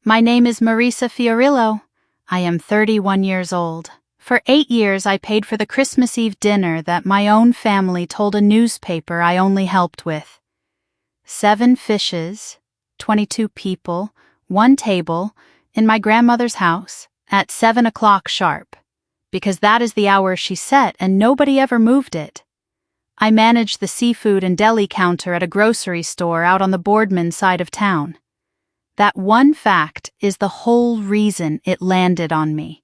My name is Marisa Fiorillo. I am 31 years old. For 8 years I paid for the Christmas Eve dinner that my own family told a newspaper I only helped with. 7 fishes, 22 people, 1 table, in my grandmother's house, at 7 o'clock sharp, because that is the hour she set and nobody ever moved it. I managed the seafood and deli counter at a grocery store out on the Boardman side of town. That one fact is the whole reason it landed on me.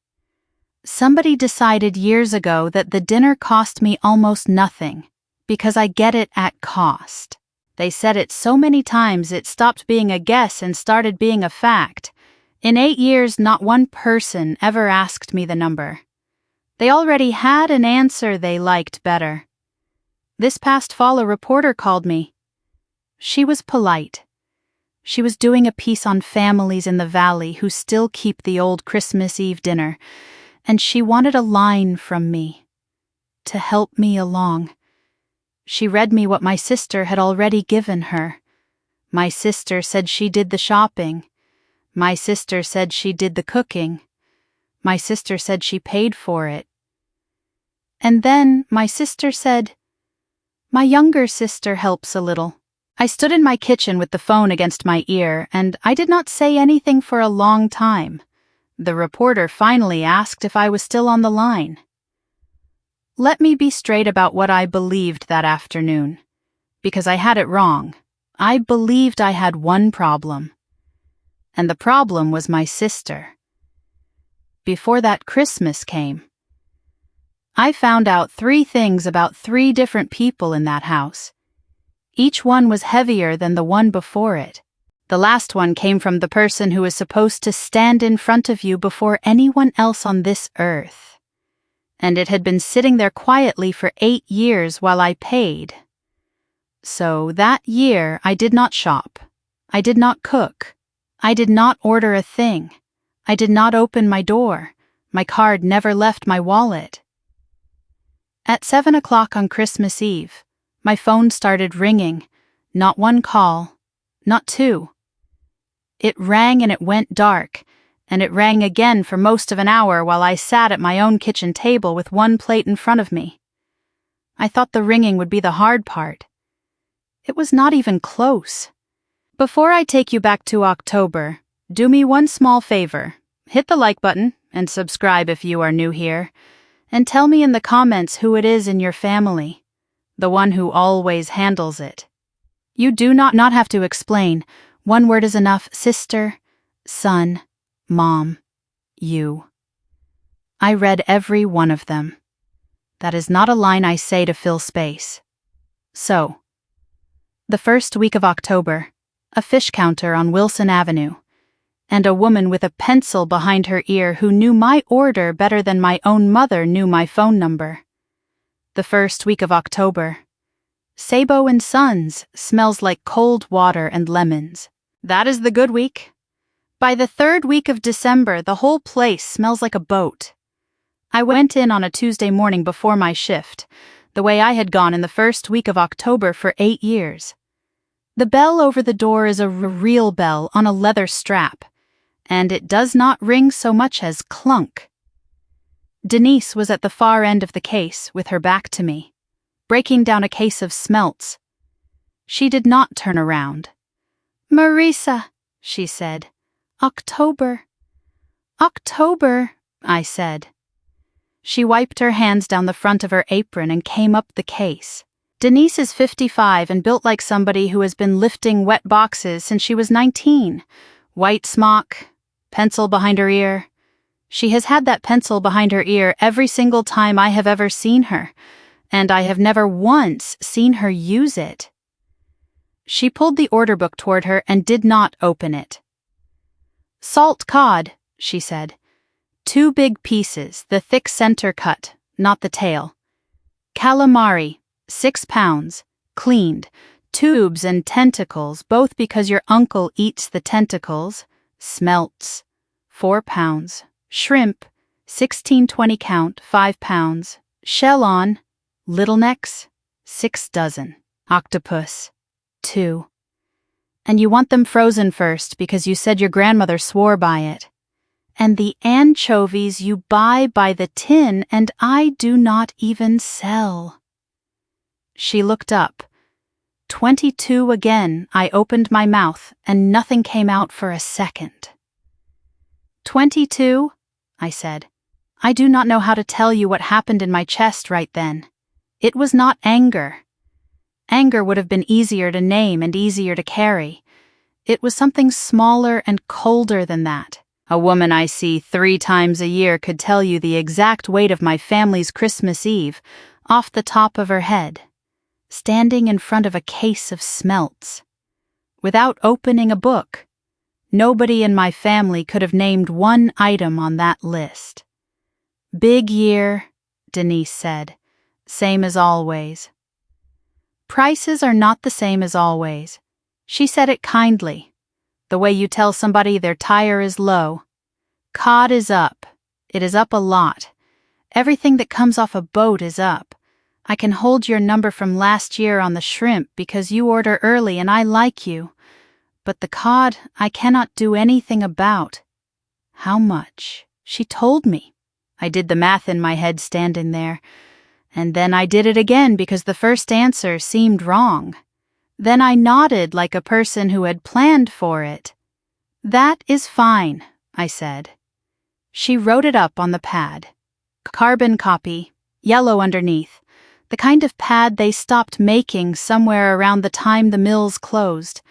Somebody decided years ago that the dinner cost me almost nothing, because I get it at cost. They said it so many times it stopped being a guess and started being a fact. In 8 years, not one person ever asked me the number. They already had an answer they liked better. This past fall, a reporter called me. She was polite. She was doing a piece on families in the valley who still keep the old Christmas Eve dinner, and she wanted a line from me to help me along. She read me what my sister had already given her. My sister said she did the shopping. My sister said she did the cooking. My sister said she paid for it. And then my sister said, "My younger sister helps a little." I stood in my kitchen with the phone against my ear, and I did not say anything for a long time. The reporter finally asked if I was still on the line. Let me be straight about what I believed that afternoon, because I had it wrong. I believed I had one problem, and the problem was my sister. Before that Christmas came, I found out 3 things about 3 different people in that house. Each one was heavier than the one before it. The last one came from the person who is supposed to stand in front of you before anyone else on this earth. And it had been sitting there quietly for 8 years while I paid. So that year I did not shop. I did not cook. I did not order a thing. I did not open my door. My card never left my wallet. At 7 o'clock on Christmas Eve, my phone started ringing. Not 1 call, not 2. It rang and it went dark, and it rang again for most of an hour while I sat at my own kitchen table with 1 plate in front of me. I thought the ringing would be the hard part. It was not even close. Before I take you back to October, do me one small favor. Hit the like button and subscribe if you are new here, and tell me in the comments who it is in your family, the one who always handles it. You do not have to explain. 1 word is enough: sister, son, mom, you. I read every one of them. That is not a line I say to fill space. So, the first week of October, a fish counter on Wilson Avenue, and a woman with a pencil behind her ear who knew my order better than my own mother knew my phone number. The first week of October, Sabo & Sons smells like cold water and lemons. That is the good week. By the 3rd week of December, the whole place smells like a boat. I went in on a Tuesday morning before my shift, the way I had gone in the first week of October for 8 years. The bell over the door is a real bell on a leather strap, and it does not ring so much as clunk. Denise was at the far end of the case with her back to me, breaking down a case of smelts. She did not turn around. "Marisa," she said. "October." "October," I said. She wiped her hands down the front of her apron and came up the case. Denise is 55 and built like somebody who has been lifting wet boxes since she was 19. White smock, pencil behind her ear. She has had that pencil behind her ear every single time I have ever seen her, and I have never once seen her use it. She pulled the order book toward her and did not open it. "Salt cod," she said. 2 big pieces, the thick center cut, not the tail. "Calamari, 6 pounds, cleaned, tubes and tentacles, both because your uncle eats the tentacles. Smelts, 4 pounds. Shrimp, 16-20 count, 5 pounds. Shell on, little necks, 6 dozen. Octopus, 2. And you want them frozen first because you said your grandmother swore by it. And the anchovies you buy by the tin and I do not even sell." She looked up. 22 again. I opened my mouth and nothing came out for a second. 22, I said. I do not know how to tell you what happened in my chest right then. It was not anger. Anger would have been easier to name and easier to carry. It was something smaller and colder than that. A woman I see 3 times a year could tell you the exact weight of my family's Christmas Eve off the top of her head, standing in front of a case of smelts. Without opening a book, nobody in my family could have named one item on that list. "Big year," Denise said. "Same as always." Prices are not the same as always. She said it kindly, the way you tell somebody their tire is low. Cod is up. It is up a lot. Everything that comes off a boat is up. I can hold your number from last year on the shrimp because you order early and I like you. But the cod I cannot do anything about. How much? She told me. I did the math in my head standing there. And then I did it again because the first answer seemed wrong. Then I nodded like a person who had planned for it. "That is fine," I said. She wrote it up on the pad. Carbon copy, yellow underneath, the kind of pad they stopped making somewhere around the time the mills closed.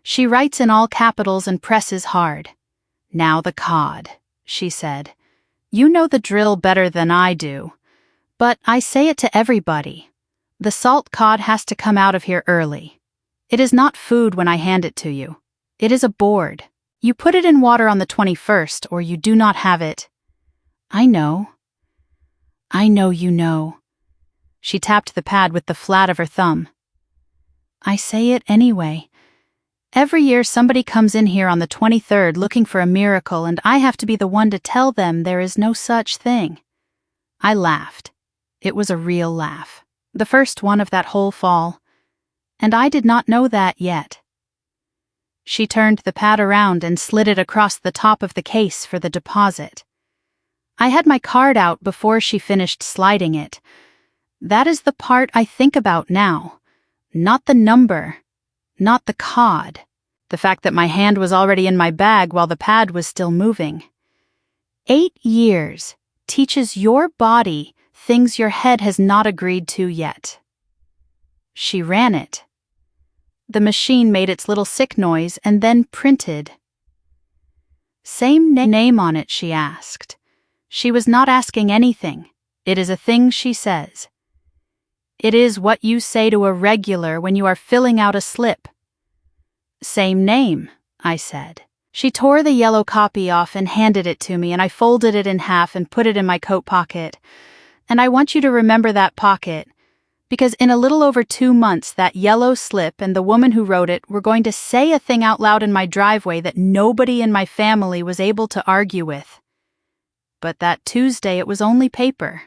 She writes in all capitals and presses hard. "Now the cod," she said. "You know the drill better than I do. But I say it to everybody. The salt cod has to come out of here early. It is not food when I hand it to you. It is a board. You put it in water on the 21st or you do not have it." "I know. I know you know." She tapped the pad with the flat of her thumb. "I say it anyway. Every year somebody comes in here on the 23rd looking for a miracle and I have to be the one to tell them there is no such thing." I laughed. It was a real laugh. The first one of that whole fall. And I did not know that yet. She turned the pad around and slid it across the top of the case for the deposit. I had my card out before she finished sliding it. That is the part I think about now. Not the number. Not the cod. The fact that my hand was already in my bag while the pad was still moving. 8 years teaches your body things your head has not agreed to yet. She ran it. The machine made its little sick noise and then printed. "Same name on it?" she asked. She was not asking anything. It is a thing she says. It is what you say to a regular when you are filling out a slip. "Same name," I said. She tore the yellow copy off and handed it to me, and I folded it in half and put it in my coat pocket. And I want you to remember that pocket, because in a little over 2 months that yellow slip and the woman who wrote it were going to say a thing out loud in my driveway that nobody in my family was able to argue with. But that Tuesday it was only paper.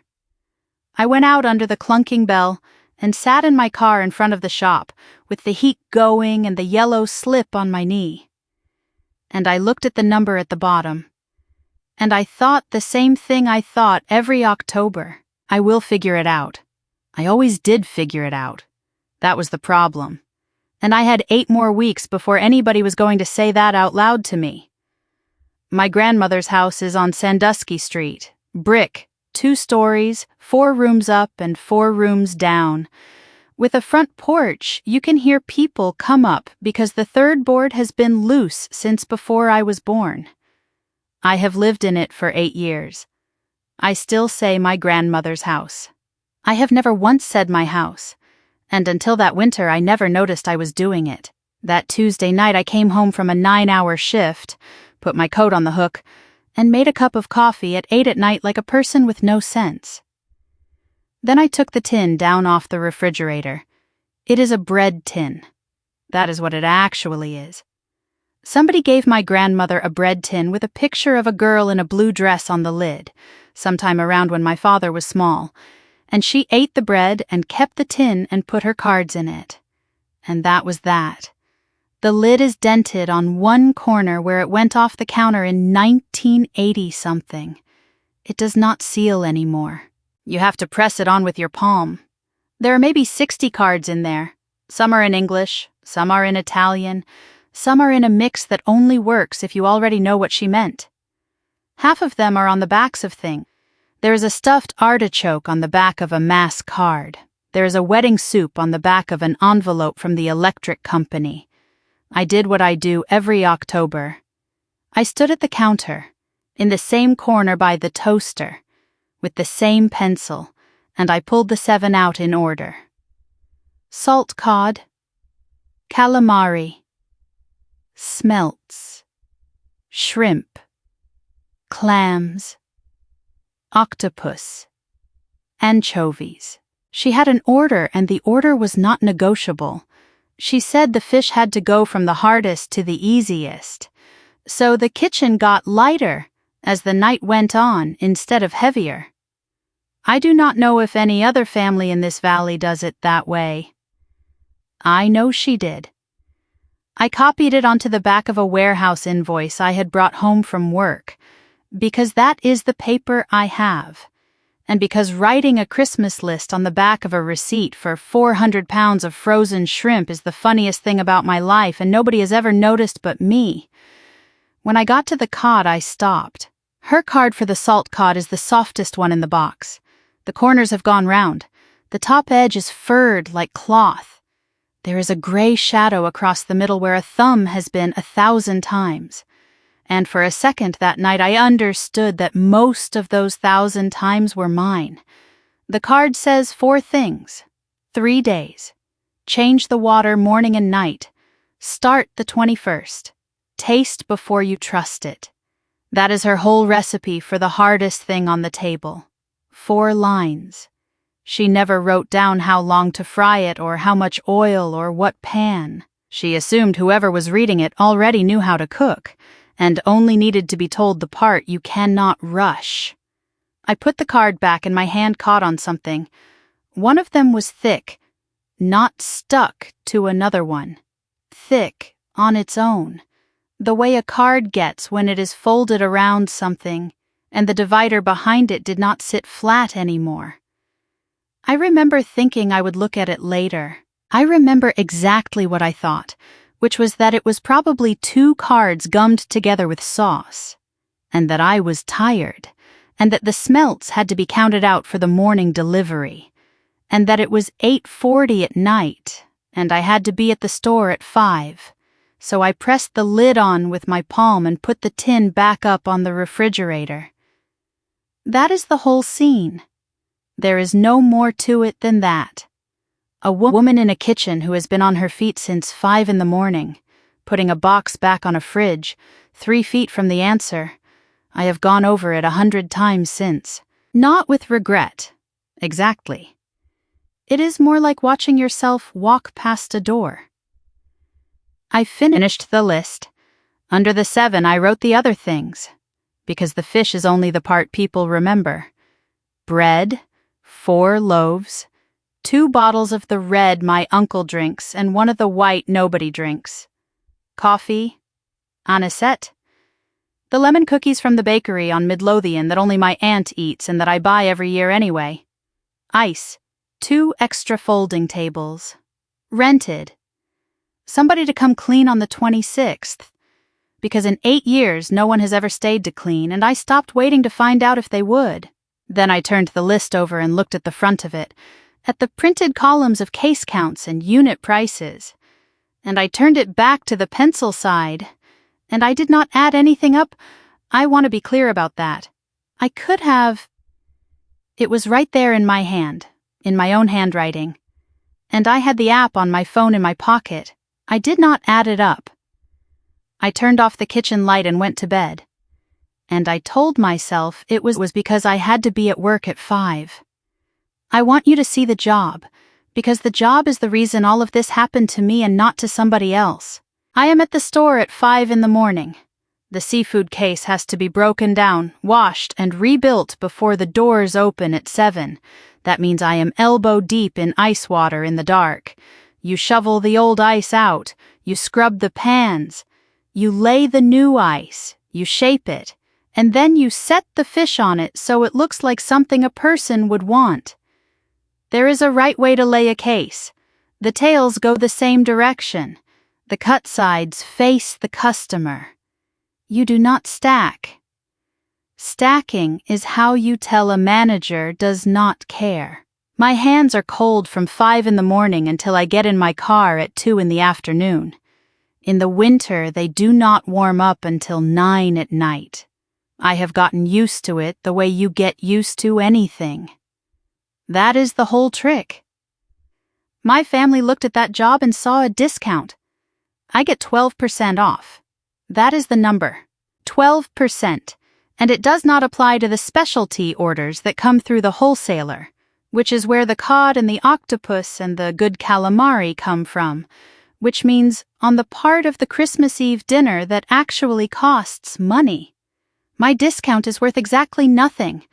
I went out under the clunking bell and sat in my car in front of the shop, with the heat going and the yellow slip on my knee. And I looked at the number at the bottom. And I thought the same thing I thought every October. I will figure it out. I always did figure it out. That was the problem. And I had 8 more weeks before anybody was going to say that out loud to me. My grandmother's house is on Sandusky Street. Brick. 2 stories, 4 rooms up and 4 rooms down. With a front porch, you can hear people come up because the 3rd board has been loose since before I was born. I have lived in it for 8 years. I still say my grandmother's house. I have never once said my house, and until that winter I never noticed I was doing it. That Tuesday night I came home from a 9-hour shift, put my coat on the hook, and made a cup of coffee at 8 at night like a person with no sense. Then I took the tin down off the refrigerator. It is a bread tin. That is what it actually is. Somebody gave my grandmother a bread tin with a picture of a girl in a blue dress on the lid, sometime around when my father was small, and she ate the bread and kept the tin and put her cards in it. And that was that. The lid is dented on one corner where it went off the counter in 1980-something. It does not seal anymore. You have to press it on with your palm. There are maybe 60 cards in there. Some are in English, some are in Italian, some are in a mix that only works if you already know what she meant. Half of them are on the backs of things. There is a stuffed artichoke on the back of a mass card. There is a wedding soup on the back of an envelope from the electric company. I did what I do every October. I stood at the counter, in the same corner by the toaster, with the same pencil, and I pulled the 7 out in order. Salt cod, calamari, smelts, shrimp, clams, octopus, anchovies. She had an order, and the order was not negotiable. She said the fish had to go from the hardest to the easiest. So the kitchen got lighter as the night went on instead of heavier. I do not know if any other family in this valley does it that way. I know she did. I copied it onto the back of a warehouse invoice I had brought home from work, because that is the paper I have, and because writing a Christmas list on the back of a receipt for 400 pounds of frozen shrimp is the funniest thing about my life, and nobody has ever noticed but me. When I got to the cod, I stopped. Her card for the salt cod is the softest one in the box. The corners have gone round. The top edge is furred like cloth. There is a gray shadow across the middle where a thumb has been 1,000 times. And for a second that night I understood that most of those 1,000 times were mine. The card says 4 things. 3 days. Change the water morning and night. Start the 21st. Taste before you trust it. That is her whole recipe for the hardest thing on the table. 4 lines. She never wrote down how long to fry it or how much oil or what pan. She assumed whoever was reading it already knew how to cook, and only needed to be told the part you cannot rush. I put the card back and my hand caught on something. One of them was thick, not stuck to another one. Thick on its own, the way a card gets when it is folded around something, and the divider behind it did not sit flat anymore. I remember thinking I would look at it later. I remember exactly what I thought, which was that it was probably 2 cards gummed together with sauce, and that I was tired, and that the smelts had to be counted out for the morning delivery, and that it was 8:40 at night, and I had to be at the store at 5. So I pressed the lid on with my palm and put the tin back up on the refrigerator. That is the whole scene. There is no more to it than that. A woman in a kitchen who has been on her feet since 5 in the morning, putting a box back on a fridge, 3 feet from the answer. I have gone over it 100 times since. Not with regret. Exactly. It is more like watching yourself walk past a door. I finished the list. Under the 7 I wrote the other things, because the fish is only the part people remember. Bread, 4 loaves, 2 bottles of the red my uncle drinks and 1 of the white nobody drinks. Coffee, anisette, the lemon cookies from the bakery on Midlothian that only my aunt eats and that I buy every year anyway. Ice, 2 extra folding tables. Rented. Somebody to come clean on the 26th. Because in 8 years no one has ever stayed to clean, and I stopped waiting to find out if they would. Then I turned the list over and looked at the front of it, at the printed columns of case counts and unit prices. And I turned it back to the pencil side, and I did not add anything up. I want to be clear about that. I could have. It was right there in my hand, in my own handwriting. And I had the app on my phone in my pocket. I did not add it up. I turned off the kitchen light and went to bed. And I told myself it was because I had to be at work at 5. I want you to see the job, because the job is the reason all of this happened to me and not to somebody else. I am at the store at 5 in the morning. The seafood case has to be broken down, washed, and rebuilt before the doors open at 7. That means I am elbow deep in ice water in the dark. You shovel the old ice out, You scrub the pans. You lay the new ice. You shape it. And then you set the fish on it so it looks like something a person would want. There is a right way to lay a case. The tails go the same direction. The cut sides face the customer. You do not stack. Stacking is how you tell a manager does not care. My hands are cold from 5 in the morning until I get in my car at 2 in the afternoon. In the winter, they do not warm up until 9 at night. I have gotten used to it the way you get used to anything. That is the whole trick. My family looked at that job and saw a discount. I get 12% off. That is the number. 12%. And it does not apply to the specialty orders that come through the wholesaler, which is where the cod and the octopus and the good calamari come from, which means on the part of the Christmas Eve dinner that actually costs money. My discount is worth exactly nothing.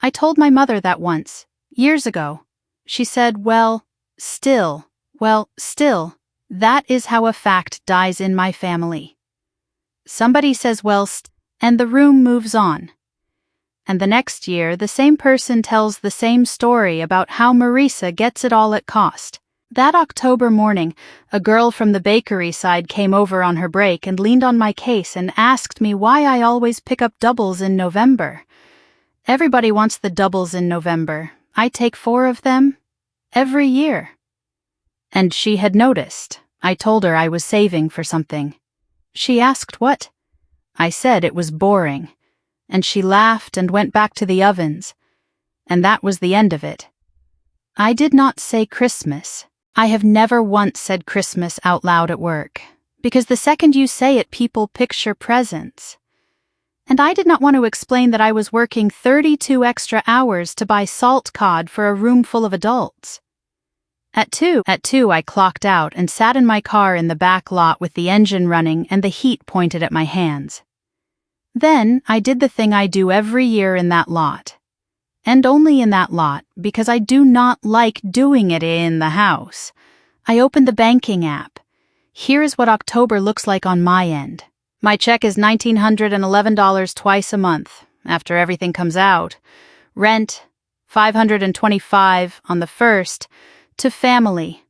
I told my mother that once, years ago. She said, well, still, that is how a fact dies in my family. Somebody says, and the room moves on. And the next year, the same person tells the same story about how Marisa gets it all at cost. That October morning, a girl from the bakery side came over on her break and leaned on my case and asked me why I always pick up doubles in November. Everybody wants the doubles in November. I take 4 of them every year. And she had noticed. I told her I was saving for something. She asked what? I said it was boring. And she laughed and went back to the ovens. And that was the end of it. I did not say Christmas. I have never once said Christmas out loud at work, because the second you say it, people picture presents. And I did not want to explain that I was working 32 extra hours to buy salt cod for a room full of adults. At 2, I clocked out and sat in my car in the back lot with the engine running and the heat pointed at my hands. Then I did the thing I do every year in that lot. And only in that lot, because I do not like doing it in the house. I opened the banking app. Here is what October looks like on my end. My check is $1,911 twice a month, after everything comes out. Rent, $525 on the 1st. To family,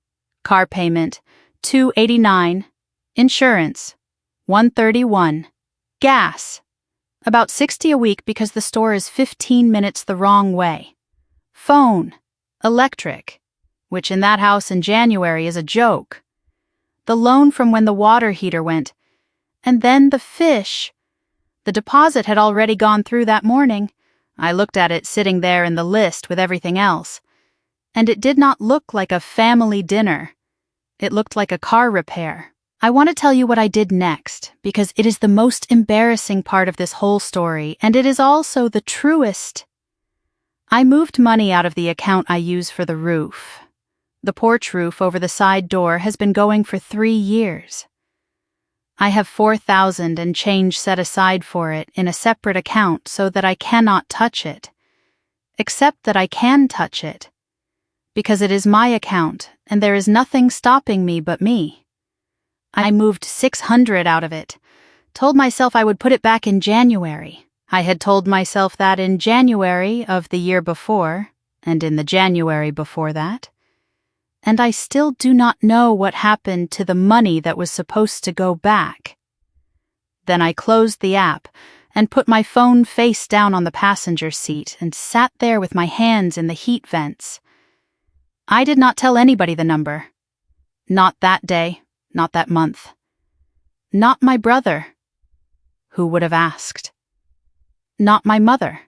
car payment, $289. Insurance, $131. Gas, about $60 a week because the store is 15 minutes the wrong way. Phone, electric, which in that house in January is a joke. The loan from when the water heater went. And then the fish. The deposit had already gone through that morning. I looked at it sitting there in the list with everything else. And it did not look like a family dinner. It looked like a car repair. I want to tell you what I did next, because it is the most embarrassing part of this whole story, and it is also the truest. I moved money out of the account I use for the roof. The porch roof over the side door has been going for 3 years. I have $4,000 and change set aside for it in a separate account so that I cannot touch it. Except that I can touch it. Because it is my account, and there is nothing stopping me but me. I moved $600 out of it. Told myself I would put it back in January. I had told myself that in January of the year before, and in the January before that. And I still do not know what happened to the money that was supposed to go back. Then I closed the app and put my phone face down on the passenger seat and sat there with my hands in the heat vents. I did not tell anybody the number. Not that day, not that month. Not my brother. Who would have asked? Not my mother.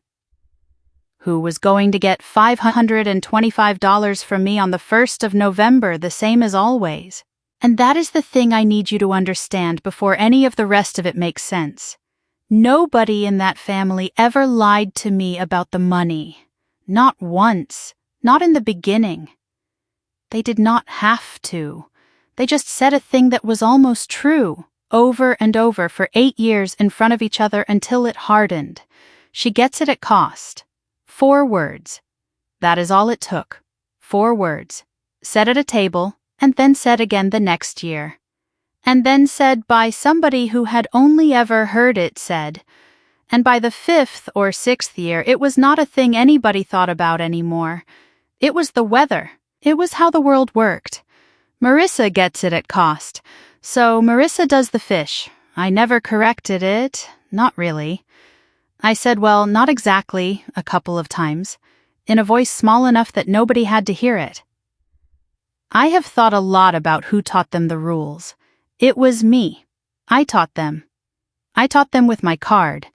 Who was going to get $525 from me on the 1st of November, the same as always. And that is the thing I need you to understand before any of the rest of it makes sense. Nobody in that family ever lied to me about the money. Not once. Not in the beginning. They did not have to. They just said a thing that was almost true, over and over for 8 years in front of each other until it hardened. She gets it at cost. 4 words. That is all it took. 4 words. Said at a table, and then said again the next year. and then said by somebody who had only ever heard it said, and by the 5th or 6th year it was not a thing anybody thought about anymore. It was the weather. It was how the world worked. Marissa gets it at cost, so Marissa does the fish. I never corrected it, not really. I said, well, not exactly, a couple of times, in a voice small enough that nobody had to hear it. I have thought a lot about who taught them the rules. It was me. I taught them. I taught them with my card.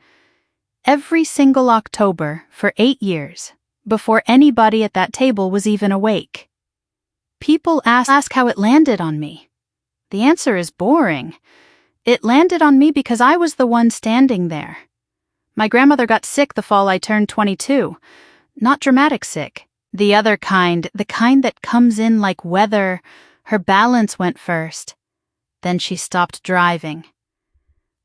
Every single October for 8 years, before anybody at that table was even awake. People ask how it landed on me. The answer is boring. It landed on me because I was the one standing there. My grandmother got sick the fall I turned 22. Not dramatic sick. The other kind, the kind that comes in like weather. Her balance went first. Then she stopped driving.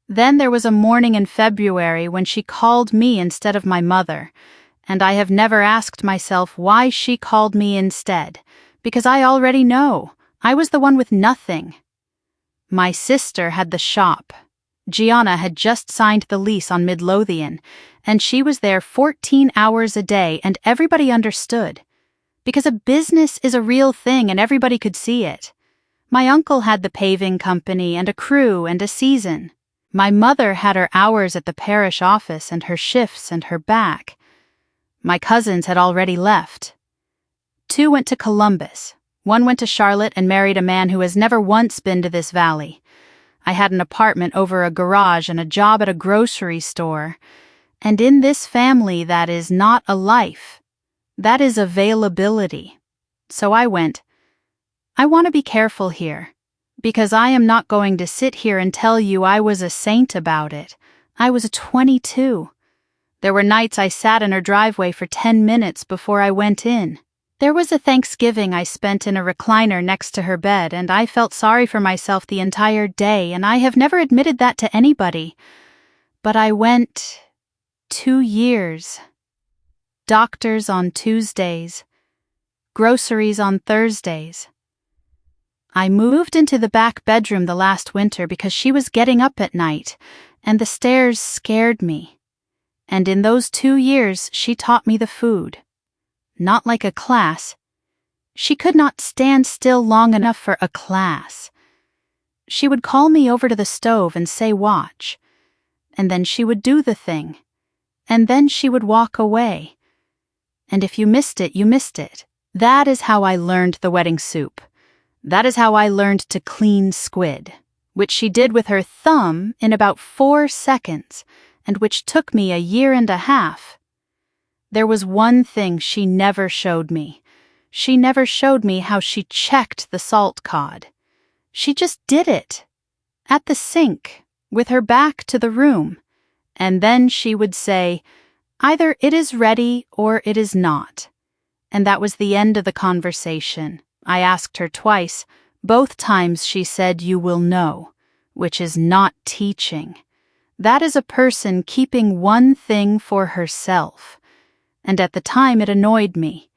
Then there was a morning in February when she called me instead of my mother, and I have never asked myself why she called me instead, because I already know. I was the one with nothing. My sister had the shop. Gianna had just signed the lease on Midlothian, and she was there 14 hours a day, and everybody understood. Because a business is a real thing and everybody could see it. My uncle had the paving company and a crew and a season. My mother had her hours at the parish office and her shifts and her back. My cousins had already left. 2 went to Columbus. 1 went to Charlotte and married a man who has never once been to this valley. I had an apartment over a garage and a job at a grocery store. And in this family, that is not a life. That is availability. So I went, I want to be careful here, because I am not going to sit here and tell you I was a saint about it. I was 22. There were nights I sat in her driveway for 10 minutes before I went in. There was a Thanksgiving I spent in a recliner next to her bed, and I felt sorry for myself the entire day, and I have never admitted that to anybody. But I went 2 years. Doctors on Tuesdays. Groceries on Thursdays. I moved into the back bedroom the last winter because she was getting up at night, and the stairs scared me. And in those 2 years, she taught me the food. Not like a class. She could not stand still long enough for a class. She would call me over to the stove and say, watch. And then she would do the thing. And then she would walk away. And if you missed it, you missed it. That is how I learned the wedding soup. That is how I learned to clean squid, which she did with her thumb in about 4 seconds, and which took me a year and a half. There was one thing she never showed me. She never showed me how she checked the salt cod. She just did it. At the sink, with her back to the room. And then she would say, either it is ready or it is not. And that was the end of the conversation. I asked her twice. Both times she said, you will know, which is not teaching. That is a person keeping one thing for herself. And at the time it annoyed me,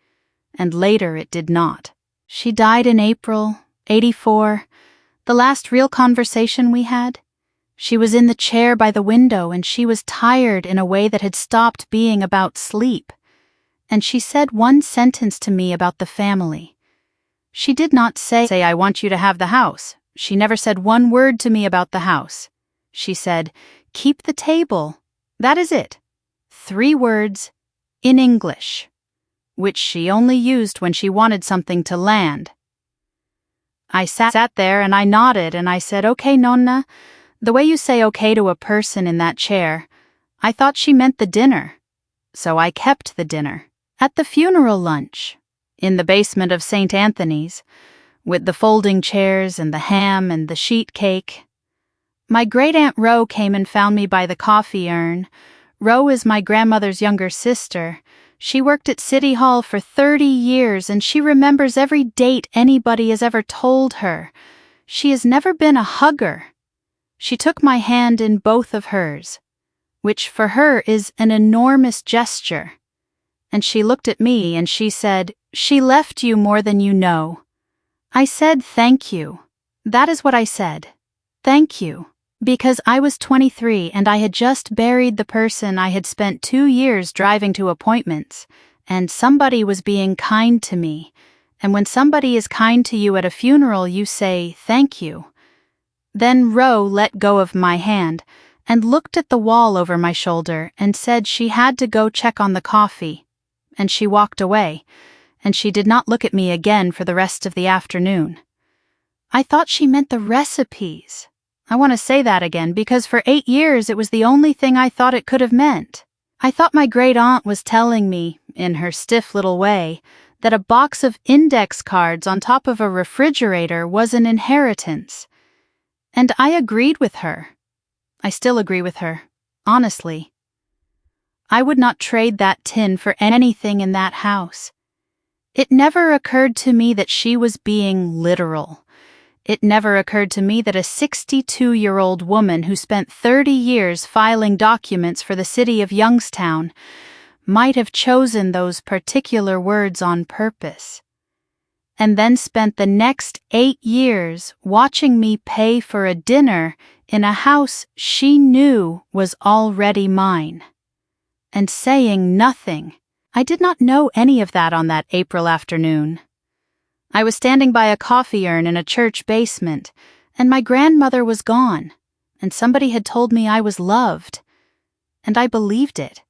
and later it did not. She died in April, 84, the last real conversation we had. She was in the chair by the window, and she was tired in a way that had stopped being about sleep. And she said one sentence to me about the family. She did not say, I want you to have the house. She never said one word to me about the house. She said, keep the table. That is it. 3 words. In English, which she only used when she wanted something to land. I sat there and I nodded and I said, okay, Nonna, the way you say okay to a person in that chair, I thought she meant the dinner. So I kept the dinner at the funeral lunch in the basement of St. Anthony's, with the folding chairs and the ham and the sheet cake. My great-aunt Ro came and found me by the coffee urn. Ro is my grandmother's younger sister. She worked at City Hall for 30 years, and she remembers every date anybody has ever told her. She has never been a hugger. She took my hand in both of hers, which for her is an enormous gesture. And she looked at me and she said, she left you more than you know. I said, thank you. That is what I said. Thank you. Because I was 23 and I had just buried the person I had spent 2 years driving to appointments, and somebody was being kind to me. And when somebody is kind to you at a funeral, you say, thank you. Then Ro let go of my hand and looked at the wall over my shoulder and said she had to go check on the coffee. And she walked away, and she did not look at me again for the rest of the afternoon. I thought she meant the recipes. I want to say that again because for 8 years it was the only thing I thought it could have meant. I thought my great aunt was telling me, in her stiff little way, that a box of index cards on top of a refrigerator was an inheritance. And I agreed with her. I still agree with her, honestly. I would not trade that tin for anything in that house. It never occurred to me that she was being literal. It never occurred to me that a 62-year-old woman who spent 30 years filing documents for the city of Youngstown might have chosen those particular words on purpose, and then spent the next 8 years watching me pay for a dinner in a house she knew was already mine, and saying nothing. I did not know any of that on that April afternoon. I was standing by a coffee urn in a church basement, and my grandmother was gone, and somebody had told me I was loved. And I believed it,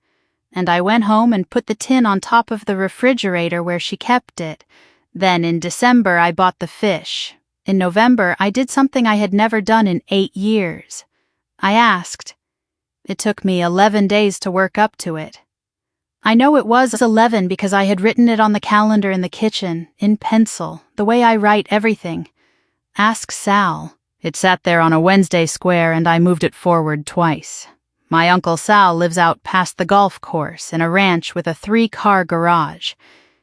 and I went home and put the tin on top of the refrigerator where she kept it. Then in December I bought the fish. In November I did something I had never done in 8 years. I asked. It took me 11 days to work up to it. I know it was 11 because I had written it on the calendar in the kitchen, in pencil, the way I write everything. Ask Sal. It sat there on a Wednesday square and I moved it forward twice. My Uncle Sal lives out past the golf course in a ranch with a 3-car garage.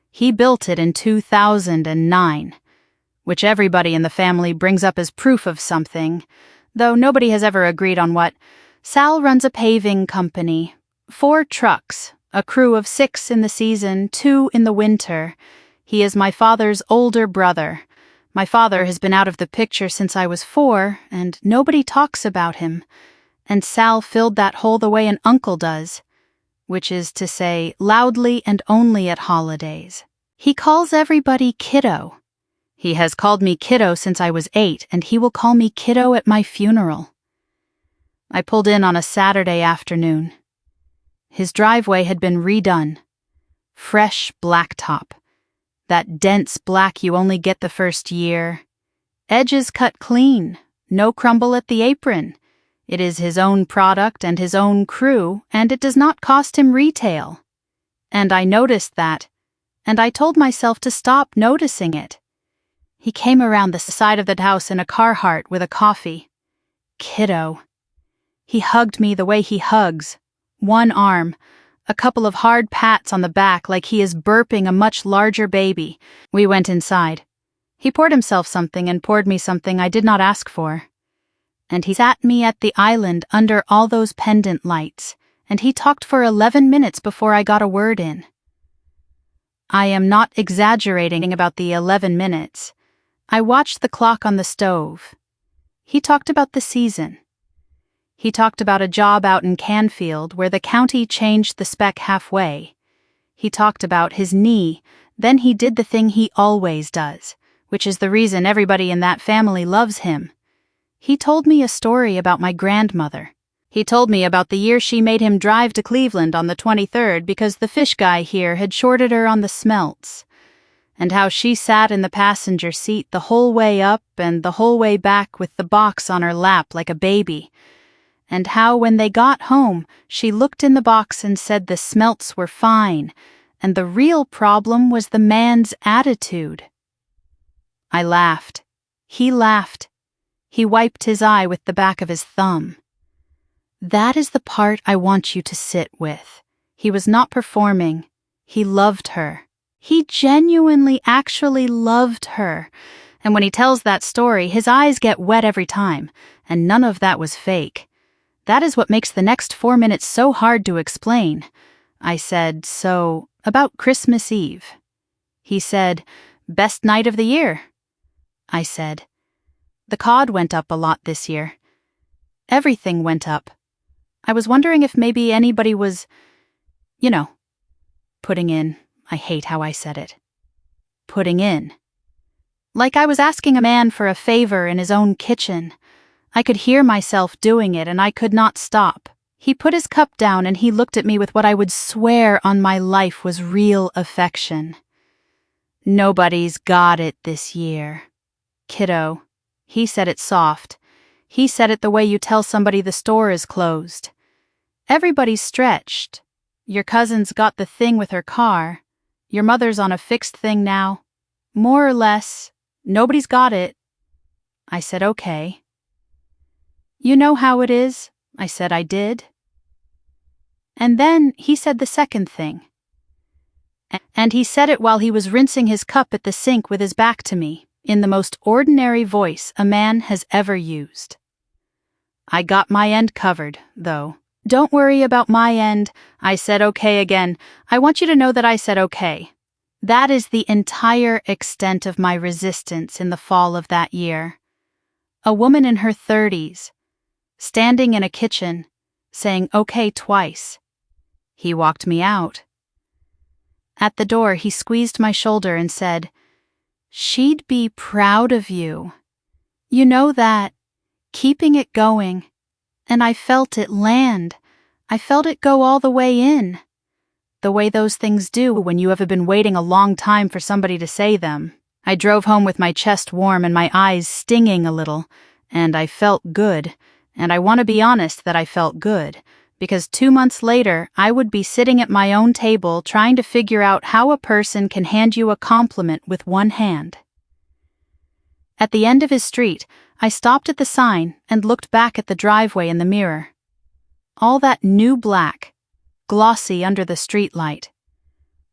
He built it in 2009, which everybody in the family brings up as proof of something, though nobody has ever agreed on what. Sal runs a paving company, 4 trucks, a crew of 6 in the season, 2 in the winter. He is my father's older brother. My father has been out of the picture since I was 4, and nobody talks about him. And Sal filled that hole the way an uncle does, which is to say, loudly and only at holidays. He calls everybody kiddo. He has called me kiddo since I was 8, and he will call me kiddo at my funeral. I pulled in on a Saturday afternoon. His driveway had been redone. Fresh blacktop. That dense black you only get the first year. Edges cut clean. No crumble at the apron. It is his own product and his own crew, and it does not cost him retail. And I noticed that, and I told myself to stop noticing it. He came around the side of the house in a Carhartt with a coffee. Kiddo. He hugged me the way he hugs. One arm, a couple of hard pats on the back like he is burping a much larger baby. We went inside. He poured himself something and poured me something I did not ask for. And he sat me at the island under all those pendant lights, and he talked for 11 minutes before I got a word in. I am not exaggerating about the 11 minutes. I watched the clock on the stove. He talked about the season. He talked about a job out in Canfield where the county changed the spec halfway. He talked about his knee, then he did the thing he always does, which is the reason everybody in that family loves him. He told me a story about my grandmother. He told me about the year she made him drive to Cleveland on the 23rd because the fish guy here had shorted her on the smelts, and how she sat in the passenger seat the whole way up and the whole way back with the box on her lap like a baby, and how when they got home she looked in the box and said the smelts were fine, and the real problem was the man's attitude. I laughed. He laughed. He wiped his eye with the back of his thumb. That is the part I want you to sit with. He was not performing. He loved her. He genuinely actually loved her. And when he tells that story, his eyes get wet every time, and none of that was fake. That is what makes the next 4 minutes so hard to explain. I said, so, about Christmas Eve. He said, best night of the year. I said, the cod went up a lot this year. Everything went up. I was wondering if maybe anybody was, putting in. I hate how I said it. Putting in. Like I was asking a man for a favor in his own kitchen. I could hear myself doing it and I could not stop. He put his cup down and he looked at me with what I would swear on my life was real affection. Nobody's got it this year. Kiddo. He said it soft. He said it the way you tell somebody the store is closed. Everybody's stretched. Your cousin's got the thing with her car. Your mother's on a fixed thing now. More or less. Nobody's got it. I said, okay. You know how it is? I said I did. And then he said the second thing. And he said it while he was rinsing his cup at the sink with his back to me, in the most ordinary voice a man has ever used. I got my end covered, though. Don't worry about my end. I said okay again. I want you to know that I said okay. That is the entire extent of my resistance in the fall of that year. A woman in her 30s, standing in a kitchen, saying okay twice. He walked me out. At the door, he squeezed my shoulder and said, "She'd be proud of you. You know that, keeping it going." And I felt it land. I felt it go all the way in. The way those things do when you have been waiting a long time for somebody to say them. I drove home with my chest warm and my eyes stinging a little, and I felt good, and I want to be honest that I felt good, because 2 months later I would be sitting at my own table trying to figure out how a person can hand you a compliment with one hand. At the end of his street, I stopped at the sign and looked back at the driveway in the mirror. All that new black, glossy under the streetlight.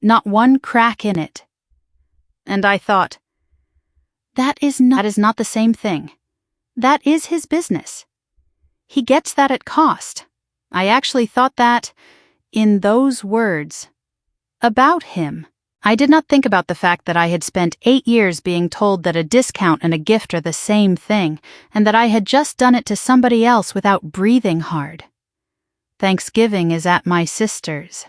Not one crack in it. And I thought, that is not the same thing. That is his business. He gets that at cost. I actually thought that, in those words, about him. I did not think about the fact that I had spent 8 years being told that a discount and a gift are the same thing, and that I had just done it to somebody else without breathing hard. Thanksgiving is at my sister's.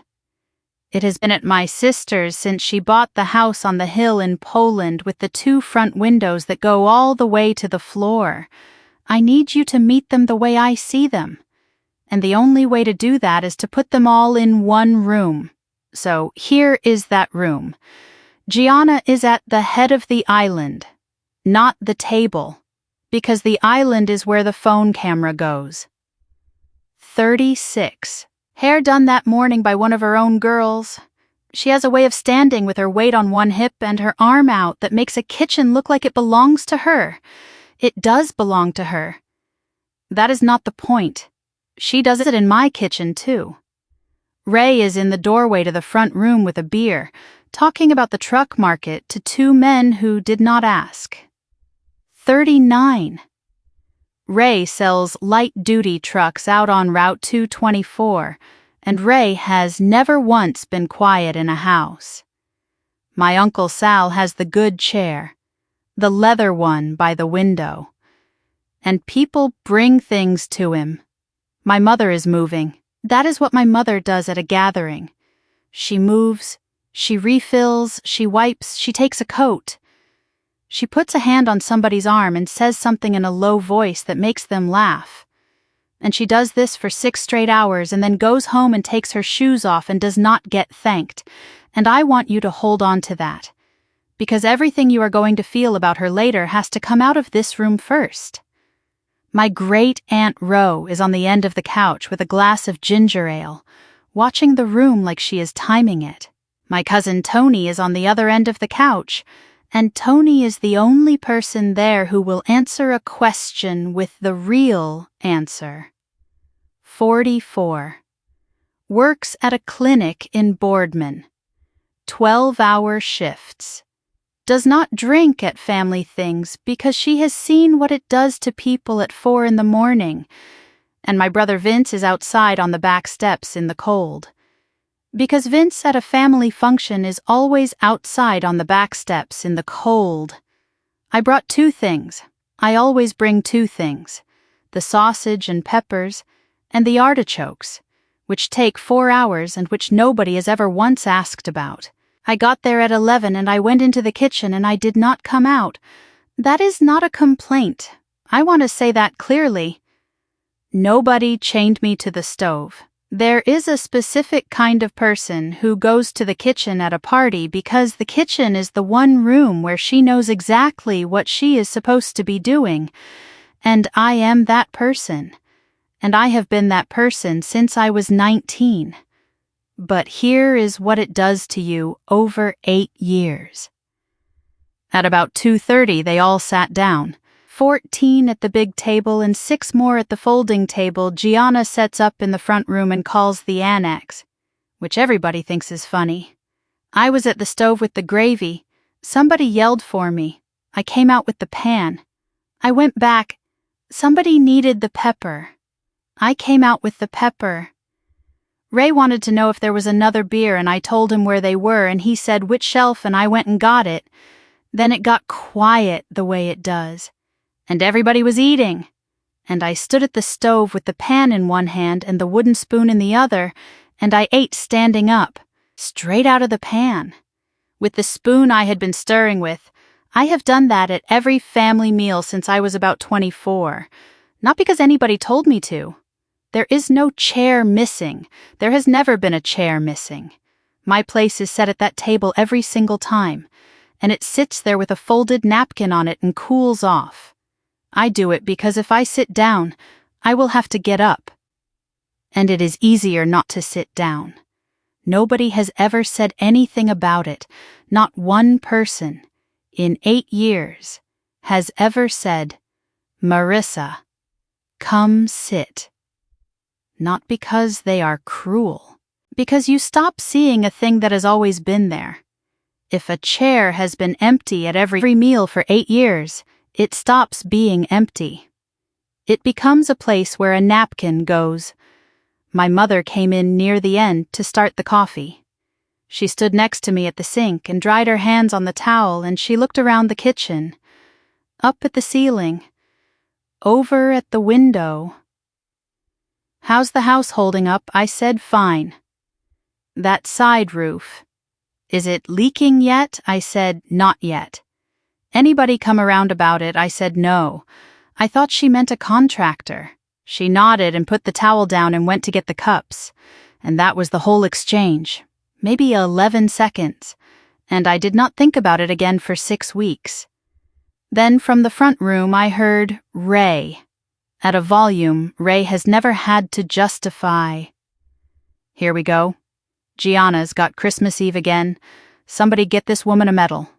It has been at my sister's since she bought the house on the hill in Poland with the 2 front windows that go all the way to the floor. I need you to meet them the way I see them. And the only way to do that is to put them all in one room. So here is that room. Gianna is at the head of the island, not the table, because the island is where the phone camera goes. 36. Hair done that morning by one of her own girls. She has a way of standing with her weight on one hip and her arm out that makes a kitchen look like it belongs to her. It does belong to her. That is not the point. She does it in my kitchen, too. Ray is in the doorway to the front room with a beer, talking about the truck market to 2 men who did not ask. 39. Ray sells light-duty trucks out on Route 224, and Ray has never once been quiet in a house. My Uncle Sal has the good chair, the leather one by the window, and people bring things to him. My mother is moving. That is what my mother does at a gathering. She moves, she refills, she wipes, she takes a coat. She puts a hand on somebody's arm and says something in a low voice that makes them laugh. And she does this for 6 straight hours and then goes home and takes her shoes off and does not get thanked. And I want you to hold on to that. Because everything you are going to feel about her later has to come out of this room first. My great-aunt Ro is on the end of the couch with a glass of ginger ale, watching the room like she is timing it. My cousin Tony is on the other end of the couch, and Tony is the only person there who will answer a question with the real answer. 44. Works at a clinic in Boardman. 12-hour shifts. Does not drink at family things because she has seen what it does to people at 4 in the morning, and my brother Vince is outside on the back steps in the cold. Because Vince at a family function is always outside on the back steps in the cold. I brought 2 things. I always bring 2 things. the sausage and peppers, and the artichokes, which take 4 hours and which nobody has ever once asked about. I got there at 11 and I went into the kitchen and I did not come out. That is not a complaint. I want to say that clearly. Nobody chained me to the stove. There is a specific kind of person who goes to the kitchen at a party because the kitchen is the one room where she knows exactly what she is supposed to be doing. And I am that person. And I have been that person since I was 19. But here is what it does to you over 8 years. At about 2:30, they all sat down. 14 at the big table and 6 more at the folding table. Gianna sets up in the front room and calls the annex, which everybody thinks is funny. I was at the stove with the gravy. Somebody yelled for me. I came out with the pan. I went back. Somebody needed the pepper. I came out with the pepper. Ray wanted to know if there was another beer and I told him where they were and he said which shelf and I went and got it. Then it got quiet the way it does. And everybody was eating. And I stood at the stove with the pan in one hand and the wooden spoon in the other, and I ate standing up, straight out of the pan. With the spoon I had been stirring with. I have done that at every family meal since I was about 24. Not because anybody told me to. There is no chair missing. There has never been a chair missing. My place is set at that table every single time, and it sits there with a folded napkin on it and cools off. I do it because if I sit down, I will have to get up. And it is easier not to sit down. Nobody has ever said anything about it. Not one person, in 8 years, has ever said, "Marissa, come sit." Not because they are cruel. Because you stop seeing a thing that has always been there. If a chair has been empty at every meal for 8 years, it stops being empty. It becomes a place where a napkin goes. My mother came in near the end to start the coffee. She stood next to me at the sink and dried her hands on the towel, and she looked around the kitchen, up at the ceiling, over at the window. "How's the house holding up?" I said, "Fine." "That side roof. Is it leaking yet?" I said, "Not yet." "Anybody come around about it?" I said, "No." I thought she meant a contractor. She nodded and put the towel down and went to get the cups. And that was the whole exchange. Maybe 11 seconds. And I did not think about it again for 6 weeks. Then from the front room I heard Ray. At a volume Ray has never had to justify. "Here we go. Gianna's got Christmas Eve again. Somebody get this woman a medal."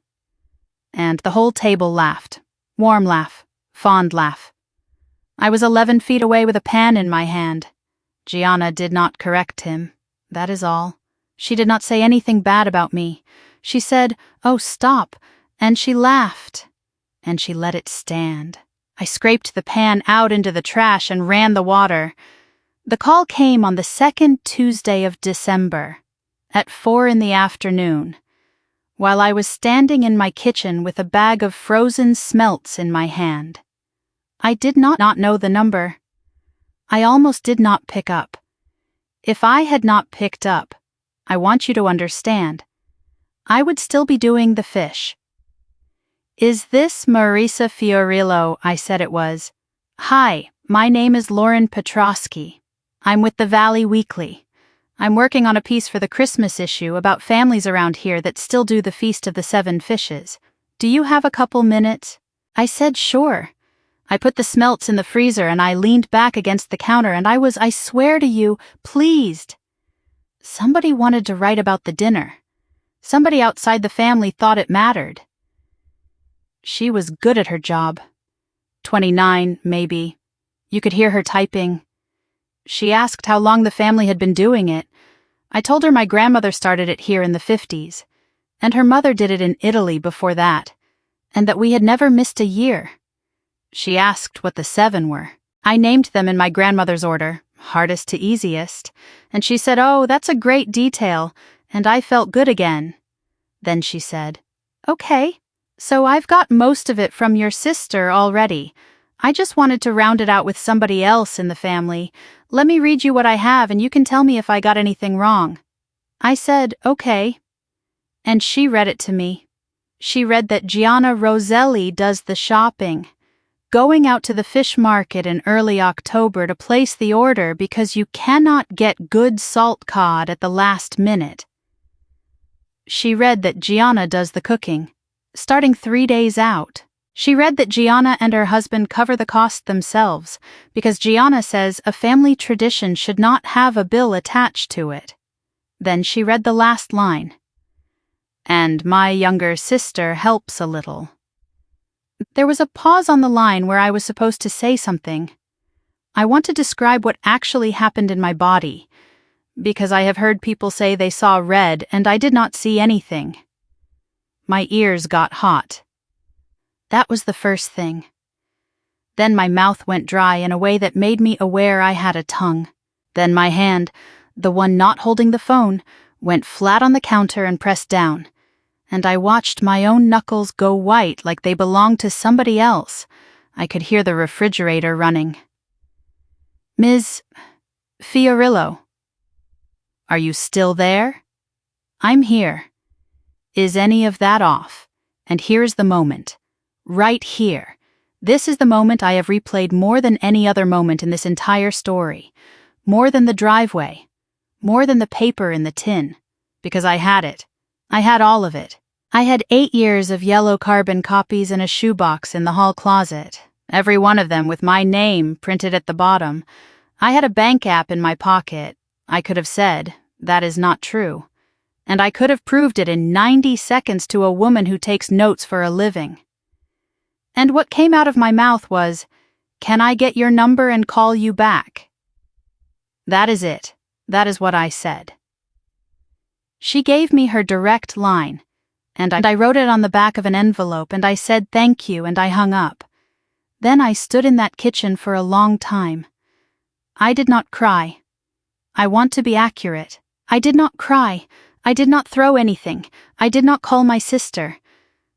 And the whole table laughed. Warm laugh. Fond laugh. I was 11 feet away with a pan in my hand. Gianna did not correct him. That is all. She did not say anything bad about me. She said, "Oh, stop," and she laughed. And she let it stand. I scraped the pan out into the trash and ran the water. The call came on the 2nd Tuesday of December, at 4 in the afternoon. While I was standing in my kitchen with a bag of frozen smelts in my hand. I did not know the number. I almost did not pick up. If I had not picked up, I want you to understand, I would still be doing the fish. "Is this Marissa Fiorillo?" I said it was. "Hi, my name is Lauren Petrosky. I'm with the Valley Weekly. I'm working on a piece for the Christmas issue about families around here that still do the Feast of the 7 Fishes. Do you have a couple minutes?" I said sure. I put the smelts in the freezer and I leaned back against the counter and I swear to you, pleased. Somebody wanted to write about the dinner. Somebody outside the family thought it mattered. She was good at her job. 29, maybe. You could hear her typing. She asked how long the family had been doing it. I told her my grandmother started it here in the 50s, and her mother did it in Italy before that, and that we had never missed a year. She asked what the 7 were. I named them in my grandmother's order, hardest to easiest, and she said, "Oh, that's a great detail," and I felt good again. Then she said, "Okay, so I've got most of it from your sister already. I just wanted to round it out with somebody else in the family. Let me read you what I have and you can tell me if I got anything wrong. I said, okay. And she read it to me. She read that Gianna Roselli does the shopping, going out to the fish market in early October to place the order because you cannot get good salt cod at the last minute. She read that Gianna does the cooking, starting 3 days out. She read that Gianna and her husband cover the cost themselves because Gianna says a family tradition should not have a bill attached to it. Then she read the last line. And my younger sister helps a little. There was a pause on the line where I was supposed to say something. I want to describe what actually happened in my body, because I have heard people say they saw red and I did not see anything. My ears got hot. That was the first thing. Then my mouth went dry in a way that made me aware I had a tongue. Then my hand, the one not holding the phone, went flat on the counter and pressed down, and I watched my own knuckles go white like they belonged to somebody else. I could hear the refrigerator running. Ms. Fiorillo. Are you still there? I'm here. Is any of that off? And here's the moment. Right here. This is the moment I have replayed more than any other moment in this entire story. More than the driveway. More than the paper in the tin. Because I had it. I had all of it. I had 8 years of yellow carbon copies in a shoebox in the hall closet, every one of them with my name printed at the bottom. I had a bank app in my pocket. I could have said, that is not true. And I could have proved it in 90 seconds to a woman who takes notes for a living. And what came out of my mouth was, can I get your number and call you back? That is it. That is what I said. She gave me her direct line, and I wrote it on the back of an envelope, and I said thank you, and I hung up. Then I stood in that kitchen for a long time. I did not cry. I want to be accurate. I did not cry. I did not throw anything. I did not call my sister.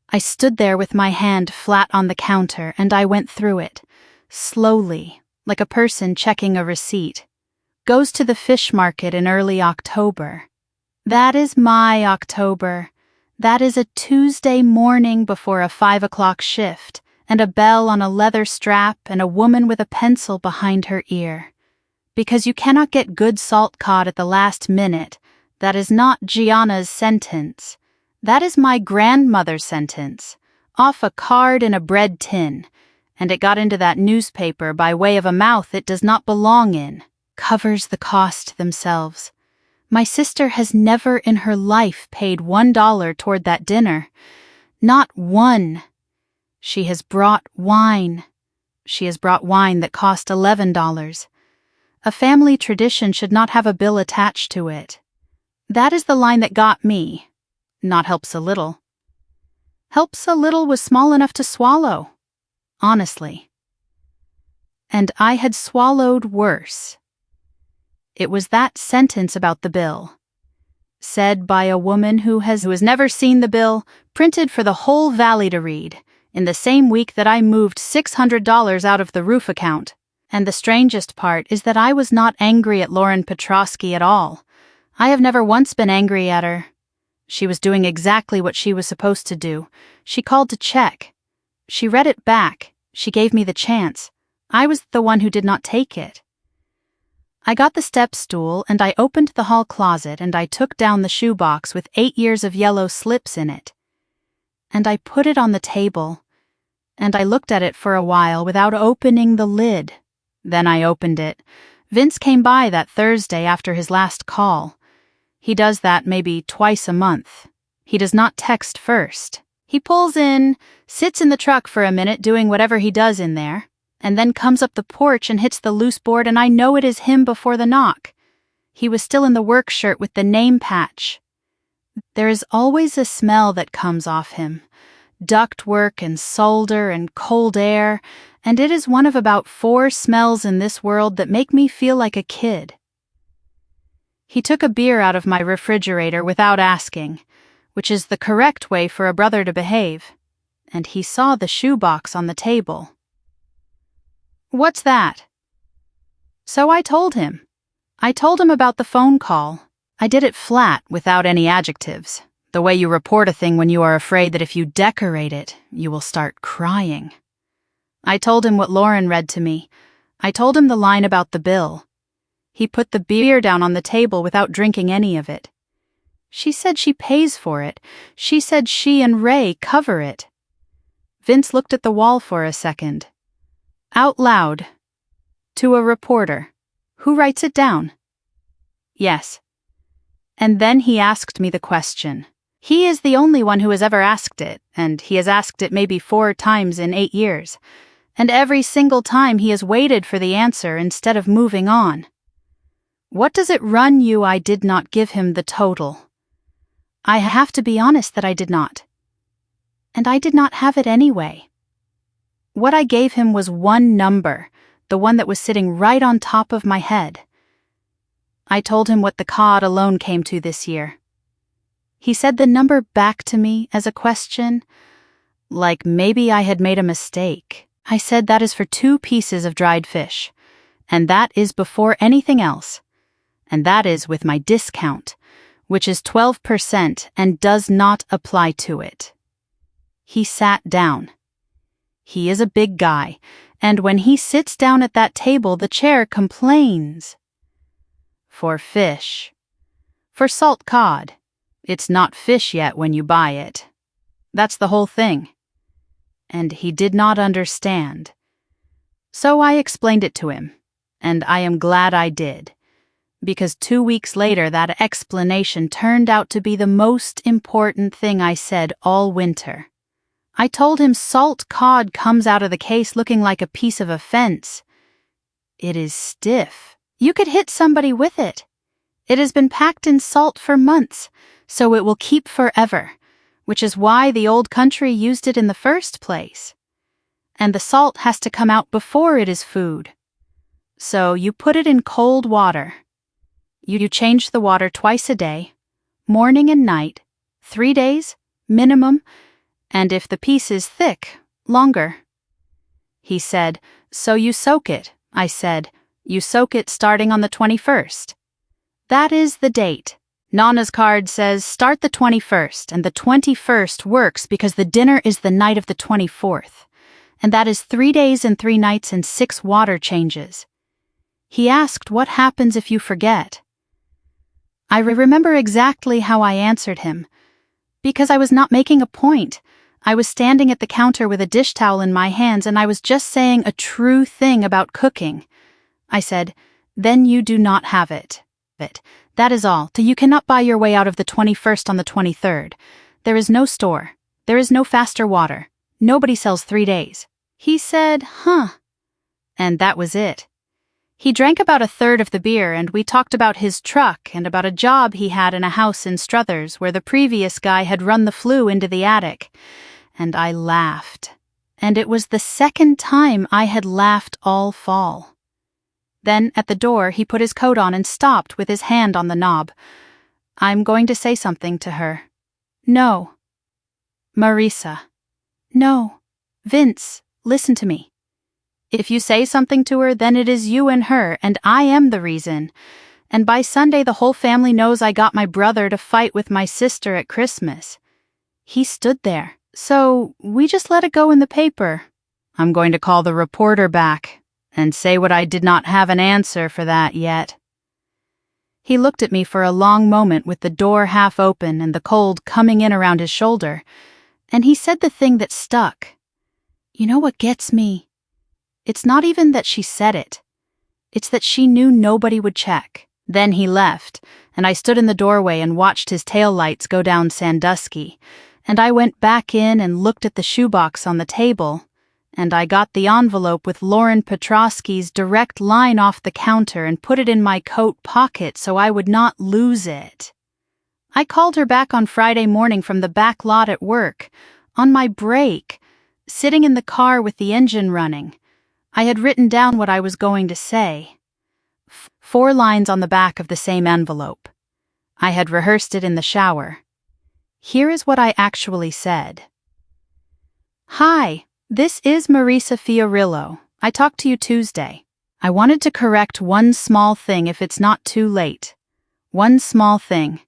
I stood there with my hand flat on the counter, and I went through it, slowly, like a person checking a receipt. Goes to the fish market in early October. That is my October. That is a Tuesday morning before a 5 o'clock shift, and a bell on a leather strap and a woman with a pencil behind her ear. Because you cannot get good salt cod at the last minute, that is not Gianna's sentence. That is my grandmother's sentence, off a card in a bread tin, and it got into that newspaper by way of a mouth it does not belong in. Covers the cost themselves. My sister has never in her life paid $1 toward that dinner. Not one. She has brought wine. She has brought wine that cost $11. A family tradition should not have a bill attached to it. That is the line that got me. Not helps a little. Helps a little was small enough to swallow. Honestly. And I had swallowed worse. It was that sentence about the bill. Said by a woman who has never seen the bill, printed for the whole valley to read, in the same week that I moved $600 out of the roof account. And the strangest part is that I was not angry at Lauren Petrosky at all. I have never once been angry at her. She was doing exactly what she was supposed to do. She called to check. She read it back. She gave me the chance. I was the one who did not take it. I got the step stool and I opened the hall closet and I took down the shoebox with 8 years of yellow slips in it. And I put it on the table. And I looked at it for a while without opening the lid. Then I opened it. Vince came by that Thursday after his last call. He does that maybe twice a month. He does not text first. He pulls in, sits in the truck for a minute doing whatever he does in there, and then comes up the porch and hits the loose board, and I know it is him before the knock. He was still in the work shirt with the name patch. There is always a smell that comes off him. Ductwork and solder and cold air, and it is one of about 4 smells in this world that make me feel like a kid. He took a beer out of my refrigerator without asking, which is the correct way for a brother to behave, and he saw the shoebox on the table. What's that? So I told him. I told him about the phone call. I did it flat, without any adjectives. The way you report a thing when you are afraid that if you decorate it, you will start crying. I told him what Lauren read to me. I told him the line about the bill. He put the beer down on the table without drinking any of it. She said she pays for it. She said she and Ray cover it. Vince looked at the wall for a second. Out loud. To a reporter. Who writes it down? Yes. And then he asked me the question. He is the only one who has ever asked it, and he has asked it maybe 4 times in 8 years. And every single time he has waited for the answer instead of moving on. What does it run you? I did not give him the total. I have to be honest that I did not. And I did not have it anyway. What I gave him was one number, the one that was sitting right on top of my head. I told him what the COD alone came to this year. He said the number back to me as a question, like maybe I had made a mistake. I said that is for 2 pieces of dried fish, and that is before anything else, and that is with my discount, which is 12% and does not apply to it. He sat down. He is a big guy, and when he sits down at that table, the chair complains. For fish. For salt cod. It's not fish yet when you buy it. That's the whole thing. And he did not understand. So I explained it to him, and I am glad I did, because 2 weeks later that explanation turned out to be the most important thing I said all winter. I told him salt cod comes out of the case looking like a piece of a fence. It is stiff. You could hit somebody with it. It has been packed in salt for months, so it will keep forever, which is why the old country used it in the first place. And the salt has to come out before it is food. So you put it in cold water. You change the water twice a day, morning and night, 3 days, minimum, and if the piece is thick, longer. He said, so you soak it. I said, you soak it starting on the 21st. That is the date. Nana's card says start the 21st, and the 21st works because the dinner is the night of the 24th, and that is 3 days and 3 nights and 6 water changes. He asked what happens if you forget. I remember exactly how I answered him. Because I was not making a point. I was standing at the counter with a dish towel in my hands, and I was just saying a true thing about cooking. I said, then you do not have it. That is all. You cannot buy your way out of the 21st on the 23rd. There is no store. There is no faster water. Nobody sells 3 days. He said, huh. And that was it. He drank about a third of the beer, and we talked about his truck and about a job he had in a house in Struthers where the previous guy had run the flue into the attic. And I laughed. And it was the second time I had laughed all fall. Then, at the door, he put his coat on and stopped with his hand on the knob. I'm going to say something to her. No. Marisa. No. Vince, listen to me. If you say something to her, then it is you and her, and I am the reason. And by Sunday the whole family knows I got my brother to fight with my sister at Christmas. He stood there. So we just let it go in the paper. I'm going to call the reporter back and say what I did not have an answer for that yet. He looked at me for a long moment with the door half open and the cold coming in around his shoulder, and he said the thing that stuck. You know what gets me? It's not even that she said it. It's that she knew nobody would check. Then he left, and I stood in the doorway and watched his tail lights go down Sandusky, and I went back in and looked at the shoebox on the table, and I got the envelope with Lauren Petrosky's direct line off the counter and put it in my coat pocket so I would not lose it. I called her back on Friday morning from the back lot at work, on my break, sitting in the car with the engine running. I had written down what I was going to say. 4 lines on the back of the same envelope. I had rehearsed it in the shower. Here is what I actually said. Hi, this is Marisa Fiorillo. I talk to you Tuesday. I wanted to correct one small thing if it's not too late. One small thing.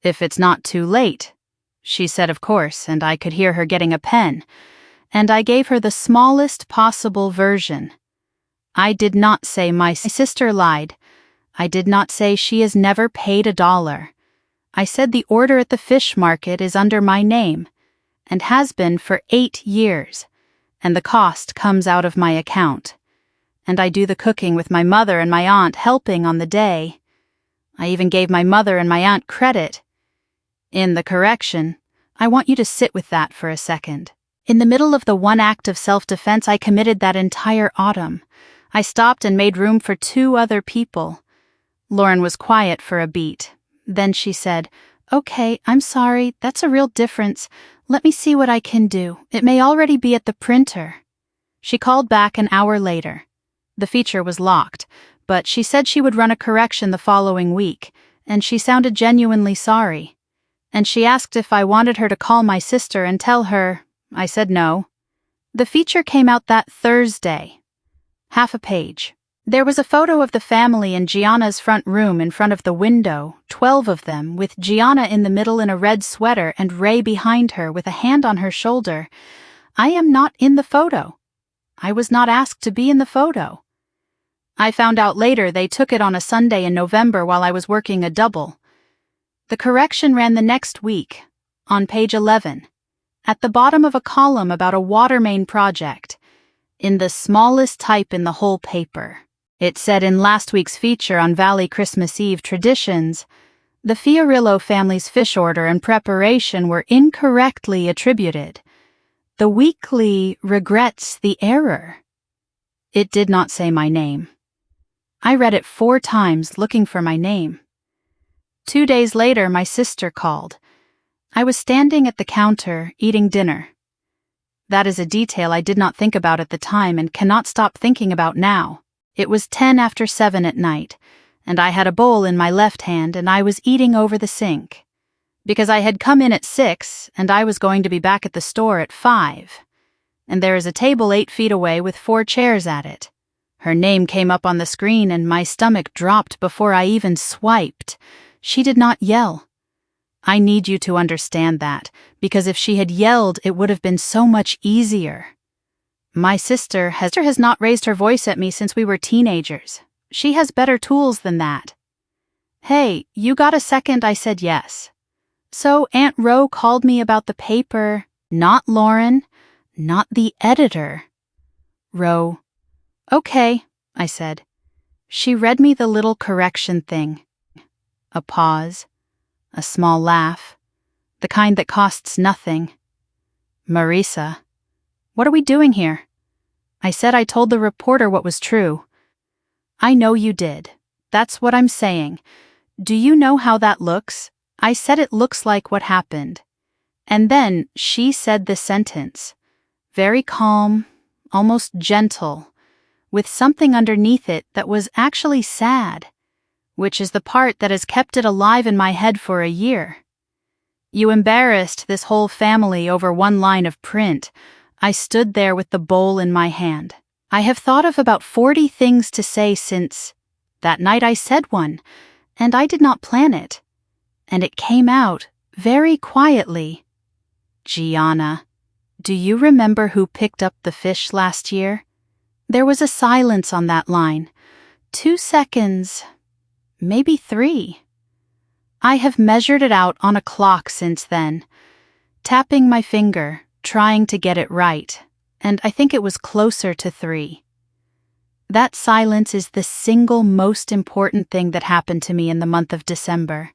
If it's not too late. She said of course, and I could hear her getting a pen, and I gave her the smallest possible version. I did not say my sister lied. I did not say she has never paid $1. I said the order at the fish market is under my name, and has been for 8 years, and the cost comes out of my account. And I do the cooking with my mother and my aunt helping on the day. I even gave my mother and my aunt credit. In the correction, I want you to sit with that for a second. In the middle of the one act of self-defense I committed that entire autumn, I stopped and made room for 2 other people. Lauren was quiet for a beat. Then she said, "Okay, I'm sorry, that's a real difference. Let me see what I can do. It may already be at the printer." She called back an hour later. The feature was locked, but she said she would run a correction the following week, and she sounded genuinely sorry. And she asked if I wanted her to call my sister and tell her. I said no. The feature came out that Thursday. Half a page. There was a photo of the family in Gianna's front room in front of the window, 12 of them, with Gianna in the middle in a red sweater and Ray behind her with a hand on her shoulder. I am not in the photo. I was not asked to be in the photo. I found out later they took it on a Sunday in November while I was working a double. The correction ran the next week, on page 11, at the bottom of a column about a water main project, in the smallest type in the whole paper. It said in last week's feature on Valley Christmas Eve traditions, the Fiorillo family's fish order and preparation were incorrectly attributed. The Weekly regrets the error. It did not say my name. I read it 4 times looking for my name. 2 days later, my sister called. I was standing at the counter, eating dinner. That is a detail I did not think about at the time and cannot stop thinking about now. It was 10 after 7 at night, and I had a bowl in my left hand and I was eating over the sink. Because I had come in at 6 and I was going to be back at the store at 5. And there is a table 8 feet away with 4 chairs at it. Her name came up on the screen and my stomach dropped before I even swiped. She did not yell. I need you to understand that, because if she had yelled, it would have been so much easier. My sister has not raised her voice at me since we were teenagers. She has better tools than that. "Hey, you got a second?" I said yes. So Aunt Ro called me about the paper, not Lauren, not the editor. Ro. "Okay," I said. She read me the little correction thing. A pause, a small laugh, the kind that costs nothing. "Marisa, what are we doing here?" I said I told the reporter what was true. "I know you did. That's what I'm saying. Do you know how that looks?" I said it looks like what happened. And then she said the sentence, very calm, almost gentle, with something underneath it that was actually sad, which is the part that has kept it alive in my head for a year. "You embarrassed this whole family over one line of print." I stood there with the bowl in my hand. I have thought of about 40 things to say since that night I said one, and I did not plan it. And it came out very quietly. "Gianna, do you remember who picked up the fish last year?" There was a silence on that line. 2 seconds, maybe 3. I have measured it out on a clock since then, tapping my finger, trying to get it right, and I think it was closer to 3. That silence is the single most important thing that happened to me in the month of December.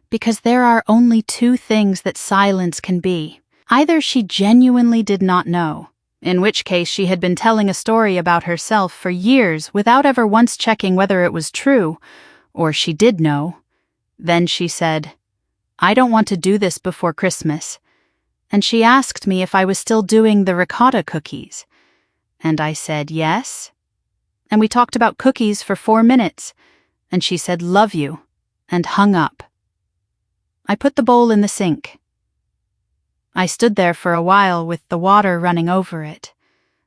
Because there are only 2 things that silence can be. Either she genuinely did not know, in which case she had been telling a story about herself for years without ever once checking whether it was true, or she did know. Then she said, "I don't want to do this before Christmas." And she asked me if I was still doing the ricotta cookies. And I said yes. And we talked about cookies for 4 minutes, and she said "love you," and hung up. I put the bowl in the sink. I stood there for a while with the water running over it.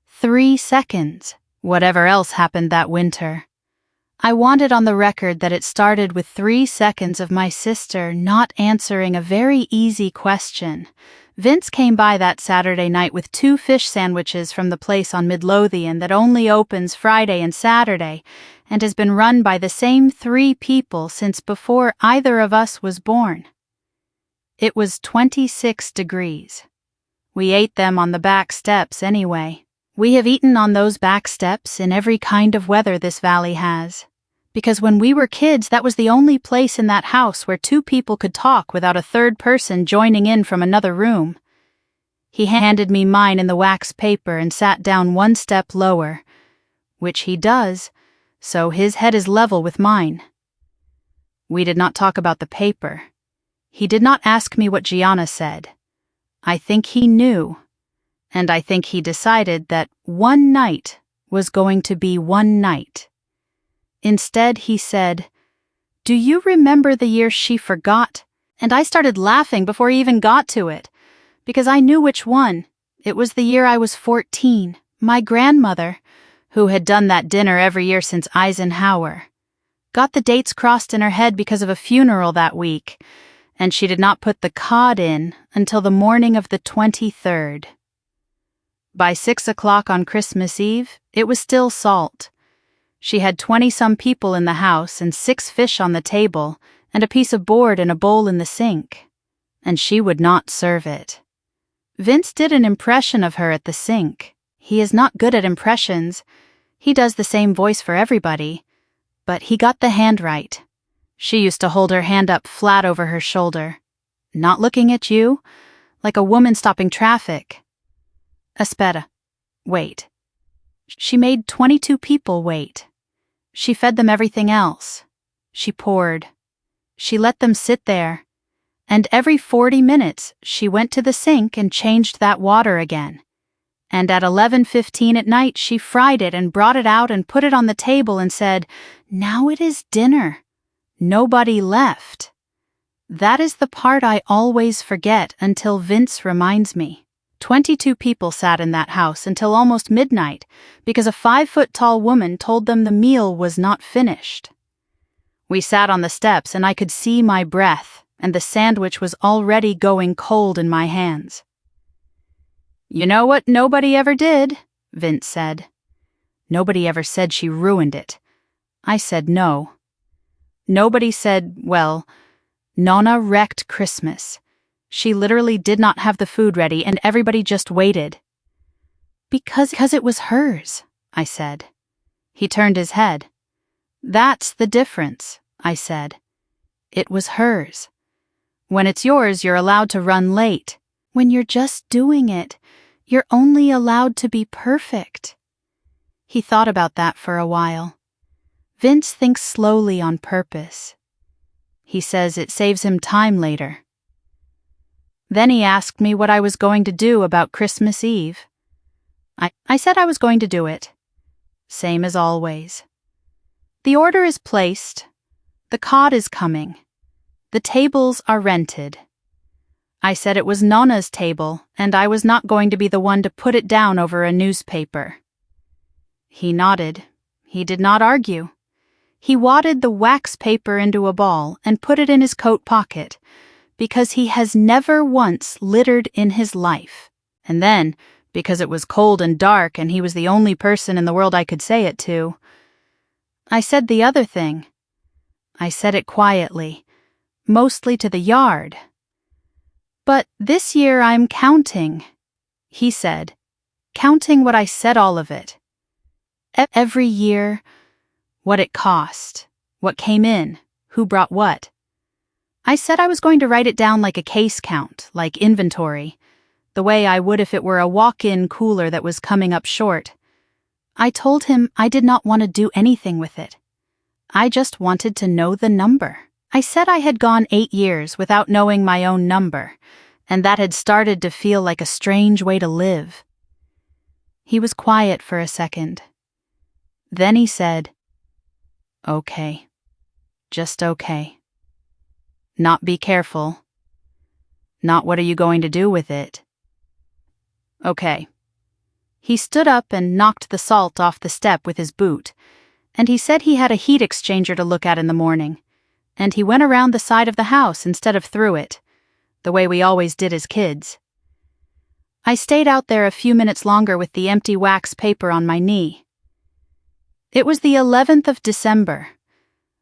3 seconds, whatever else happened that winter. I wanted on the record that it started with 3 seconds of my sister not answering a very easy question. Vince came by that Saturday night with 2 fish sandwiches from the place on Midlothian that only opens Friday and Saturday, and has been run by the same 3 people since before either of us was born. It was 26 degrees. We ate them on the back steps anyway. We have eaten on those back steps in every kind of weather this valley has. Because when we were kids, that was the only place in that house where 2 people could talk without a third person joining in from another room. He handed me mine in the wax paper and sat down 1 step lower, which he does, so his head is level with mine. We did not talk about the paper. He did not ask me what Gianna said. I think he knew. And I think he decided that one night was going to be one night. Instead, he said, "Do you remember the year she forgot?" And I started laughing before he even got to it, because I knew which one. It was the year I was 14. My grandmother, who had done that dinner every year since Eisenhower, got the dates crossed in her head because of a funeral that week, and she did not put the cod in until the morning of the 23rd. By 6 o'clock on Christmas Eve, it was still salt. She had 20-some people in the house and 6 fish on the table and a piece of board and a bowl in the sink, and she would not serve it. Vince did an impression of her at the sink. He is not good at impressions. He does the same voice for everybody, but he got the hand right. She used to hold her hand up flat over her shoulder, not looking at you, like a woman stopping traffic. Espera. Wait. She made 22 people wait. She fed them everything else. She poured. She let them sit there. And every 40 minutes, she went to the sink and changed that water again. And at 11:15 at night, she fried it and brought it out and put it on the table and said, "Now it is dinner." Nobody left. That is the part I always forget until Vince reminds me. 22 people sat in that house until almost midnight because a 5-foot-tall woman told them the meal was not finished. We sat on the steps and I could see my breath, and the sandwich was already going cold in my hands. "You know what nobody ever did?" Vince said. "Nobody ever said she ruined it." I said no. Nobody said, well, Nonna wrecked Christmas. She literally did not have the food ready and everybody just waited. Because it was hers, I said. He turned his head. "That's the difference," I said. "It was hers. When it's yours, you're allowed to run late. When you're just doing it, you're only allowed to be perfect." He thought about that for a while. Vince thinks slowly on purpose. He says it saves him time later. Then he asked me what I was going to do about Christmas Eve. I said I was going to do it. Same as always. The order is placed. The cod is coming. The tables are rented. I said it was Nonna's table, and I was not going to be the one to put it down over a newspaper. He nodded. He did not argue. He wadded the wax paper into a ball and put it in his coat pocket, because he has never once littered in his life. And then, because it was cold and dark and he was the only person in the world I could say it to, I said the other thing. I said it quietly, mostly to the yard. "But this year I'm counting," he said, "counting what I said, all of it. Every year, what it cost, what came in, who brought what. I said I was going to write it down like a case count, like inventory, the way I would if it were a walk-in cooler that was coming up short. I told him I did not want to do anything with it. I just wanted to know the number. I said I had gone 8 years without knowing my own number, and that had started to feel like a strange way to live. He was quiet for a second. Then he said, "Okay. Just okay. Not be careful. Not what are you going to do with it. Okay." He stood up and knocked the salt off the step with his boot, and he said he had a heat exchanger to look at in the morning, and he went around the side of the house instead of through it, the way we always did as kids. I stayed out there a few minutes longer with the empty wax paper on my knee. It was the 11th of December.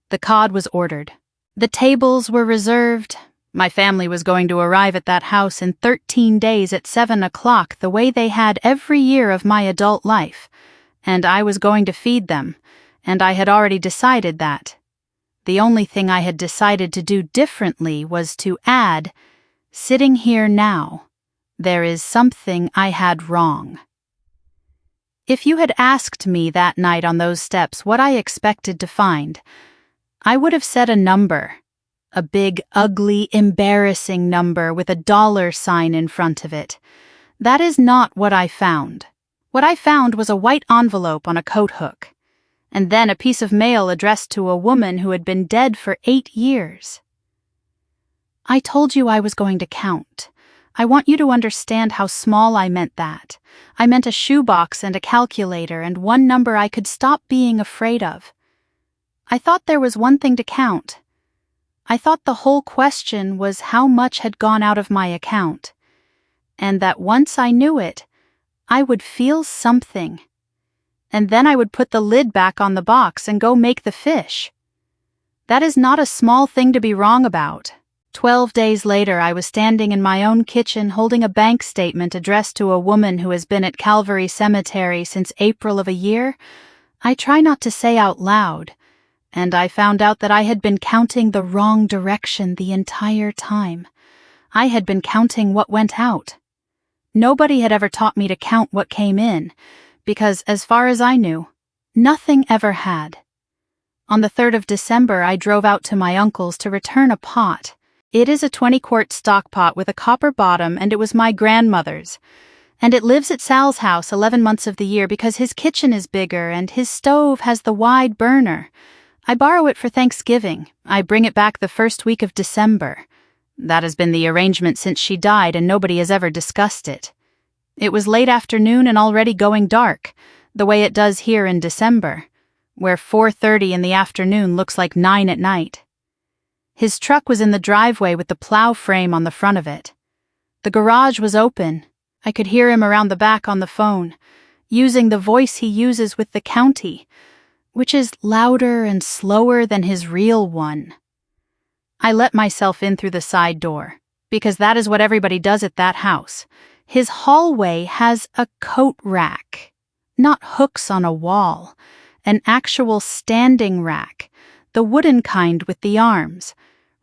The cod was ordered. The tables were reserved. My family was going to arrive at that house in 13 days at 7 o'clock the way they had every year of my adult life, and I was going to feed them, and I had already decided that. The only thing I had decided to do differently was to add, "Sitting here now, there is something I had wrong." If you had asked me that night on those steps what I expected to find, I would have said a number. A big, ugly, embarrassing number with a dollar sign in front of it. That is not what I found. What I found was a white envelope on a coat hook, and then a piece of mail addressed to a woman who had been dead for 8 years. I told you I was going to count. I want you to understand how small I meant that. I meant a shoebox and a calculator and one number I could stop being afraid of. I thought there was one thing to count. I thought the whole question was how much had gone out of my account, and that once I knew it, I would feel something, and then I would put the lid back on the box and go make the fish. That is not a small thing to be wrong about. 12 days later, I was standing in my own kitchen holding a bank statement addressed to a woman who has been at Calvary Cemetery since April of a year I try not to say out loud, and I found out that I had been counting the wrong direction the entire time. I had been counting what went out. Nobody had ever taught me to count what came in, because, as far as I knew, nothing ever had. On the 3rd of December, I drove out to my uncle's to return a pot. It is a 20-quart stock pot with a copper bottom, and it was my grandmother's. And it lives at Sal's house 11 months of the year because his kitchen is bigger and his stove has the wide burner. I borrow it for Thanksgiving. I bring it back the first week of December. That has been the arrangement since she died, and nobody has ever discussed it. It was late afternoon and already going dark, the way it does here in December, where 4:30 in the afternoon looks like 9 at night. His truck was in the driveway with the plow frame on the front of it. The garage was open. I could hear him around the back on the phone, using the voice he uses with the county, which is louder and slower than his real one. I let myself in through the side door, because that is what everybody does at that house. His hallway has a coat rack, not hooks on a wall, an actual standing rack, the wooden kind with the arms,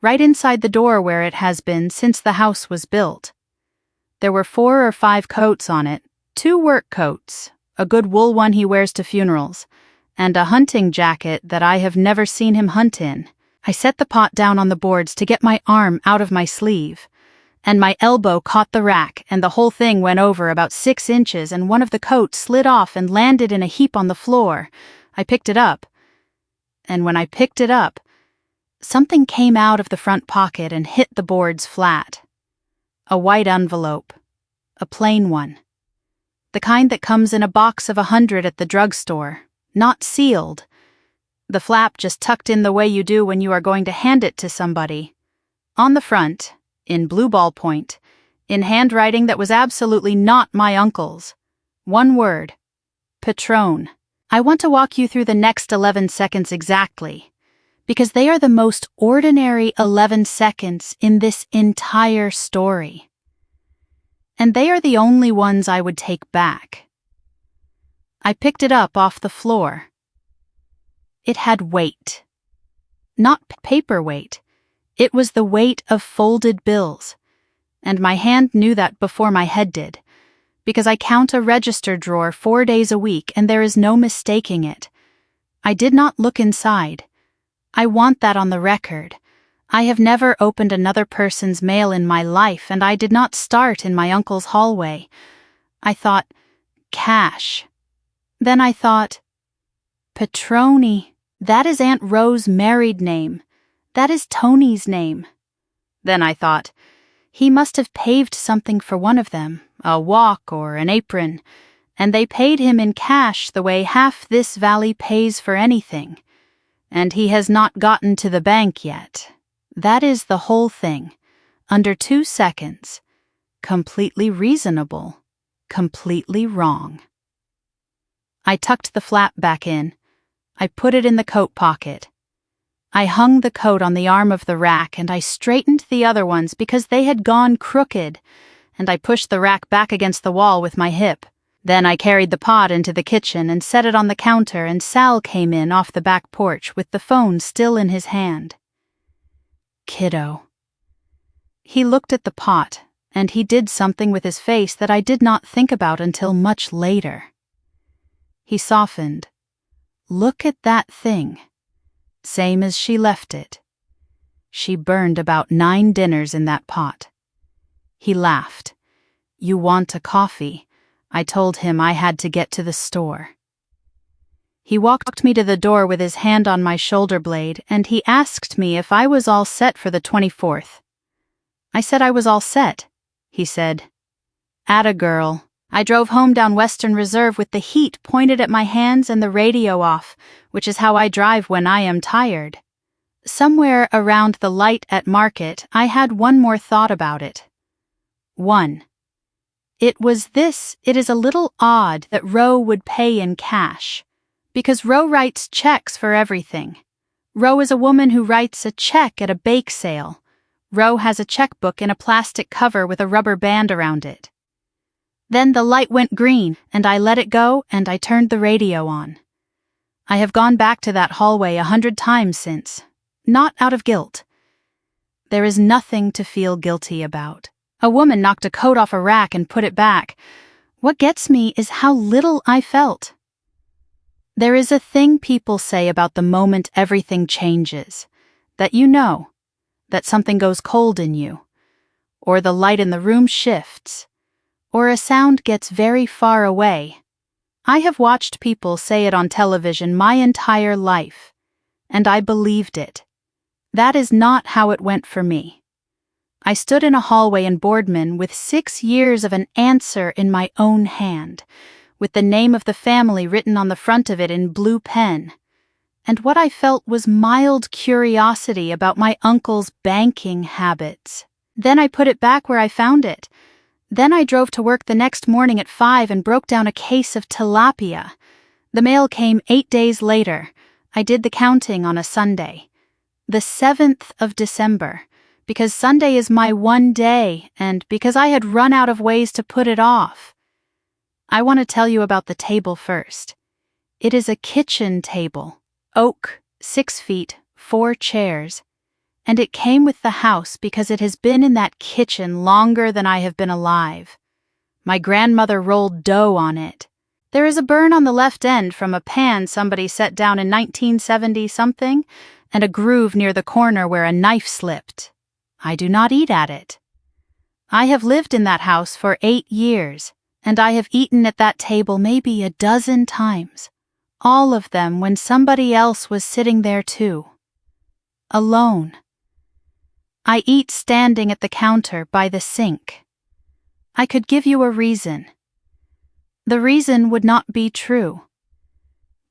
right inside the door where it has been since the house was built. There were 4 or 5 coats on it, 2 work coats, a good wool one he wears to funerals, and a hunting jacket that I have never seen him hunt in. I set the pot down on the boards to get my arm out of my sleeve, and my elbow caught the rack, and the whole thing went over about 6 inches, and one of the coats slid off and landed in a heap on the floor. I picked it up, and when I picked it up, something came out of the front pocket and hit the boards flat. A white envelope, a plain one, the kind that comes in a box of 100 at the drugstore. Not sealed. The flap just tucked in the way you do when you are going to hand it to somebody. On the front, in blue ballpoint, in handwriting that was absolutely not my uncle's, one word: Patron. I want to walk you through the next 11 seconds exactly, because they are the most ordinary 11 seconds in this entire story. And they are the only ones I would take back. I picked it up off the floor. It had weight. Not paper weight. It was the weight of folded bills. And my hand knew that before my head did, because I count a register drawer 4 days a week and there is no mistaking it. I did not look inside. I want that on the record. I have never opened another person's mail in my life, and I did not start in my uncle's hallway. I thought, cash. Then I thought, Petroni, that is Aunt Rose's married name. That is Tony's name. Then I thought, he must have paved something for one of them, a walk or an apron, and they paid him in cash the way half this valley pays for anything, and he has not gotten to the bank yet. That is the whole thing. Under 2 seconds. Completely reasonable. Completely wrong. I tucked the flap back in. I put it in the coat pocket. I hung the coat on the arm of the rack, and I straightened the other ones because they had gone crooked, and I pushed the rack back against the wall with my hip. Then I carried the pot into the kitchen and set it on the counter, and Sal came in off the back porch with the phone still in his hand. Kiddo. He looked at the pot, and he did something with his face that I did not think about until much later. He softened. Look at that thing. Same as she left it. She burned about 9 dinners in that pot. He laughed. You want a coffee? I told him I had to get to the store. He walked me to the door with his hand on my shoulder blade, and he asked me if I was all set for the 24th. I said I was all set. He said, "Atta girl." I drove home down Western Reserve with the heat pointed at my hands and the radio off, which is how I drive when I am tired. Somewhere around the light at Market, I had one more thought about it. 1. It is a little odd that Ro would pay in cash, because Ro writes checks for everything. Ro is a woman who writes a check at a bake sale. Ro has a checkbook in a plastic cover with a rubber band around it. Then the light went green, and I let it go, and I turned the radio on. I have gone back to that hallway 100 times since, not out of guilt. There is nothing to feel guilty about. A woman knocked a coat off a rack and put it back. What gets me is how little I felt. There is a thing people say about the moment everything changes, that you know, that something goes cold in you, or the light in the room shifts, or a sound gets very far away. I have watched people say it on television my entire life, and I believed it. That is not how it went for me. I stood in a hallway in Boardman with 6 years of an answer in my own hand, with the name of the family written on the front of it in blue pen, and what I felt was mild curiosity about my uncle's banking habits. Then I put it back where I found it. Then I drove to work the next morning at 5 and broke down a case of tilapia. The mail came 8 days later. I did the counting on a Sunday. The 7th of December, because Sunday is my one day, and because I had run out of ways to put it off. I want to tell you about the table first. It is a kitchen table, oak, 6 feet, 4 chairs, and it came with the house because it has been in that kitchen longer than I have been alive. My grandmother rolled dough on it. There is a burn on the left end from a pan somebody set down in 1970-something, and a groove near the corner where a knife slipped. I do not eat at it. I have lived in that house for 8 years, and I have eaten at that table maybe a dozen times, all of them when somebody else was sitting there too. Alone. I eat standing at the counter by the sink. I could give you a reason. The reason would not be true.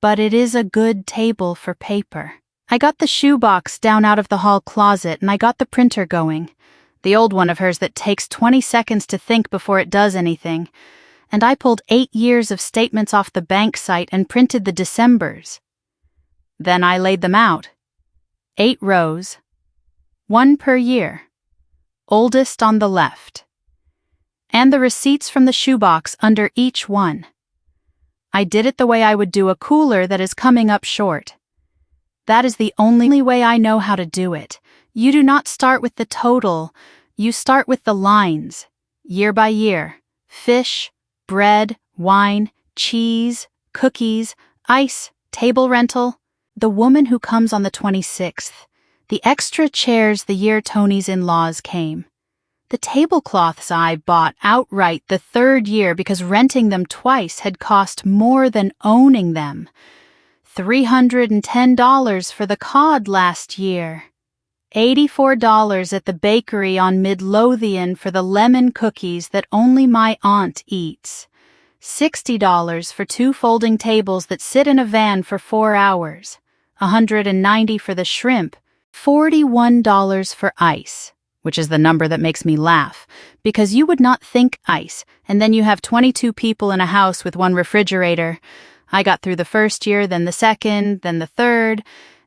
But it is a good table for paper. I got the shoebox down out of the hall closet and I got the printer going, the old one of hers that takes 20 seconds to think before it does anything, and I pulled 8 years of statements off the bank site and printed the Decembers. Then I laid them out. 8 rows, 1 per year, oldest on the left, and the receipts from the shoebox under each one. I did it the way I would do a cooler that is coming up short. That is the only way I know how to do it. You do not start with the total, you start with the lines, year by year. Fish, bread, wine, cheese, cookies, ice, table rental, the woman who comes on the 26th, the extra chairs the year Tony's in-laws came. The tablecloths I bought outright the 3rd year because renting them twice had cost more than owning them. $310 for the cod last year. $84 at the bakery on Midlothian for the lemon cookies that only my aunt eats. $60 for 2 folding tables that sit in a van for 4 hours, $190 for the shrimp, $41 for ice, which is the number that makes me laugh, because you would not think ice, and then you have 22 people in a house with 1 refrigerator. I got through the first year, then the second, then the third,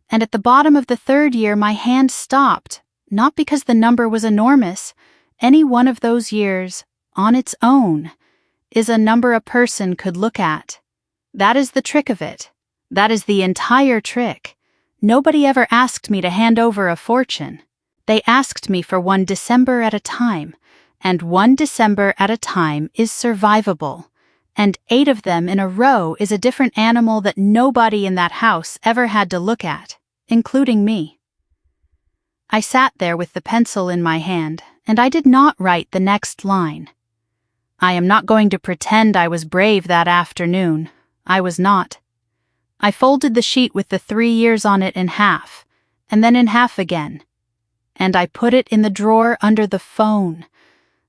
and at the bottom of the 3rd year my hand stopped, not because the number was enormous. Any one of those years, on its own, is a number a person could look at. That is the trick of it. That is the entire trick. Nobody ever asked me to hand over a fortune. They asked me for 1 December at a time, and 1 December at a time is survivable, and 8 of them in a row is a different animal that nobody in that house ever had to look at, including me. I sat there with the pencil in my hand, and I did not write the next line. I am not going to pretend I was brave that afternoon. I was not. I folded the sheet with the 3 years on it in half, and then in half again, and I put it in the drawer under the phone,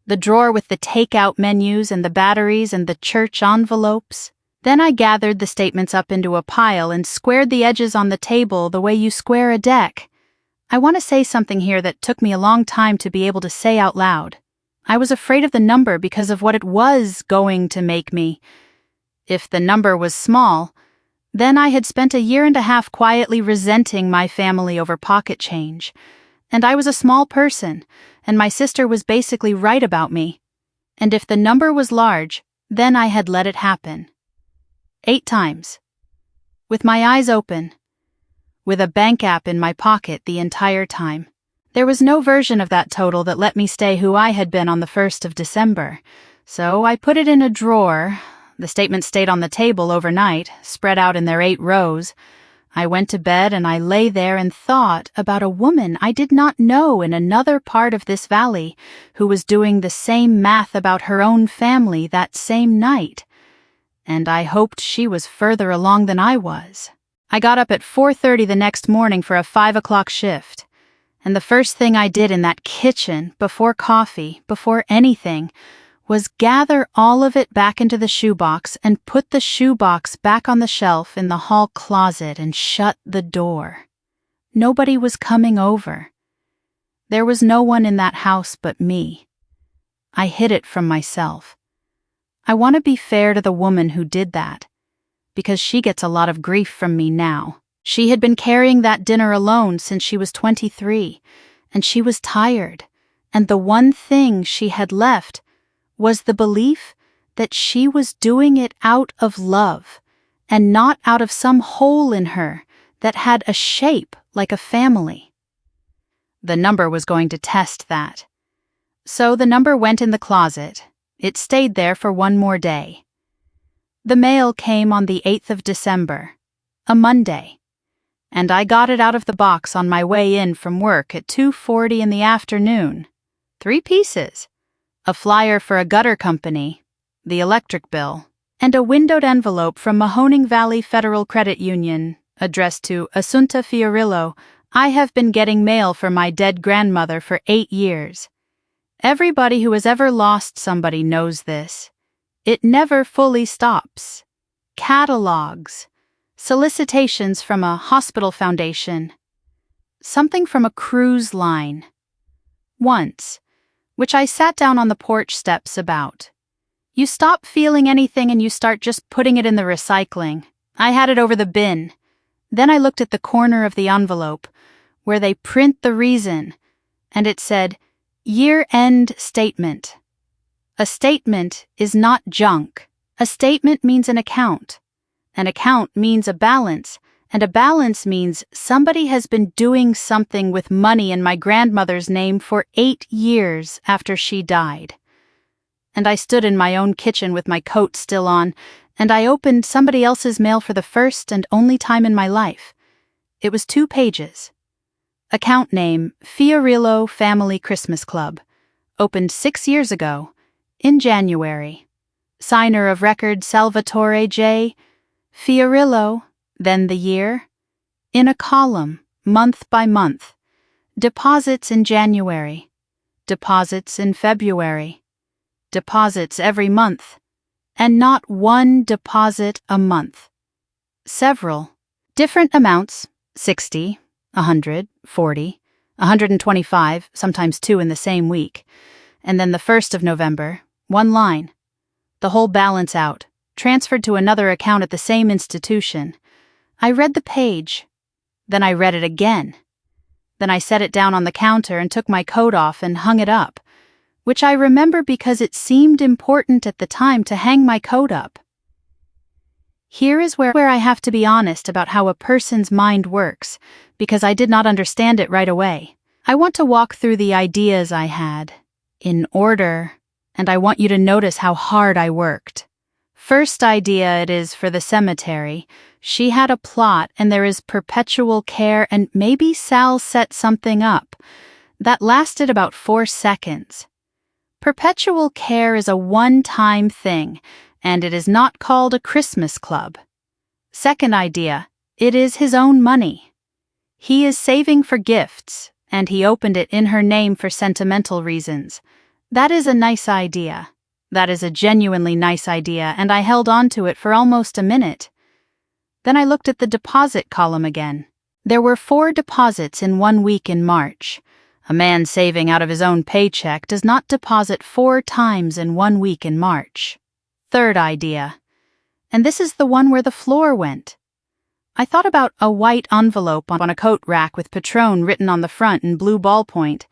the drawer with the take-out menus and the batteries and the church envelopes. Then I gathered the statements up into a pile and squared the edges on the table the way you square a deck. I want to say something here that took me a long time to be able to say out loud. I was afraid of the number because of what it was going to make me. If the number was small, then I had spent a year and a half quietly resenting my family over pocket change. And I was a small person, and my sister was basically right about me. And if the number was large, then I had let it happen. 8 times. With my eyes open. With a bank app in my pocket the entire time. There was no version of that total that let me stay who I had been on the 1st of December. So I put it in a drawer. The statement stayed on the table overnight, spread out in their 8 rows. I went to bed and I lay there and thought about a woman I did not know in another part of this valley who was doing the same math about her own family that same night. And I hoped she was further along than I was. I got up at 4:30 the next morning for a 5 o'clock shift. And the first thing I did in that kitchen, before coffee, before anything, was gather all of it back into the shoebox and put the shoebox back on the shelf in the hall closet and shut the door. Nobody was coming over. There was no one in that house but me. I hid it from myself. I want to be fair to the woman who did that, because she gets a lot of grief from me now. She had been carrying that dinner alone since she was 23, and she was tired, and the one thing she had left was the belief that she was doing it out of love, and not out of some hole in her that had a shape like a family. The number was going to test that. So the number went in the closet. It stayed there for 1 more day. The mail came on the 8th of December, a Monday, and I got it out of the box on my way in from work at 2:40 in the afternoon. 3 pieces. A flyer for a gutter company, the electric bill, and a windowed envelope from Mahoning Valley Federal Credit Union, addressed to Assunta Fiorillo. I have been getting mail for my dead grandmother for 8 years. Everybody who has ever lost somebody knows this. It never fully stops. Catalogs, solicitations from a hospital foundation, something from a cruise line. Once, which I sat down on the porch steps about. You stop feeling anything and you start just putting it in the recycling. I had it over the bin. Then I looked at the corner of the envelope, where they print the reason, and it said, Year-end statement. A statement is not junk. A statement means an account. An account means a balance, and a balance means somebody has been doing something with money in my grandmother's name for 8 years after she died. And I stood in my own kitchen with my coat still on, and I opened somebody else's mail for the first and only time in my life. It was 2 pages. Account name, Fiorillo Family Christmas Club. Opened 6 years ago, in January. Signer of record Salvatore J. Fiorillo. Then the year. In a column, month by month. Deposits in January. Deposits in February. Deposits every month. And not one deposit a month. Several. Different amounts, 60, 100, 40, 125, sometimes two in the same week. And then the 1st of November, one line. The whole balance out, transferred to another account at the same institution. I read the page. Then I read it again. Then I set it down on the counter and took my coat off and hung it up, which I remember because it seemed important at the time to hang my coat up. Here is where I have to be honest about how a person's mind works, because I did not understand it right away. I want to walk through the ideas I had, in order, and I want you to notice how hard I worked. First idea it is for the cemetery. She had a plot and there is perpetual care, and maybe Sal set something up. That lasted about 4 seconds. Perpetual care is a one-time thing, and it is not called a Christmas club. Second idea, it is his own money. He is saving for gifts, and he opened it in her name for sentimental reasons. That is a nice idea. That is a genuinely nice idea, and I held on to it for almost a minute. Then I looked at the deposit column again. There were 4 deposits in 1 week in March. A man saving out of his own paycheck does not deposit 4 times in 1 week in March. Third idea. And this is the one where the floor went. I thought about a white envelope on a coat rack with Patron written on the front in blue ballpoint.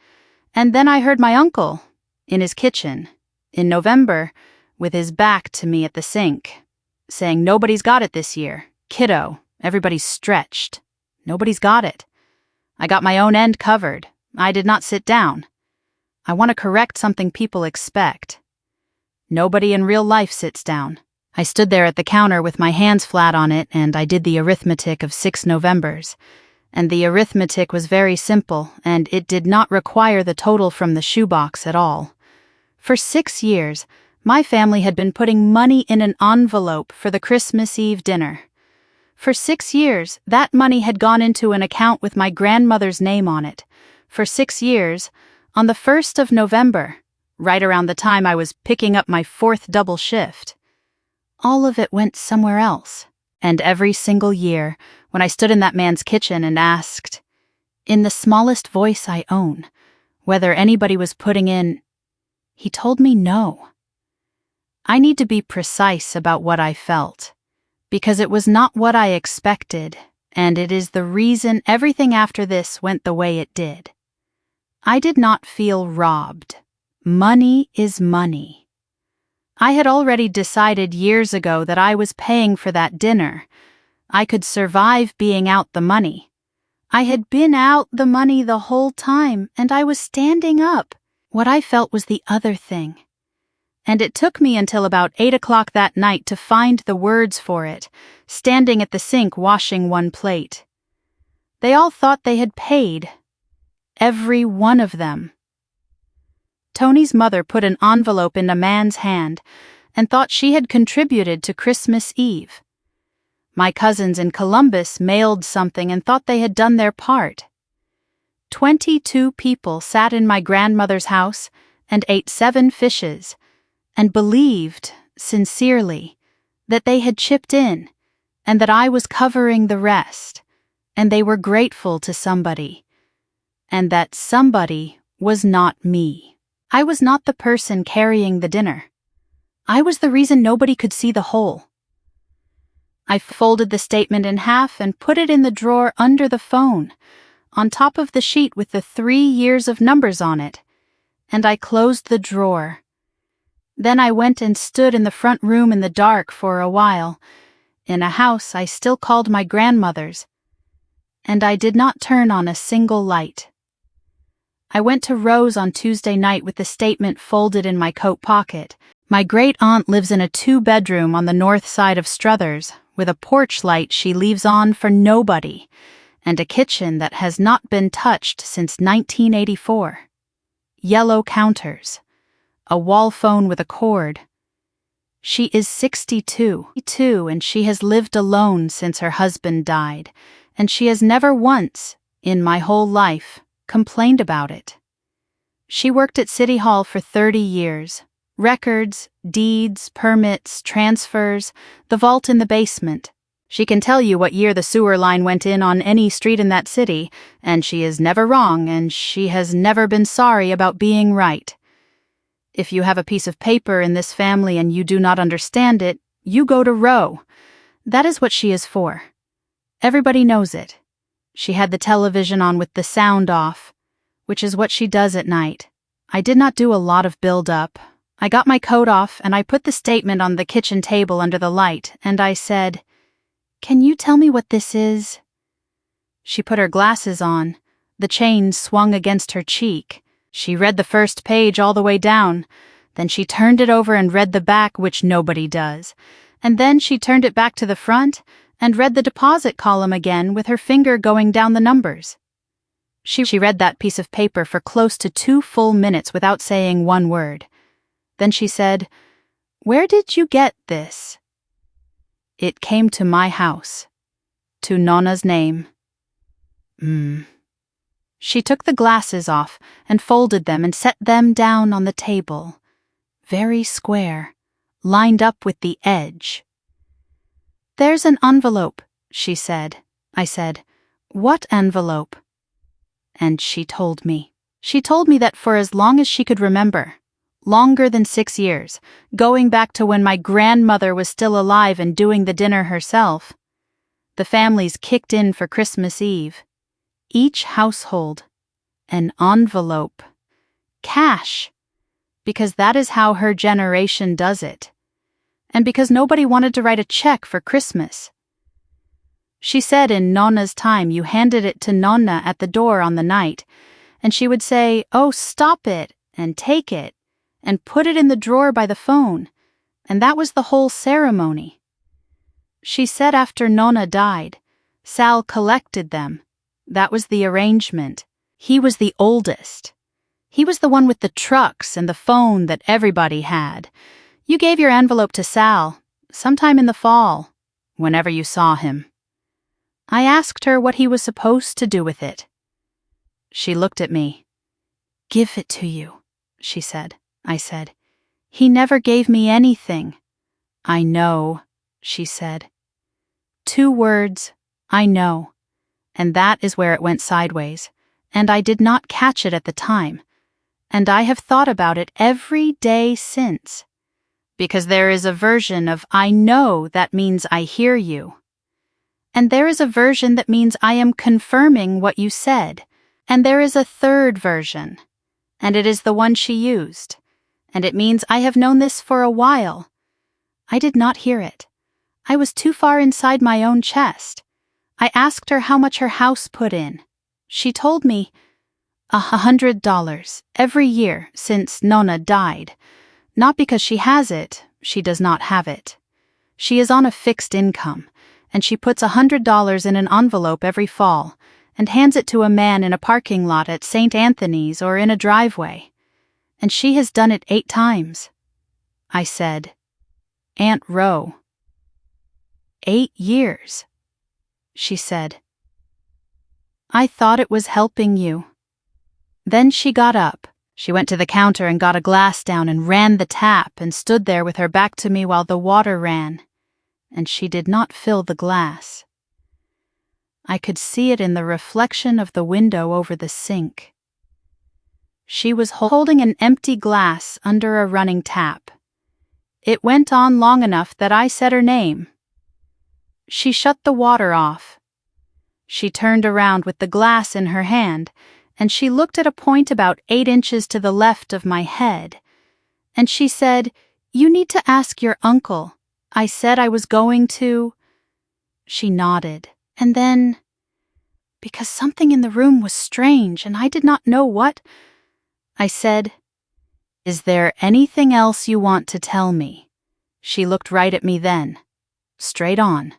And then I heard my uncle, in his kitchen, in November, with his back to me at the sink, saying, "Nobody's got it this year. Kiddo, everybody's stretched. Nobody's got it. I got my own end covered. I did not sit down. I want to correct something people expect. Nobody in real life sits down." I stood there at the counter with my hands flat on it, and I did the arithmetic of 6 Novembers. And the arithmetic was very simple, and it did not require the total from the shoebox at all. For 6 years, my family had been putting money in an envelope for the Christmas Eve dinner. For 6 years, that money had gone into an account with my grandmother's name on it. For 6 years, on the 1st of November, right around the time I was picking up my 4th double shift, all of it went somewhere else. And every single year, when I stood in that man's kitchen and asked, in the smallest voice I own, whether anybody was putting in, he told me no. I need to be precise about what I felt, because it was not what I expected, and it is the reason everything after this went the way it did. I did not feel robbed. Money is money. I had already decided years ago that I was paying for that dinner. I could survive being out the money. I had been out the money the whole time, and I was standing up. What I felt was the other thing. And it took me until about 8 o'clock that night to find the words for it, standing at the sink washing one plate. They all thought they had paid. Every one of them. Tony's mother put an envelope in a man's hand and thought she had contributed to Christmas Eve. My cousins in Columbus mailed something and thought they had done their part. 22 people sat in my grandmother's house and ate 7 fishes and believed, sincerely, that they had chipped in and that I was covering the rest, and they were grateful to somebody, and that somebody was not me. I was not the person carrying the dinner. I was the reason nobody could see the whole. I folded the statement in half and put it in the drawer under the phone, on top of the sheet with the 3 years of numbers on it, and I closed the drawer. Then I went and stood in the front room in the dark for a while, in a house I still called my grandmother's, and I did not turn on a single light. I went to Rose on Tuesday night with the statement folded in my coat pocket. My great-aunt lives in a 2-bedroom on the north side of Struthers, with a porch light she leaves on for nobody, and a kitchen that has not been touched since 1984. Yellow counters. A wall phone with a cord. She is 62, and she has lived alone since her husband died, and she has never once, in my whole life, complained about it. She worked at City Hall for 30 years, Records, deeds, permits, transfers, the vault in the basement. She can tell you what year the sewer line went in on any street in that city, and she is never wrong, and she has never been sorry about being right. If you have a piece of paper in this family and you do not understand it, you go to Roe. That is what she is for. Everybody knows it. She had the television on with the sound off, which is what she does at night. I did not do a lot of build-up. I got my coat off and I put the statement on the kitchen table under the light, and I said, "Can you tell me what this is?" She put her glasses on. The chain swung against her cheek. She read the first page all the way down. Then she turned it over and read the back, which nobody does. And then she turned it back to the front and read the deposit column again with her finger going down the numbers. She read that piece of paper for close to 2 full minutes without saying one word. Then she said, "Where did you get this?" "It came to my house. To Nonna's name." She took the glasses off and folded them and set them down on the table. Very square, lined up with the edge. "There's an envelope," she said. I said, "What envelope?" And she told me. She told me that for as long as she could remember, longer than 6 years, going back to when my grandmother was still alive and doing the dinner herself, the families kicked in for Christmas Eve. Each household, an envelope, cash, because that is how her generation does it, and because nobody wanted to write a check for Christmas. She said in Nonna's time you handed it to Nonna at the door on the night, and she would say, "Oh, stop it," and take it, and put it in the drawer by the phone, and that was the whole ceremony. She said after Nonna died, Sal collected them. That was the arrangement. He was the oldest. He was the one with the trucks and the phone that everybody had. You gave your envelope to Sal, sometime in the fall, whenever you saw him. I asked her what he was supposed to do with it. She looked at me. "Give it to you," she said. I said, "He never gave me anything." "I know," she said. 2 words, "I know." And that is where it went sideways, and I did not catch it at the time, and I have thought about it every day since, because there is a version of "I know" that means I hear you, and there is a version that means I am confirming what you said, and there is a third version, and it is the one she used, and it means I have known this for a while. I did not hear it. I was too far inside my own chest. I asked her how much her house put in. She told me $100 every year since Nonna died. Not because she has it, she does not have it. She is on a fixed income, and she puts $100 in an envelope every fall and hands it to a man in a parking lot at St. Anthony's or in a driveway. And she has done it 8 times. I said, "Aunt Roe." 8 years. She said, "I thought it was helping you." Then she got up. She went to the counter and got a glass down and ran the tap and stood there with her back to me while the water ran. And she did not fill the glass. I could see it in the reflection of the window over the sink. She was holding an empty glass under a running tap. It went on long enough that I said her name. She shut the water off. She turned around with the glass in her hand, and she looked at a point about 8 inches to the left of my head. And she said, "You need to ask your uncle. I said I was going to." She nodded, and then, because something in the room was strange and I did not know what, I said, "Is there anything else you want to tell me?" She looked right at me then, straight on.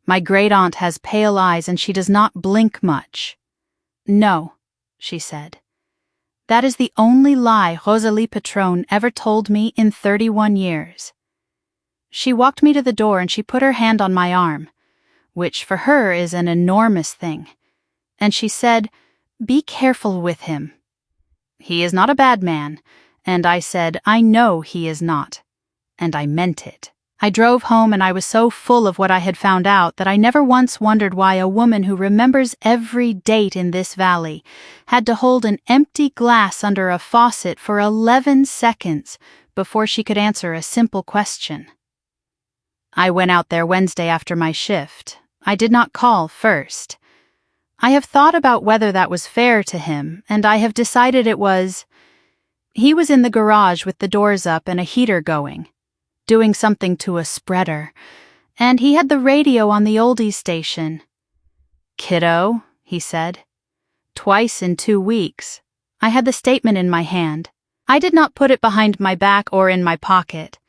My great-aunt has pale eyes and she does not blink much. "No," she said. That is the only lie Rosalie Patron ever told me in 31 years. She walked me to the door and she put her hand on my arm, which for her is an enormous thing, and she said, "Be careful with him. He is not a bad man, And I said, I know he is not. And I meant it. I drove home and I was so full of what I had found out that I never once wondered why a woman who remembers every date in this valley had to hold an empty glass under a faucet for 11 seconds before she could answer a simple question. I went out there Wednesday after my shift. I did not call first. I have thought about whether that was fair to him, and I have decided it was. He was in the garage with the doors up and a heater going, doing something to a spreader, and he had the radio on the oldies station. "Kiddo," he said. Twice in 2 weeks. I had the statement in my hand. I did not put it behind my back or in my pocket.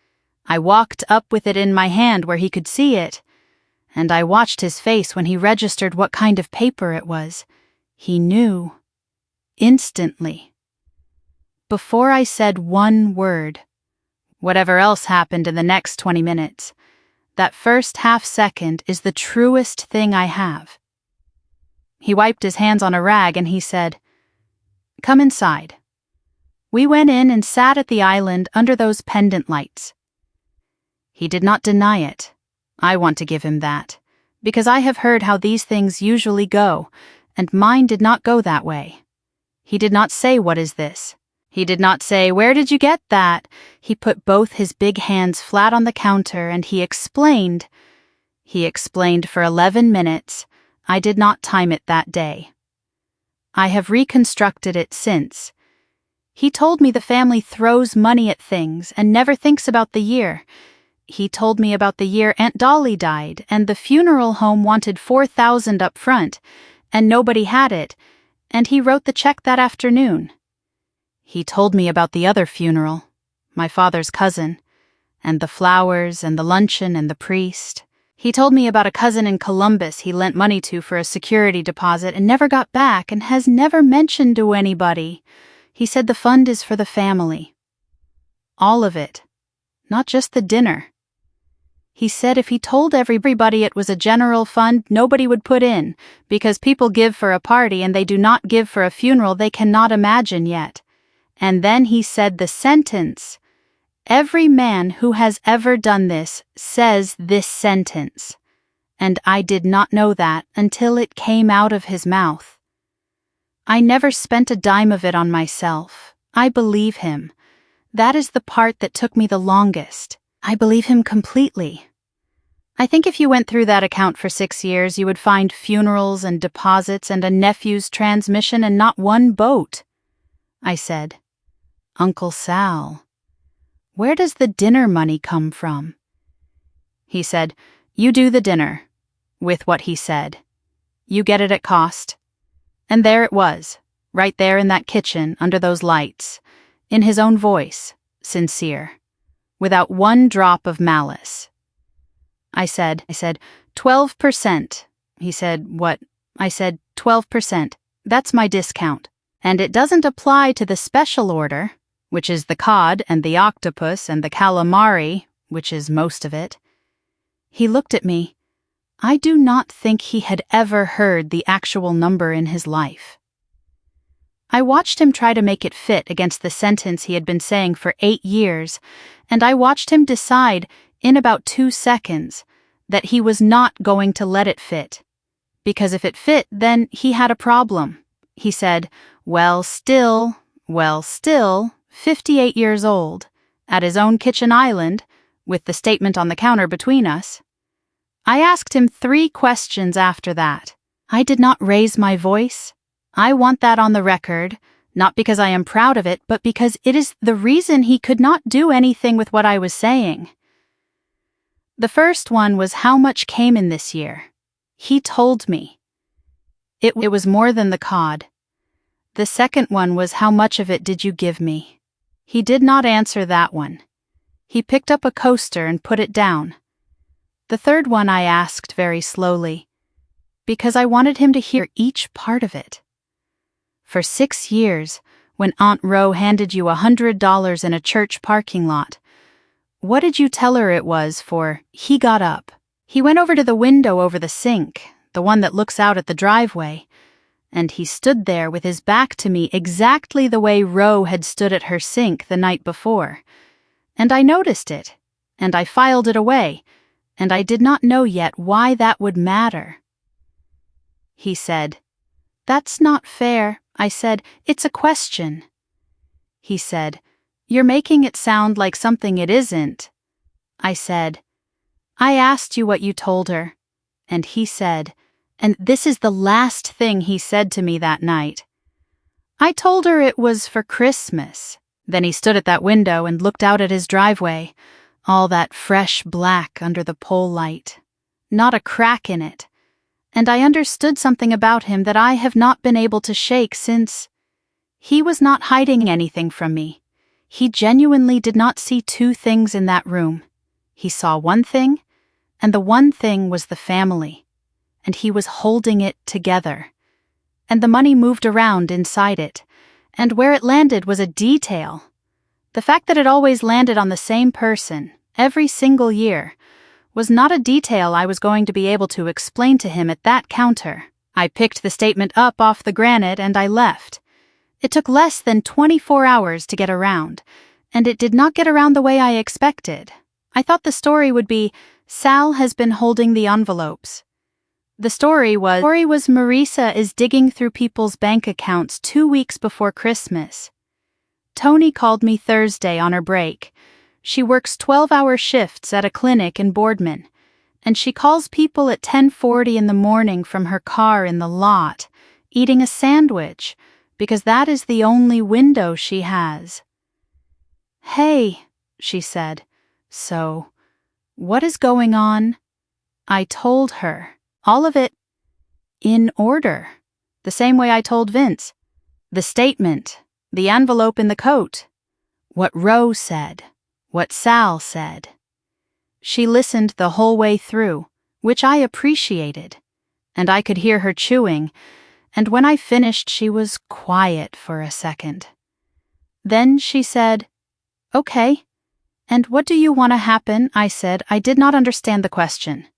I walked up with it in my hand where he could see it, and I watched his face when he registered what kind of paper it was. He knew. Instantly. Before I said one word. Whatever else happened in the next 20 minutes, that first half-second is the truest thing I have. He wiped his hands on a rag and he said, "Come inside." We went in and sat at the island under those pendant lights. He did not deny it. I want to give him that, because I have heard how these things usually go, and mine did not go that way. He did not say, "What is this?" He did not say, "Where did you get that?" He put both his big hands flat on the counter and he explained. He explained for 11 minutes. I did not time it that day. I have reconstructed it since. He told me the family throws money at things and never thinks about the year. He told me about the year Aunt Dolly died and the funeral home wanted $4,000 up front and nobody had it, and he wrote the check that afternoon. He told me about the other funeral, my father's cousin, and the flowers and the luncheon and the priest. He told me about a cousin in Columbus he lent money to for a security deposit and never got back and has never mentioned to anybody. He said the fund is for the family. All of it, not just the dinner. He said if he told everybody it was a general fund, nobody would put in, because people give for a party and they do not give for a funeral they cannot imagine yet. And then he said the sentence. Every man who has ever done this says this sentence. And I did not know that until it came out of his mouth. I never spent a dime of it on myself. I believe him. That is the part that took me the longest. I believe him completely. I think if you went through that account for 6 years, you would find funerals and deposits and a nephew's transmission and not one boat. I said, "Uncle Sal, where does the dinner money come from?" He said, "You do the dinner," with what he said. "You get it at cost." And there it was, right there in that kitchen under those lights, in his own voice, sincere, without one drop of malice. I said, 12%. He said, "What?" I said, 12%. That's my discount. And it doesn't apply to the special order, which is the cod and the octopus and the calamari, which is most of it. He looked at me. I do not think he had ever heard the actual number in his life. I watched him try to make it fit against the sentence he had been saying for 8 years, and I watched him decide, in about 2 seconds, that he was not going to let it fit. Because if it fit, then he had a problem. He said, well, still, 58 years old, at his own kitchen island, with the statement on the counter between us. I asked him 3 questions after that. I did not raise my voice. I want that on the record, not because I am proud of it, but because it is the reason he could not do anything with what I was saying. The first one was how much came in this year. He told me. It was more than the cod. The second one was how much of it did you give me? He did not answer that one. He picked up a coaster and put it down. The third one I asked very slowly, because I wanted him to hear each part of it. For 6 years, when Aunt Ro handed you $100 in a church parking lot, what did you tell her it was for? He got up. He went over to the window over the sink, the one that looks out at the driveway, and he stood there with his back to me exactly the way Ro had stood at her sink the night before. And I noticed it, and I filed it away, and I did not know yet why that would matter. He said, "That's not fair." I said, "It's a question." He said, "You're making it sound like something it isn't." I said, "I asked you what you told her." And he said, and this is the last thing he said to me that night, "I told her it was for Christmas." Then he stood at that window and looked out at his driveway, all that fresh black under the pole light, not a crack in it, and I understood something about him that I have not been able to shake since. He was not hiding anything from me. He genuinely did not see two things in that room. He saw one thing, and the one thing was the family, and he was holding it together. And the money moved around inside it, and where it landed was a detail. The fact that it always landed on the same person, every single year, was not a detail I was going to be able to explain to him at that counter. I picked the statement up off the granite and I left. It took less than 24 hours to get around, and it did not get around the way I expected. I thought the story would be, Sal has been holding the envelopes. The story was Marisa is digging through people's bank accounts 2 weeks before Christmas. Tony called me Thursday on her break. She works 12-hour shifts at a clinic in Boardman, and she calls people at 10:40 in the morning from her car in the lot, eating a sandwich, because that is the only window she has. "Hey," she said, "so, what is going on?" I told her, all of it, in order, the same way I told Vince. The statement, the envelope in the coat, what Ro said, what Sal said. She listened the whole way through, which I appreciated, and I could hear her chewing, and when I finished she was quiet for a second. Then she said, "Okay, and what do you want to happen?" I said. I did not understand the question.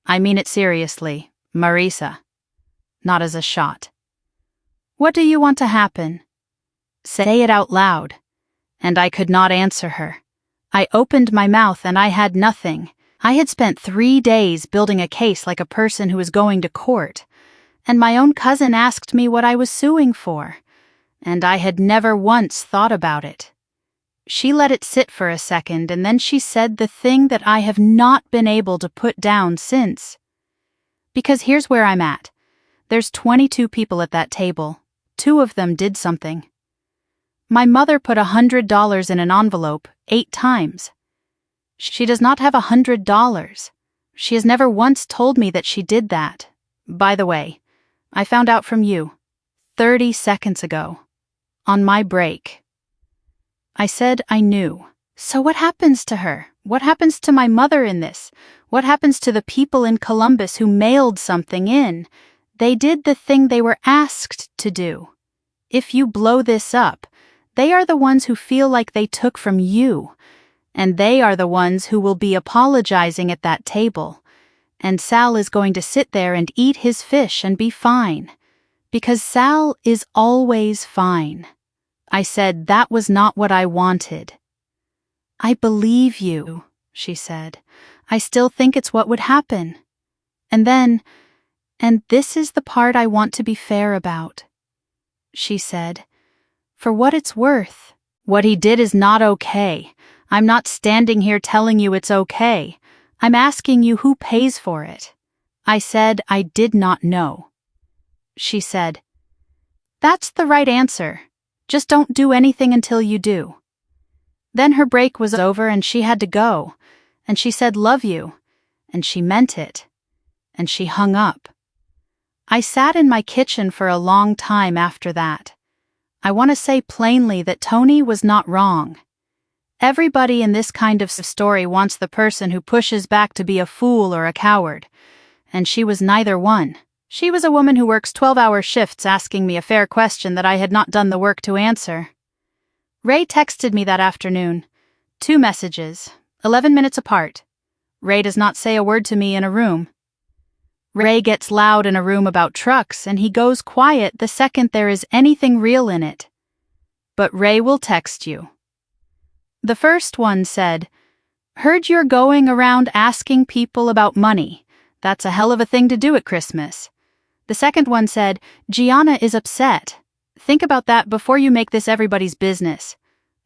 "I mean it seriously, Marisa, not as a shot." "What do you want to happen?" "Say it out loud." And I could not answer her. I opened my mouth and I had nothing. I had spent 3 days building a case like a person who was going to court, and my own cousin asked me what I was suing for, and I had never once thought about it. She let it sit for a second, and then she said the thing that I have not been able to put down since. Because here's where I'm at. There's 22 people at that table. 2 of them did something. My mother put $100 in an envelope 8 times. She does not have $100. She has never once told me that she did that. By the way, I found out from you 30 seconds ago, on my break. I said I knew. So what happens to her? What happens to my mother in this? What happens to the people in Columbus who mailed something in? They did the thing they were asked to do. If you blow this up, they are the ones who feel like they took from you, and they are the ones who will be apologizing at that table. And Sal is going to sit there and eat his fish and be fine, because Sal is always fine. I said that was not what I wanted. "I believe you," she said. "I still think it's what would happen." And then, and this is the part I want to be fair about, she said, "For what it's worth, what he did is not okay. I'm not standing here telling you it's okay. I'm asking you who pays for it." I said I did not know. She said, "That's the right answer. Just don't do anything until you do." Then her break was over and she had to go, and she said love you, and she meant it, and she hung up. I sat in my kitchen for a long time after that. I want to say plainly that Tony was not wrong. Everybody in this kind of story wants the person who pushes back to be a fool or a coward, and she was neither one. She was a woman who works 12-hour shifts asking me a fair question that I had not done the work to answer. Ray texted me that afternoon. 2 messages, 11 minutes apart. Ray does not say a word to me in a room. Ray gets loud in a room about trucks and he goes quiet the second there is anything real in it. But Ray will text you. The first one said, "Heard you're going around asking people about money. That's a hell of a thing to do at Christmas." The second one said, "Gianna is upset. Think about that before you make this everybody's business."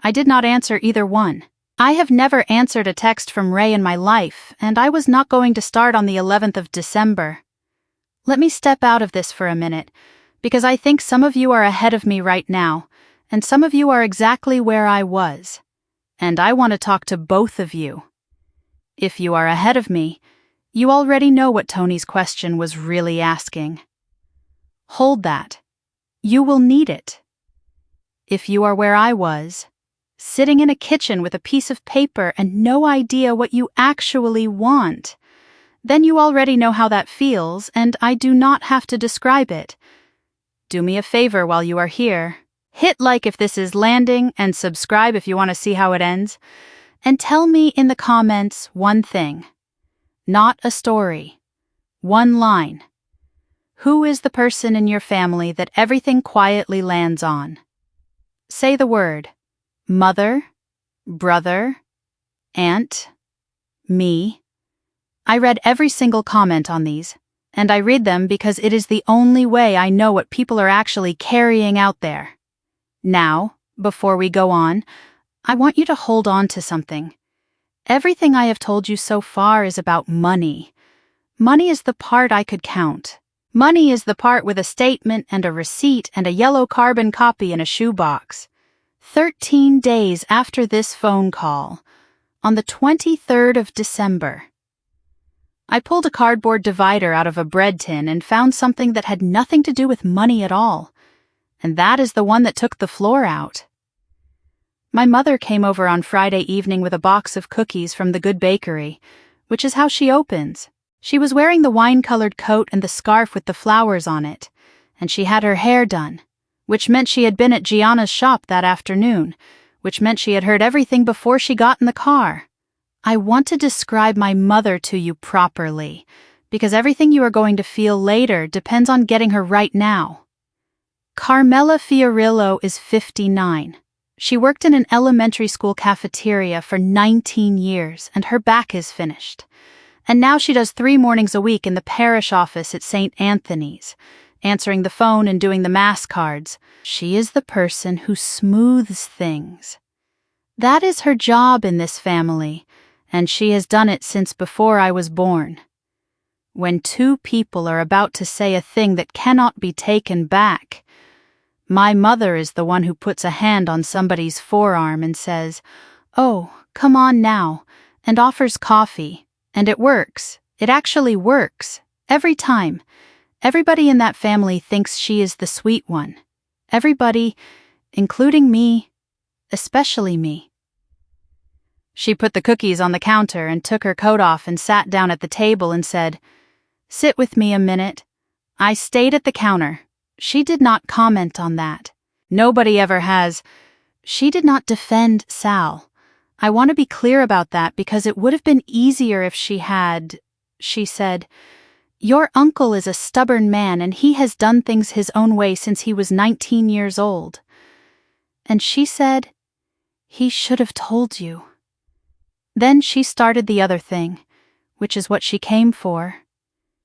I did not answer either one. I have never answered a text from Ray in my life, and I was not going to start on the 11th of December. Let me step out of this for a minute, because I think some of you are ahead of me right now, and some of you are exactly where I was. And I want to talk to both of you. If you are ahead of me, you already know what Tony's question was really asking. Hold that. You will need it. If you are where I was, sitting in a kitchen with a piece of paper and no idea what you actually want, then you already know how that feels, and I do not have to describe it. Do me a favor while you are here. Hit like if this is landing and subscribe if you want to see how it ends. And tell me in the comments one thing. Not a story. One line. Who is the person in your family that everything quietly lands on? Say the word. Mother, brother, aunt, me. I read every single comment on these, and I read them because it is the only way I know what people are actually carrying out there. Now, before we go on, I want you to hold on to something. Everything I have told you so far is about money. Money is the part I could count. Money is the part with a statement and a receipt and a yellow carbon copy in a shoebox. 13 days after this phone call, on the 23rd of December, I pulled a cardboard divider out of a bread tin and found something that had nothing to do with money at all, and that is the one that took the floor out. My mother came over on Friday evening with a box of cookies from the Good Bakery, which is how she opens. She was wearing the wine-colored coat and the scarf with the flowers on it, and she had her hair done, which meant she had been at Gianna's shop that afternoon, which meant she had heard everything before she got in the car. I want to describe my mother to you properly, because everything you are going to feel later depends on getting her right now. Carmela Fiorillo is 59. She worked in an elementary school cafeteria for 19 years, and her back is finished. And now she does 3 mornings a week in the parish office at St. Anthony's, answering the phone and doing the mass cards. She is the person who smooths things. That is her job in this family, and she has done it since before I was born. When 2 people are about to say a thing that cannot be taken back, my mother is the one who puts a hand on somebody's forearm and says, "Oh, come on now," and offers coffee. And it works. It actually works. Every time. Everybody in that family thinks she is the sweet one. Everybody, including me, especially me. She put the cookies on the counter and took her coat off and sat down at the table and said, "Sit with me a minute." I stayed at the counter. She did not comment on that. Nobody ever has. She did not defend Sal. I want to be clear about that because it would have been easier if she had. She said, "Your uncle is a stubborn man and he has done things his own way since he was 19 years old." And she said, "He should have told you." Then she started the other thing, which is what she came for.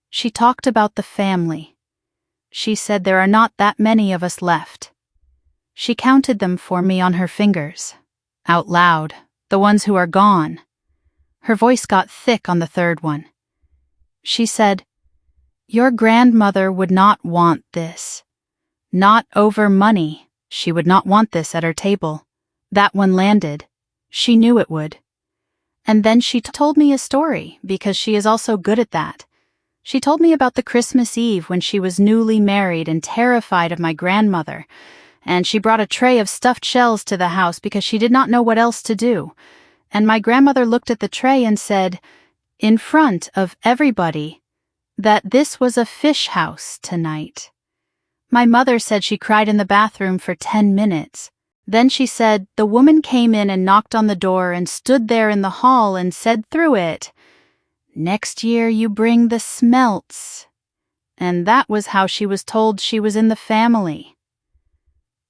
She talked about the family. She said there are not that many of us left. She counted them for me on her fingers, out loud, the ones who are gone. Her voice got thick on the 3rd one. She said, "Your grandmother would not want this. Not over money. She would not want this at her table. That one landed. She knew it would." And then she told me a story, because she is also good at that. She told me about the Christmas Eve when she was newly married and terrified of my grandmother, and she brought a tray of stuffed shells to the house because she did not know what else to do. And my grandmother looked at the tray and said, in front of everybody, that this was a fish house tonight. My mother said she cried in the bathroom for 10 minutes. Then she said the woman came in and knocked on the door and stood there in the hall and said through it, "Next year you bring the smelts, and that was how she was told she was in the family.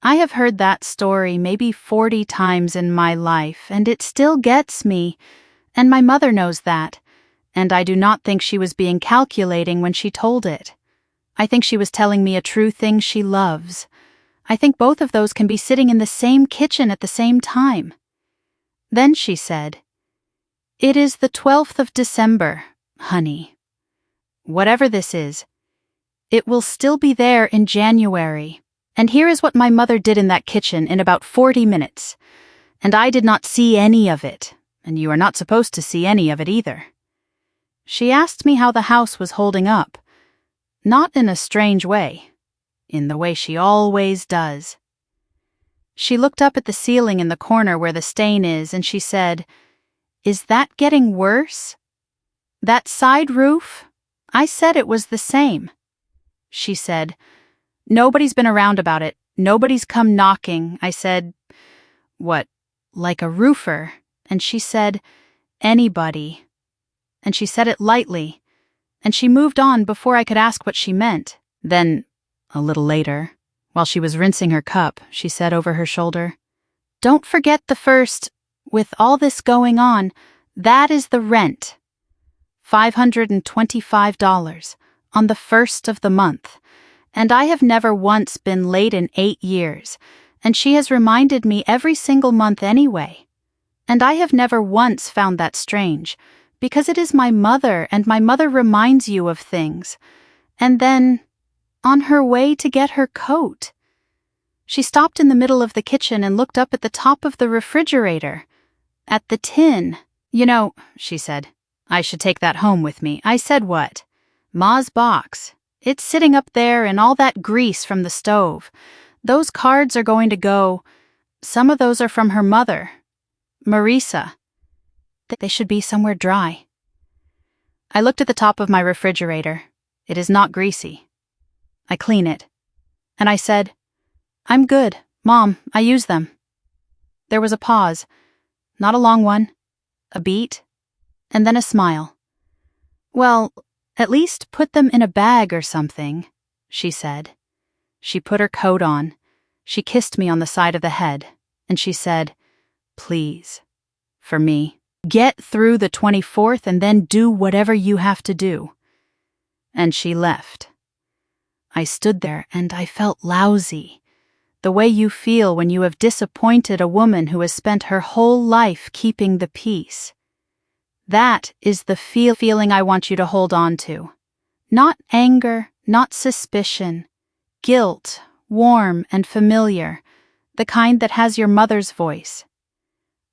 I have heard that story maybe 40 times in my life, and it still gets me, and my mother knows that, and I do not think she was being calculating when she told it. I think she was telling me a true thing she loves. I think both of those can be sitting in the same kitchen at the same time. Then she said, "It is the 12th of December, honey. Whatever this is, it will still be there in January. And here is what my mother did in that kitchen in about 40 minutes. And I did not see any of it, and you are not supposed to see any of it either." She asked me how the house was holding up. Not in a strange way, in the way she always does. She looked up at the ceiling in the corner where the stain is, and she said, "Is that getting worse? That side roof? I said it was the same." She said, "Nobody's been around about it. Nobody's come knocking." I said, "What, like a roofer?" And she said, "Anybody." And she said it lightly, and she moved on before I could ask what she meant. Then, a little later, while she was rinsing her cup, she said over her shoulder, "Don't forget the first, with all this going on, that is the rent. $525 on the 1st of the month. And I have never once been late in 8 years, and she has reminded me every single month anyway. And I have never once found that strange, because it is my mother, and my mother reminds you of things. And then, on her way to get her coat." She stopped in the middle of the kitchen and looked up at the top of the refrigerator, at the tin. "You know," she said, "I should take that home with me." I said, "What?" "Ma's box. It's sitting up there in all that grease from the stove. Those cards are going to go. Some of those are from her mother, Marisa. They should be somewhere dry." I looked at the top of my refrigerator. It is not greasy. I clean it. And I said, "I'm good, Mom, I use them." There was a pause, not a long one, a beat, and then a smile. "Well, at least put them in a bag or something," she said. She put her coat on. She kissed me on the side of the head, and she said, "Please, for me, get through the 24th and then do whatever you have to do." And she left. I stood there and I felt lousy, the way you feel when you have disappointed a woman who has spent her whole life keeping the peace. That is the feeling I want you to hold on to. Not anger, not suspicion. Guilt, warm and familiar, the kind that has your mother's voice.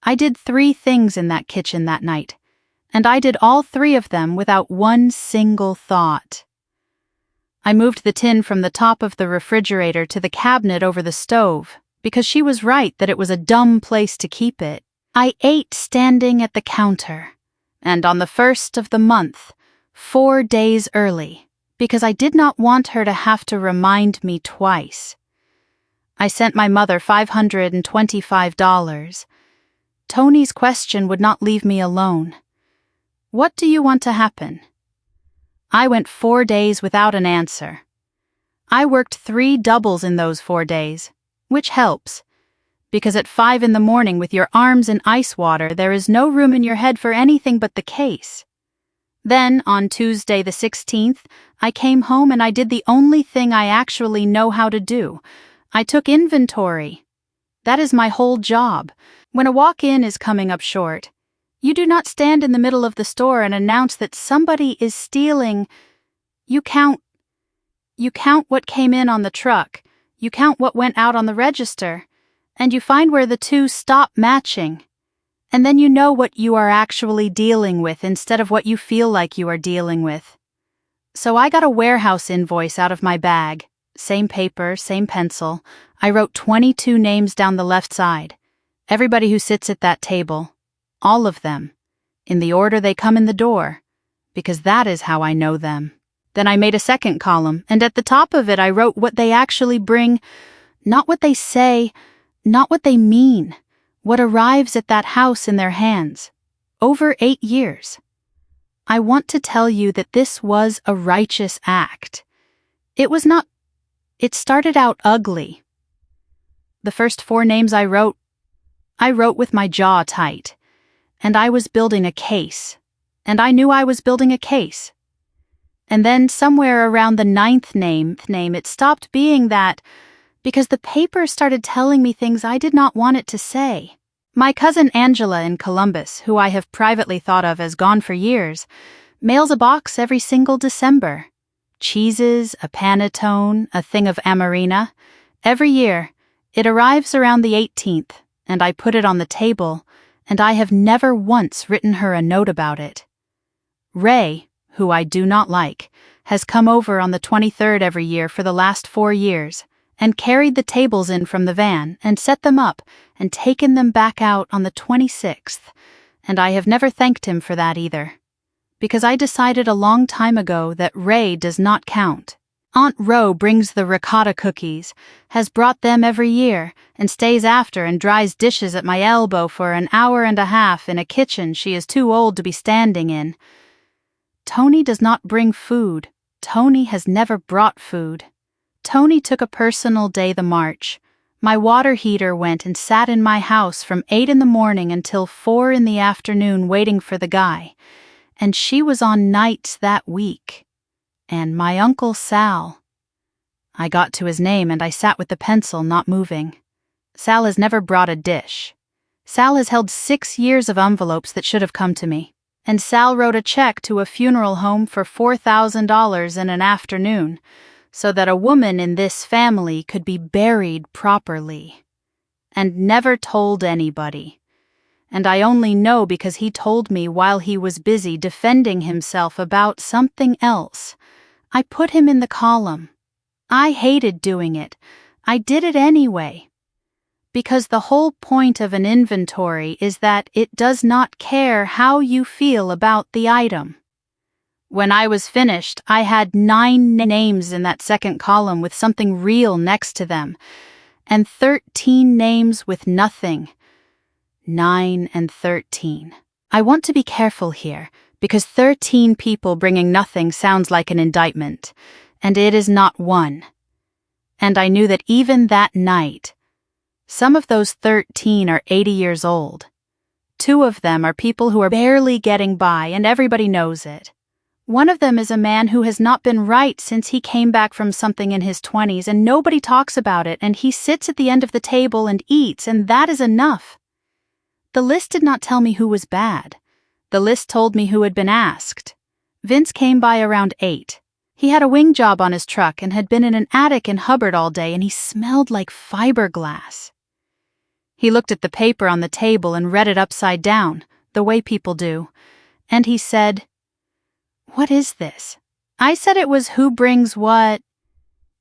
I did 3 things in that kitchen that night, and I did all 3 of them without one single thought. I moved the tin from the top of the refrigerator to the cabinet over the stove, because she was right that it was a dumb place to keep it. I ate standing at the counter, and on the 1st of the month, 4 days early, because I did not want her to have to remind me twice. I sent my mother $525. Tony's question would not leave me alone. "What do you want to happen?" I went 4 days without an answer. I worked 3 doubles in those 4 days, which helps, because at 5 in the morning with your arms in ice water there is no room in your head for anything but the case. Then, on Tuesday the 16th, I came home and I did the only thing I actually know how to do. I took inventory. That is my whole job. When a walk-in is coming up short, you do not stand in the middle of the store and announce that somebody is stealing. You count what came in on the truck, you count what went out on the register, and you find where the 2 stop matching. And then you know what you are actually dealing with instead of what you feel like you are dealing with. So I got a warehouse invoice out of my bag. Same paper, same pencil. I wrote 22 names down the left side. Everybody who sits at that table. All of them. In the order they come in the door. Because that is how I know them. Then I made a second column, and at the top of it I wrote what they actually bring, not what they say, not what they mean, what arrives at that house in their hands. Over 8 years. I want to tell you that this was a righteous act. It was not. It started out ugly. The first 4 names I wrote with my jaw tight. And I was building a case. And I knew I was building a case. And then somewhere around the 9th name, it stopped being that because the paper started telling me things I did not want it to say. My cousin Angela in Columbus, who I have privately thought of as gone for years, mails a box every single December. Cheeses, a panettone, a thing of Amarena. Every year, it arrives around the 18th, and I put it on the table, and I have never once written her a note about it. Ray, who I do not like, has come over on the 23rd every year for the last 4 years, and carried the tables in from the van, and set them up, and taken them back out on the 26th, and I have never thanked him for that either. Because I decided a long time ago that Ray does not count. Aunt Ro brings the ricotta cookies, has brought them every year, and stays after and dries dishes at my elbow for an hour and a half in a kitchen she is too old to be standing in. Tony does not bring food. Tony has never brought food. Tony took a personal day the March. My water heater went and sat in my house from 8 in the morning until 4 in the afternoon waiting for the guy. And she was on nights that week. And my Uncle Sal. I got to his name and I sat with the pencil, not moving. Sal has never brought a dish. Sal has held 6 years of envelopes that should have come to me. And Sal wrote a check to a funeral home for $4,000 in an afternoon, so that a woman in this family could be buried properly. And never told anybody. And I only know because he told me while he was busy defending himself about something else. I put him in the column. I hated doing it. I did it anyway. Because the whole point of an inventory is that it does not care how you feel about the item. When I was finished, I had 9 names in that second column with something real next to them, and 13 names with nothing. 9 and 13. I want to be careful here, because 13 people bringing nothing sounds like an indictment, and it is not one. And I knew that even that night, some of those 13 are 80 years old. 2 of them are people who are barely getting by, and everybody knows it. One of them is a man who has not been right since he came back from something in his 20s, and nobody talks about it, and he sits at the end of the table and eats, and that is enough. The list did not tell me who was bad. The list told me who had been asked. Vince came by around 8. He had a wing job on his truck and had been in an attic in Hubbard all day, and he smelled like fiberglass. He looked at the paper on the table and read it upside down, the way people do, and he said, "What is this?" I said it was who brings what.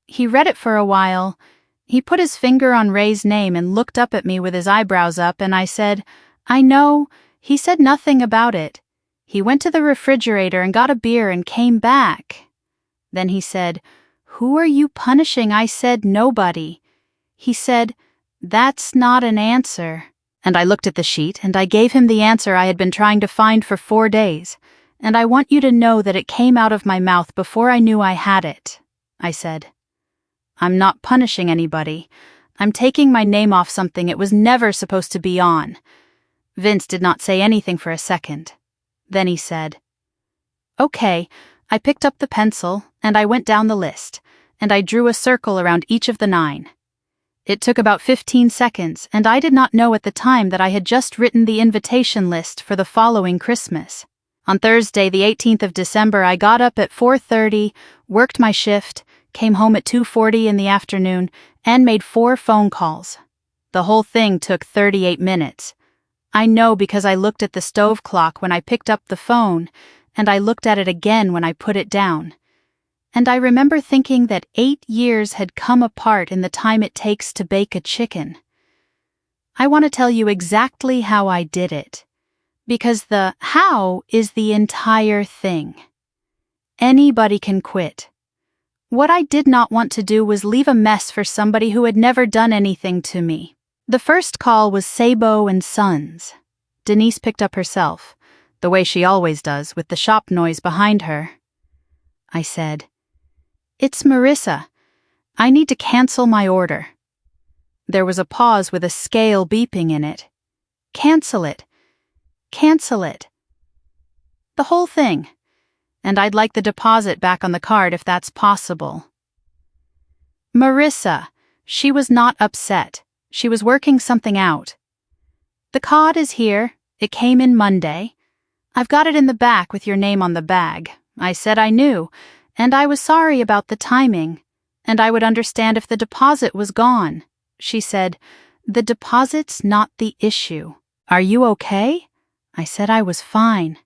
He read it for a while. He put his finger on Ray's name and looked up at me with his eyebrows up, and I said, "I know." He said nothing about it. He went to the refrigerator and got a beer and came back. Then he said, "Who are you punishing?" I said, "Nobody." He said, "That's not an answer." And I looked at the sheet, and I gave him the answer I had been trying to find for 4 days. And I want you to know that it came out of my mouth before I knew I had it. I said, "I'm not punishing anybody. I'm taking my name off something it was never supposed to be on." Vince did not say anything for a second. Then he said, "Okay." I picked up the pencil, and I went down the list, and I drew a circle around each of the 9. It took about 15 seconds, and I did not know at the time that I had just written the invitation list for the following Christmas. On Thursday, the 18th of December, I got up at 4:30, worked my shift, came home at 2:40 in the afternoon, and made 4 phone calls. The whole thing took 38 minutes. I know because I looked at the stove clock when I picked up the phone, and I looked at it again when I put it down. And I remember thinking that 8 years had come apart in the time it takes to bake a chicken. I want to tell you exactly how I did it, because the how is the entire thing. Anybody can quit. What I did not want to do was leave a mess for somebody who had never done anything to me. The first call was Sabo and Sons. Denise picked up herself, the way she always does, with the shop noise behind her. I said, It's Marissa. I need to cancel my order. There was a pause with a scale beeping in it. Cancel it. Cancel it. The whole thing. And I'd like the deposit back on the card if that's possible. Marissa. She was not upset. She was working something out. The card is here. It came in Monday. I've got it in the back with your name on the bag. I said I knew, and I was sorry about the timing, and I would understand if the deposit was gone. She said, "The deposit's not the issue. Are you okay?" I said I was fine.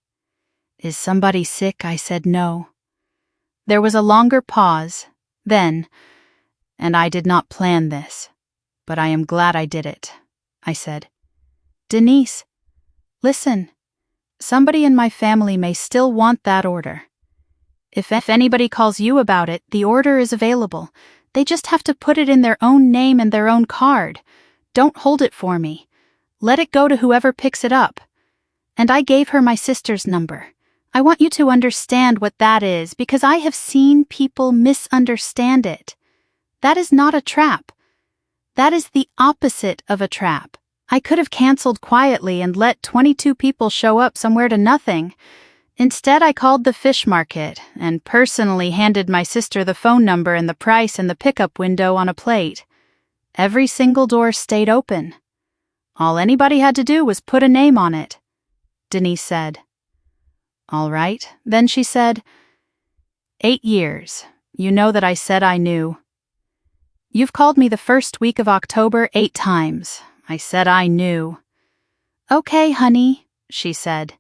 "Is somebody sick?" I said no. There was a longer pause. Then, "And I did not plan this, but I am glad I did it," I said. "Denise, listen. Somebody in my family may still want that order. If anybody calls you about it, the order is available. They just have to put it in their own name and their own card. Don't hold it for me. Let it go to whoever picks it up." And I gave her my sister's number. I want you to understand what that is because I have seen people misunderstand it. That is not a trap. That is the opposite of a trap. I could have canceled quietly and let 22 people show up somewhere to nothing. Instead, I called the fish market and personally handed my sister the phone number and the price and the pickup window on a plate. Every single door stayed open. All anybody had to do was put a name on it. Denise said. "All right." Then she said, 8 years. You know that I said I knew. You've called me the first week of October 8 times. I said I knew. "Okay, honey," she said,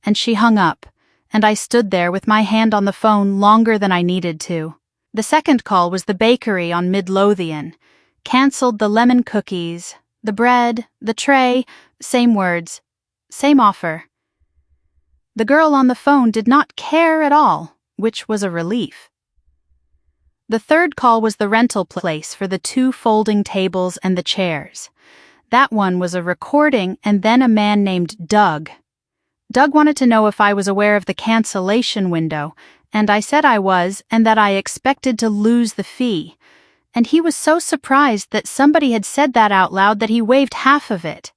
and she hung up, and I stood there with my hand on the phone longer than I needed to. The second call was the bakery on Midlothian. Cancelled the lemon cookies, the bread, the tray, same words, same offer. The girl on the phone did not care at all, which was a relief. The third call was the rental place for the 2 folding tables and the chairs. That one was a recording and then a man named Doug. Doug wanted to know if I was aware of the cancellation window, and I said I was and that I expected to lose the fee. And he was so surprised that somebody had said that out loud that he waived half of it.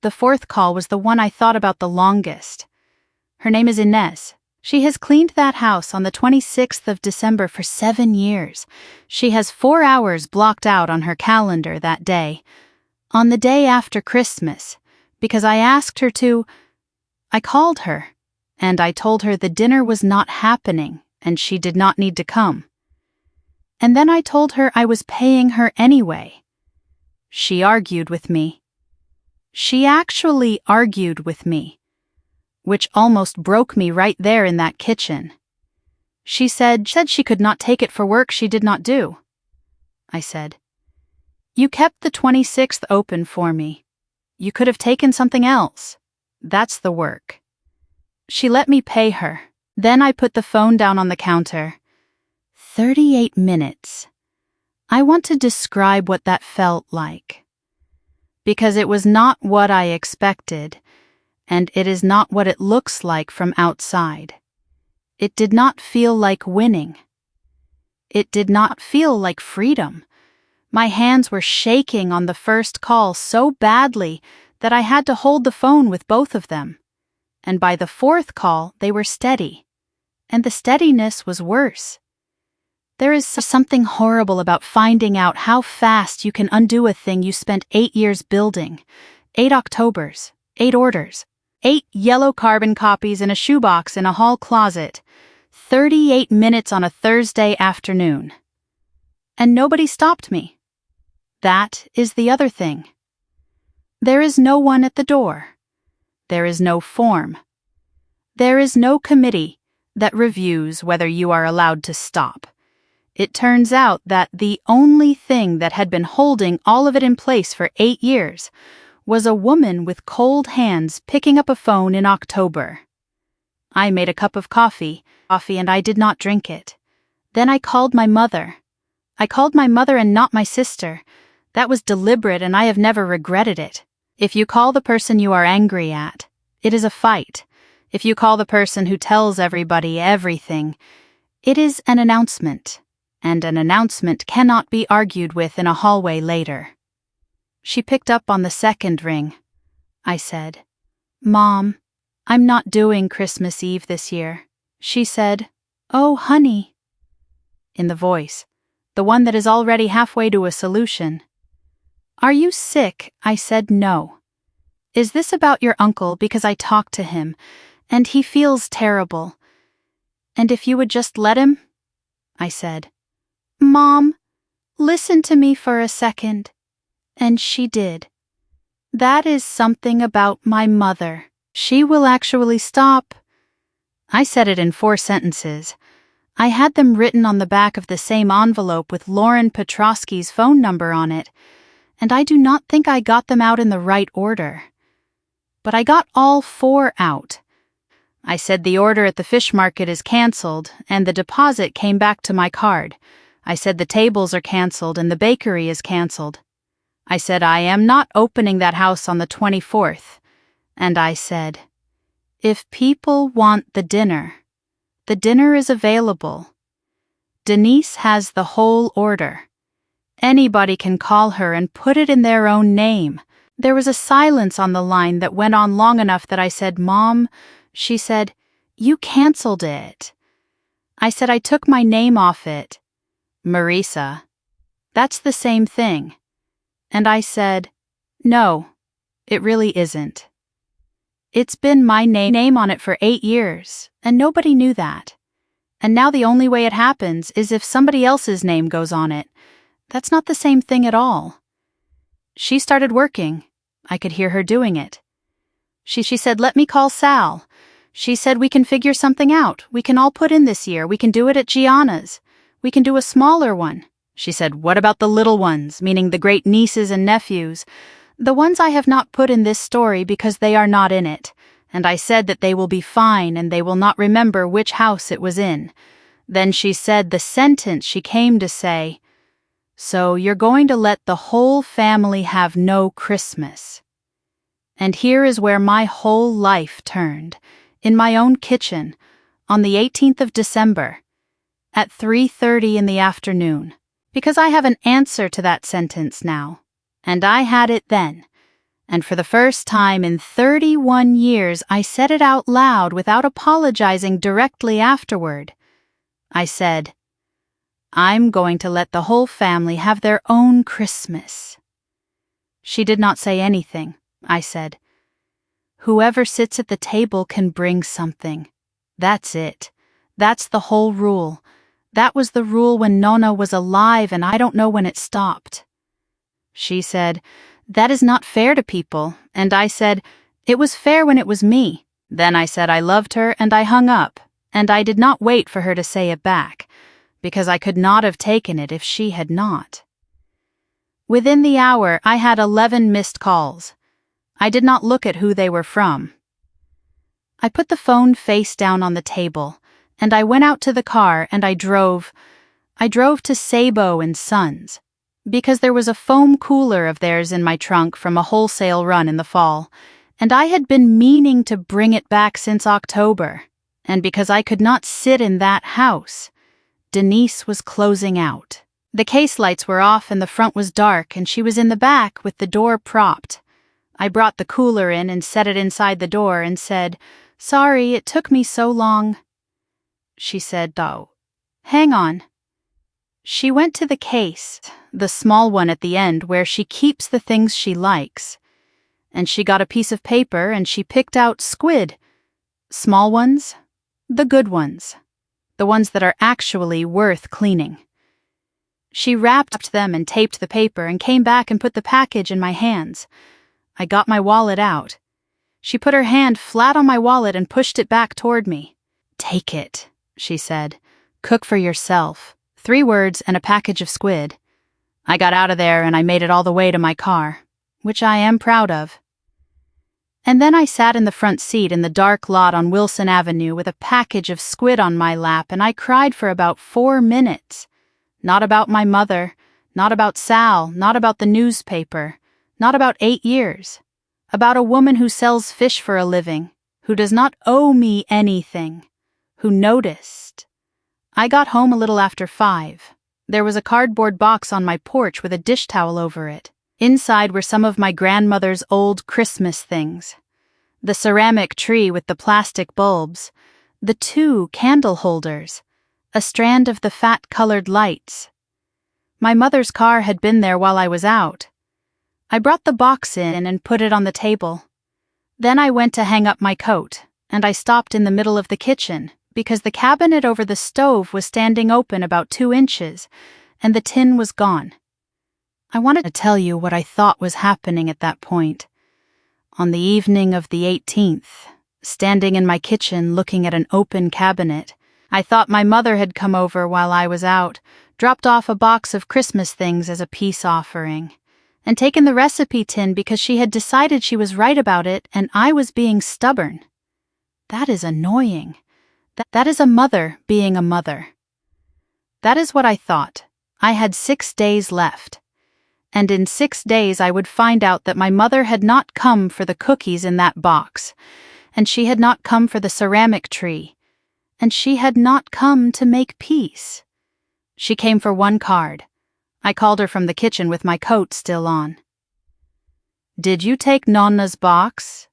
The fourth call was the one I thought about the longest. Her name is Inez. She has cleaned that house on the 26th of December for 7 years. She has 4 hours blocked out on her calendar that day, on the day after Christmas, because I asked her to. I called her, and I told her the dinner was not happening and she did not need to come. And then I told her I was paying her anyway. She argued with me. She actually argued with me, which almost broke me right there in that kitchen. She said she could not take it for work she did not do. I said, "You kept the 26th open for me. You could have taken something else. That's the work." She let me pay her. Then I put the phone down on the counter. 38 minutes. I want to describe what that felt like. Because it was not what I expected, and it is not what it looks like from outside. It did not feel like winning. It did not feel like freedom. My hands were shaking on the first call so badly that I had to hold the phone with both of them. And by the fourth call, they were steady. And the steadiness was worse. There is something horrible about finding out how fast you can undo a thing you spent 8 years building. 8 Octobers, 8 orders, 8 yellow carbon copies in a shoebox in a hall closet, 38 minutes on a Thursday afternoon. And nobody stopped me. That is the other thing. There is no one at the door. There is no form. There is no committee that reviews whether you are allowed to stop. It turns out that the only thing that had been holding all of it in place for 8 years was a woman with cold hands picking up a phone in October. I made a cup of coffee, and I did not drink it. Then I called my mother. I called my mother and not my sister. That was deliberate and I have never regretted it. If you call the person you are angry at, it is a fight. If you call the person who tells everybody everything, it is an announcement. and an announcement cannot be argued with in a hallway later. She picked up on the second ring. I said, "Mom, I'm not doing Christmas Eve this year." She said, "Oh, honey," in the voice, the one that is already halfway to a solution. "Are you sick?" I said no. "Is this about your uncle because I talked to him, and he feels terrible? And if you would just let him?" I said. "Mom, listen to me for a second." And she did. "That is something about my mother. She will actually stop." I said it in 4 sentences. I had them written on the back of the same envelope with Lauren Petrosky's phone number on it, and I do not think I got them out in the right order. But I got all 4 out. I said the order at the fish market is canceled, and the deposit came back to my card. I said the tables are canceled and the bakery is canceled. I said I am not opening that house on the 24th. And I said, if people want the dinner is available. Denise has the whole order. Anybody can call her and put it in their own name. There was a silence on the line that went on long enough that I said, "Mom," she said, "you canceled it." I said I took my name off it. "Marisa, that's the same thing." And I said, "No, it really isn't. It's been my name on it for 8 years, and nobody knew that. And now the only way it happens is if somebody else's name goes on it. That's not the same thing at all." She started working. I could hear her doing it. She said, "Let me call Sal." She said, "We can figure something out. We can all put in this year. We can do it at Gianna's. We can do a smaller one." She said, "What about the little ones, meaning the great nieces and nephews? The ones I have not put in this story because they are not in it." And I said that they will be fine and they will not remember which house it was in. Then she said the sentence she came to say, "So you're going to let the whole family have no Christmas." And here is where my whole life turned, in my own kitchen, on the 18th of December, at 3:30 in the afternoon, because I have an answer to that sentence now, and I had it then. And for the first time in 31 years, I said it out loud without apologizing directly afterward. I said, "I'm going to let the whole family have their own Christmas." She did not say anything. I said, "Whoever sits at the table can bring something. That's it. That's the whole rule. That was the rule when Nonna was alive, and I don't know when it stopped." She said, "That is not fair to people." And I said, "It was fair when it was me." Then I said I loved her, and I hung up, and I did not wait for her to say it back, because I could not have taken it if she had not. Within the hour, I had 11 missed calls. I did not look at who they were from. I put the phone face down on the table, and I went out to the car and I drove to Sabo and Sons, because there was a foam cooler of theirs in my trunk from a wholesale run in the fall, and I had been meaning to bring it back since October, and because I could not sit in that house. Denise was closing out. The case lights were off and the front was dark, and she was in the back with the door propped. I brought the cooler in and set it inside the door and said, "Sorry, it took me so long." She said, "Oh, hang on." She went to the case, the small one at the end where she keeps the things she likes, and she got a piece of paper and she picked out squid. Small ones, the good ones, the ones that are actually worth cleaning. She wrapped them and taped the paper and came back and put the package in my hands. I got my wallet out. She put her hand flat on my wallet and pushed it back toward me. "Take it," she said. "Cook for yourself. 3 words and a package of squid." I got out of there and I made it all the way to my car, which I am proud of. And then I sat in the front seat in the dark lot on Wilson Avenue with a package of squid on my lap, and I cried for about 4 minutes. Not about my mother, not about Sal, not about the newspaper, not about 8 years. About a woman who sells fish for a living, who does not owe me anything, who noticed. I got home a little after 5. There was a cardboard box on my porch with a dish towel over it. Inside were some of my grandmother's old Christmas things. The ceramic tree with the plastic bulbs, the 2 candle holders, a strand of the fat-colored lights. My mother's car had been there while I was out. I brought the box in and put it on the table. Then I went to hang up my coat, and I stopped in the middle of the kitchen because the cabinet over the stove was standing open about 2 inches, and the tin was gone. I wanted to tell you what I thought was happening at that point. On the evening of the 18th, standing in my kitchen looking at an open cabinet, I thought my mother had come over while I was out, dropped off a box of Christmas things as a peace offering, and taken the recipe tin because she had decided she was right about it and I was being stubborn. That is annoying. That is a mother being a mother. That is what I thought. I had 6 days left. And in 6 days I would find out that my mother had not come for the cookies in that box, and she had not come for the ceramic tree, and she had not come to make peace. She came for 1 card. I called her from the kitchen with my coat still on. "Did you take Nonna's box?"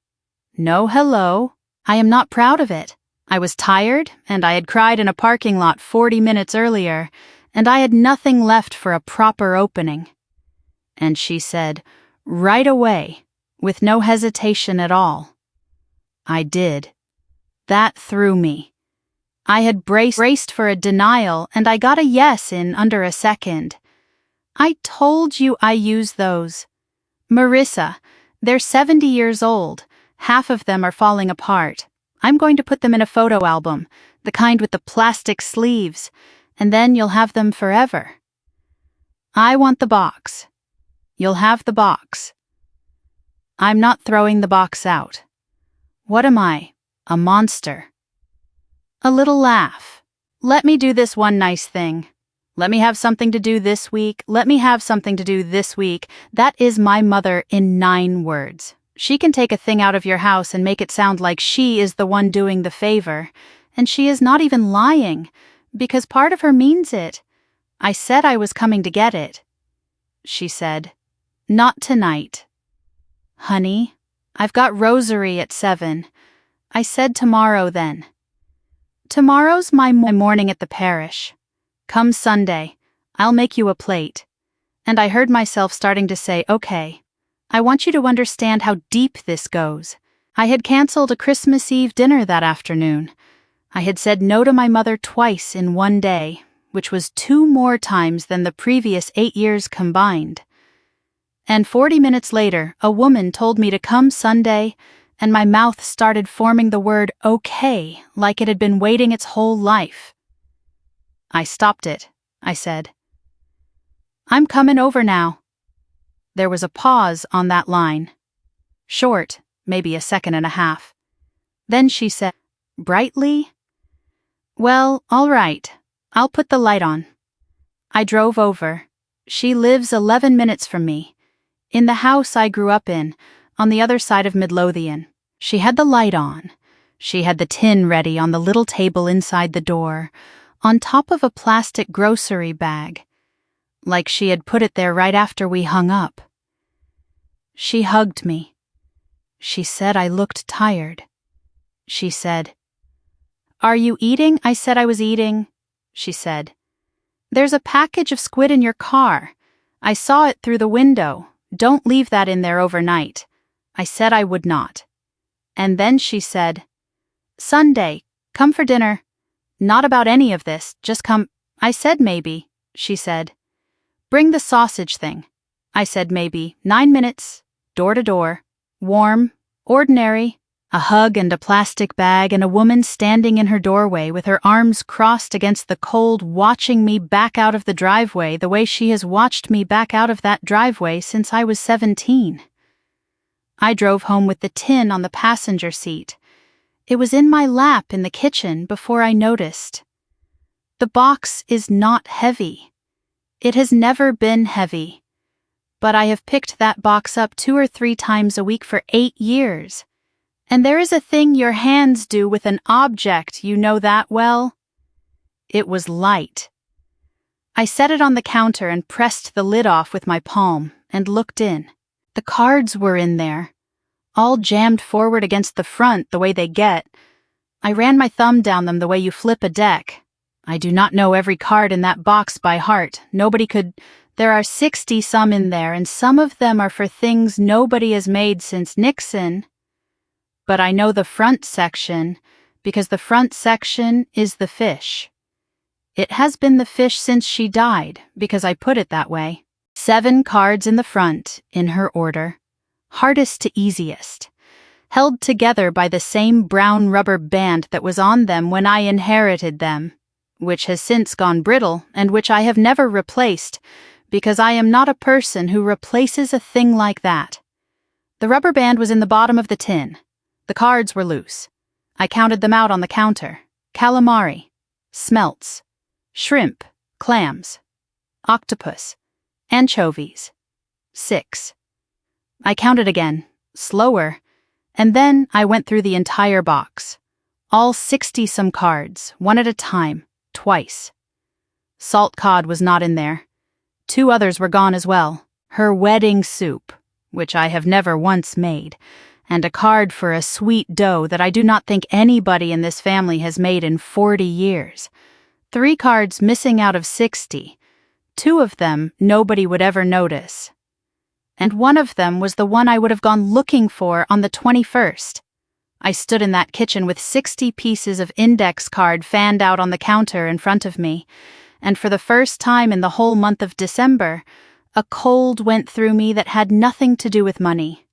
"No, hello. I am not proud of it. I was tired, and I had cried in a parking lot 40 minutes earlier, and I had nothing left for a proper opening." And she said, right away, with no hesitation at all. I did. That threw me. I had braced for a denial, and I got a yes in under a second. "I told you I use those. Marissa, they're 70 years old. Half of them are falling apart. I'm going to put them in a photo album, the kind with the plastic sleeves, and then you'll have them forever. I want the box. You'll have the box. I'm not throwing the box out. What am I? A monster?" A little laugh. "Let me do this one nice thing. Let me have something to do this week. Let me have something to do this week." That is my mother in 9 words. She can take a thing out of your house and make it sound like she is the one doing the favor, and she is not even lying, because part of her means it. I said I was coming to get it. She said, "Not tonight." "Honey, I've got rosary at 7. I said tomorrow then. Tomorrow's my morning at the parish. Come Sunday, I'll make you a plate." And I heard myself starting to say, "Okay, I want you to understand how deep this goes." I had canceled a Christmas Eve dinner that afternoon. I had said no to my mother twice in 1 day, which was 2 more times than the previous 8 years combined. And 40 minutes later, a woman told me to come Sunday, and my mouth started forming the word okay like it had been waiting its whole life. I stopped it. I said, "I'm coming over now." There was a pause on that line. Short, maybe a second and a half. Then she said, brightly, "Well, all right. I'll put the light on." I drove over. She lives 11 minutes from me, in the house I grew up in, on the other side of Midlothian. She had the light on. She had the tin ready on the little table inside the door, on top of a plastic grocery bag, like she had put it there right after we hung up. She hugged me. She said I looked tired. She said, "Are you eating?" I said I was eating. She said, "There's a package of squid in your car. I saw it through the window. Don't leave that in there overnight." I said I would not. And then she said, "Sunday, come for dinner. Not about any of this, just come." I said maybe. She said, "Bring the sausage thing." I said maybe. 9 minutes, door to door, warm, ordinary, a hug and a plastic bag and a woman standing in her doorway with her arms crossed against the cold, watching me back out of the driveway the way she has watched me back out of that driveway since I was 17. I drove home with the tin on the passenger seat. It was in my lap in the kitchen before I noticed. The box is not heavy. It has never been heavy. But I have picked that box up 2 or 3 times a week for 8 years. And there is a thing your hands do with an object, you know that well. It was light. I set it on the counter and pressed the lid off with my palm and looked in. The cards were in there, all jammed forward against the front the way they get. I ran my thumb down them the way you flip a deck. I do not know every card in that box by heart. Nobody could. There are 60-some in there, and some of them are for things nobody has made since Nixon. But I know the front section, because the front section is the fish. It has been the fish since she died, because I put it that way. 7 cards in the front, in her order. Hardest to easiest. Held together by the same brown rubber band that was on them when I inherited them, which has since gone brittle and which I have never replaced, because I am not a person who replaces a thing like that. The rubber band was in the bottom of the tin. The cards were loose. I counted them out on the counter. Calamari, smelts, shrimp, clams, octopus, anchovies. 6. I counted again, slower, and then I went through the entire box. All 60-some cards, one at a time, twice. Salt cod was not in there. 2 others were gone as well. Her wedding soup, which I have never once made, and a card for a sweet dough that I do not think anybody in this family has made in 40 years. 3 cards missing out of 60. 2 of them nobody would ever notice. And one of them was the one I would have gone looking for on the 21st. I stood in that kitchen with 60 pieces of index card fanned out on the counter in front of me, and for the first time in the whole month of December, a cold went through me that had nothing to do with money.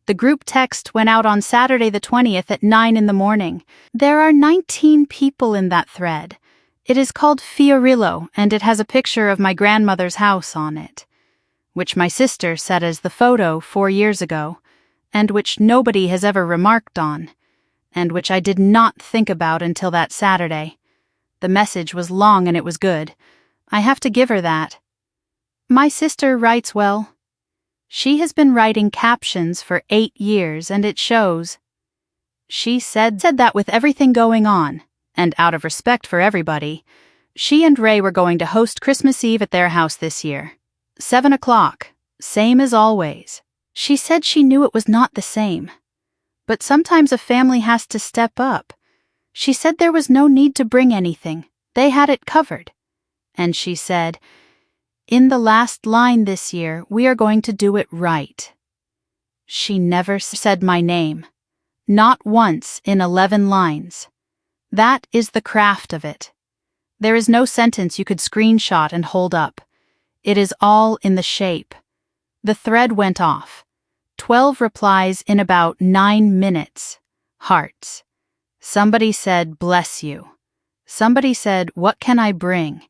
The group text went out on Saturday the 20th at 9 in the morning. There are 19 people in that thread. It is called Fiorillo, and it has a picture of my grandmother's house on it, which my sister said as the photo 4 years ago, and which nobody has ever remarked on, and which I did not think about until that Saturday. The message was long and it was good. I have to give her that. My sister writes well. She has been writing captions for 8 years, and it shows. She said that with everything going on, and out of respect for everybody, she and Ray were going to host Christmas Eve at their house this year. 7 o'clock, same as always. She said she knew it was not the same. But sometimes a family has to step up. She said there was no need to bring anything. They had it covered. And she said, in the last line this year, we are going to do it right. She never said my name. Not once in 11 lines. That is the craft of it. There is no sentence you could screenshot and hold up. It is all in the shape. The thread went off. 12 replies in about 9 minutes. Hearts. Somebody said, bless you. Somebody said, what can I bring?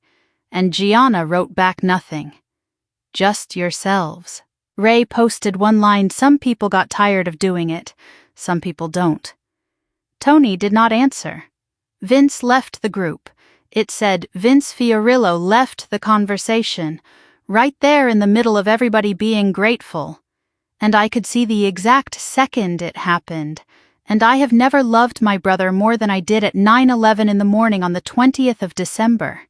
And Gianna wrote back nothing. Just yourselves. Ray posted one line, some people got tired of doing it. Some people don't. Tony did not answer. Vince left the group. It said, Vince Fiorillo left the conversation, right there in the middle of everybody being grateful. And I could see the exact second it happened. And I have never loved my brother more than I did at 9:11 in the morning on the 20th of December.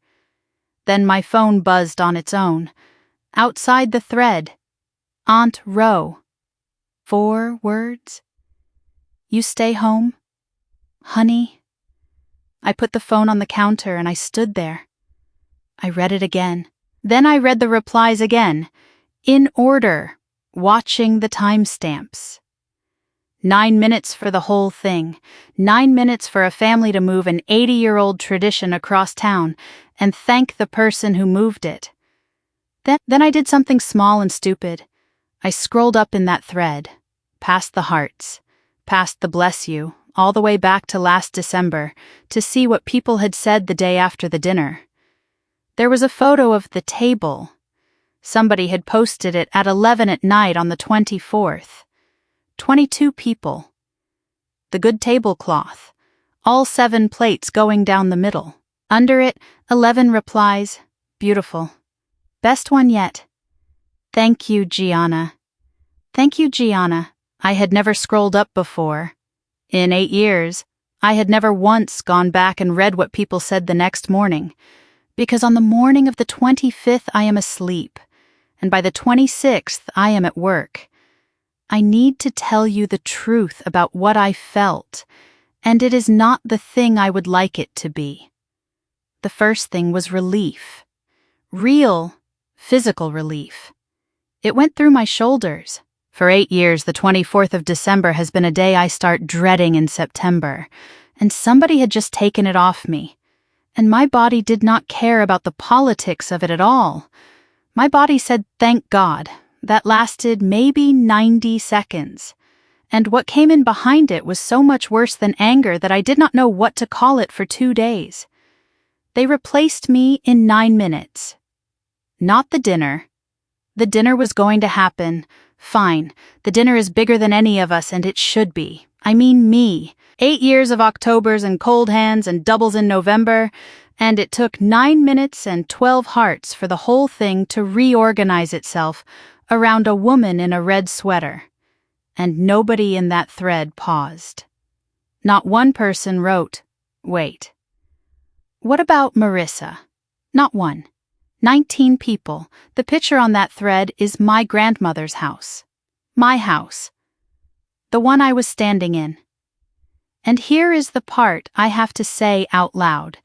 Then my phone buzzed on its own. Outside the thread. Aunt Ro. 4 words. You stay home? Honey? I put the phone on the counter and I stood there. I read it again. Then I read the replies again. In order. Watching the timestamps. 9 minutes for the whole thing. 9 minutes for a family to move an 80-year-old tradition across town and thank the person who moved it. Then I did something small and stupid. I scrolled up in that thread, past the hearts, past the bless you, all the way back to last December, to see what people had said the day after the dinner. There was a photo of the table. Somebody had posted it at 11 at night on the 24th. 22 people. The good tablecloth. All 7 plates going down the middle. Under it, 11 replies. Beautiful. Best one yet. Thank you, Gianna. Thank you, Gianna. I had never scrolled up before. In 8 years, I had never once gone back and read what people said the next morning, Because on the morning of the 25th I am asleep, and by the 26th I am at work. I need to tell you the truth about what I felt, and it is not the thing I would like it to be. The first thing was relief. Real, physical relief. It went through my shoulders. For 8 years, the 24th of December has been a day I start dreading in September, and somebody had just taken it off me. And my body did not care about the politics of it at all. My body said, thank God. That lasted maybe 90 seconds. And what came in behind it was so much worse than anger that I did not know what to call it for 2 days. They replaced me in 9 minutes. Not the dinner. The dinner was going to happen. Fine, the dinner is bigger than any of us, and it should be. I mean me. 8 years of Octobers and cold hands and doubles in November, and it took 9 minutes and 12 hearts for the whole thing to reorganize itself around a woman in a red sweater. And nobody in that thread paused. Not one person wrote, wait. What about Marissa? Not one. 19 people. The picture on that thread is my grandmother's house. My house. The one I was standing in. And here is the part I have to say out loud,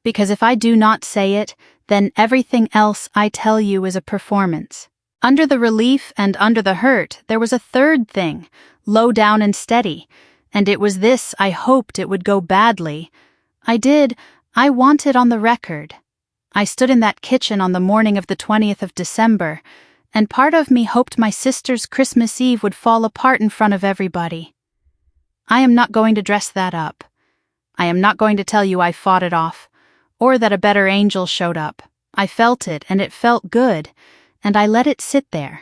because if I do not say it, then everything else I tell you is a performance. Under the relief and under the hurt, there was a third thing, low down and steady, and it was this I hoped it would go badly. I wanted on the record. I stood in that kitchen on the morning of the 20th of December, and part of me hoped my sister's Christmas Eve would fall apart in front of everybody. I am not going to dress that up. I am not going to tell you I fought it off, or that a better angel showed up. I felt it, and it felt good, and I let it sit there.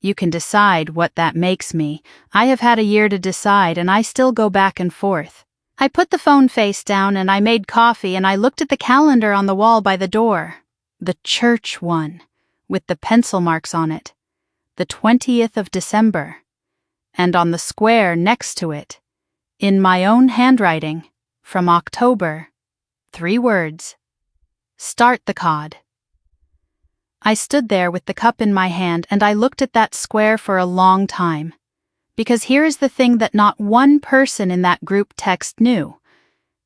You can decide what that makes me. I have had a year to decide, and I still go back and forth. I put the phone face down, and I made coffee, and I looked at the calendar on the wall by the door. The church one, with the pencil marks on it. The 20th of December. And on the square next to it, in my own handwriting, from October, 3 words. Start the cod. I stood there with the cup in my hand, and I looked at that square for a long time. Because here is the thing that not one person in that group text knew.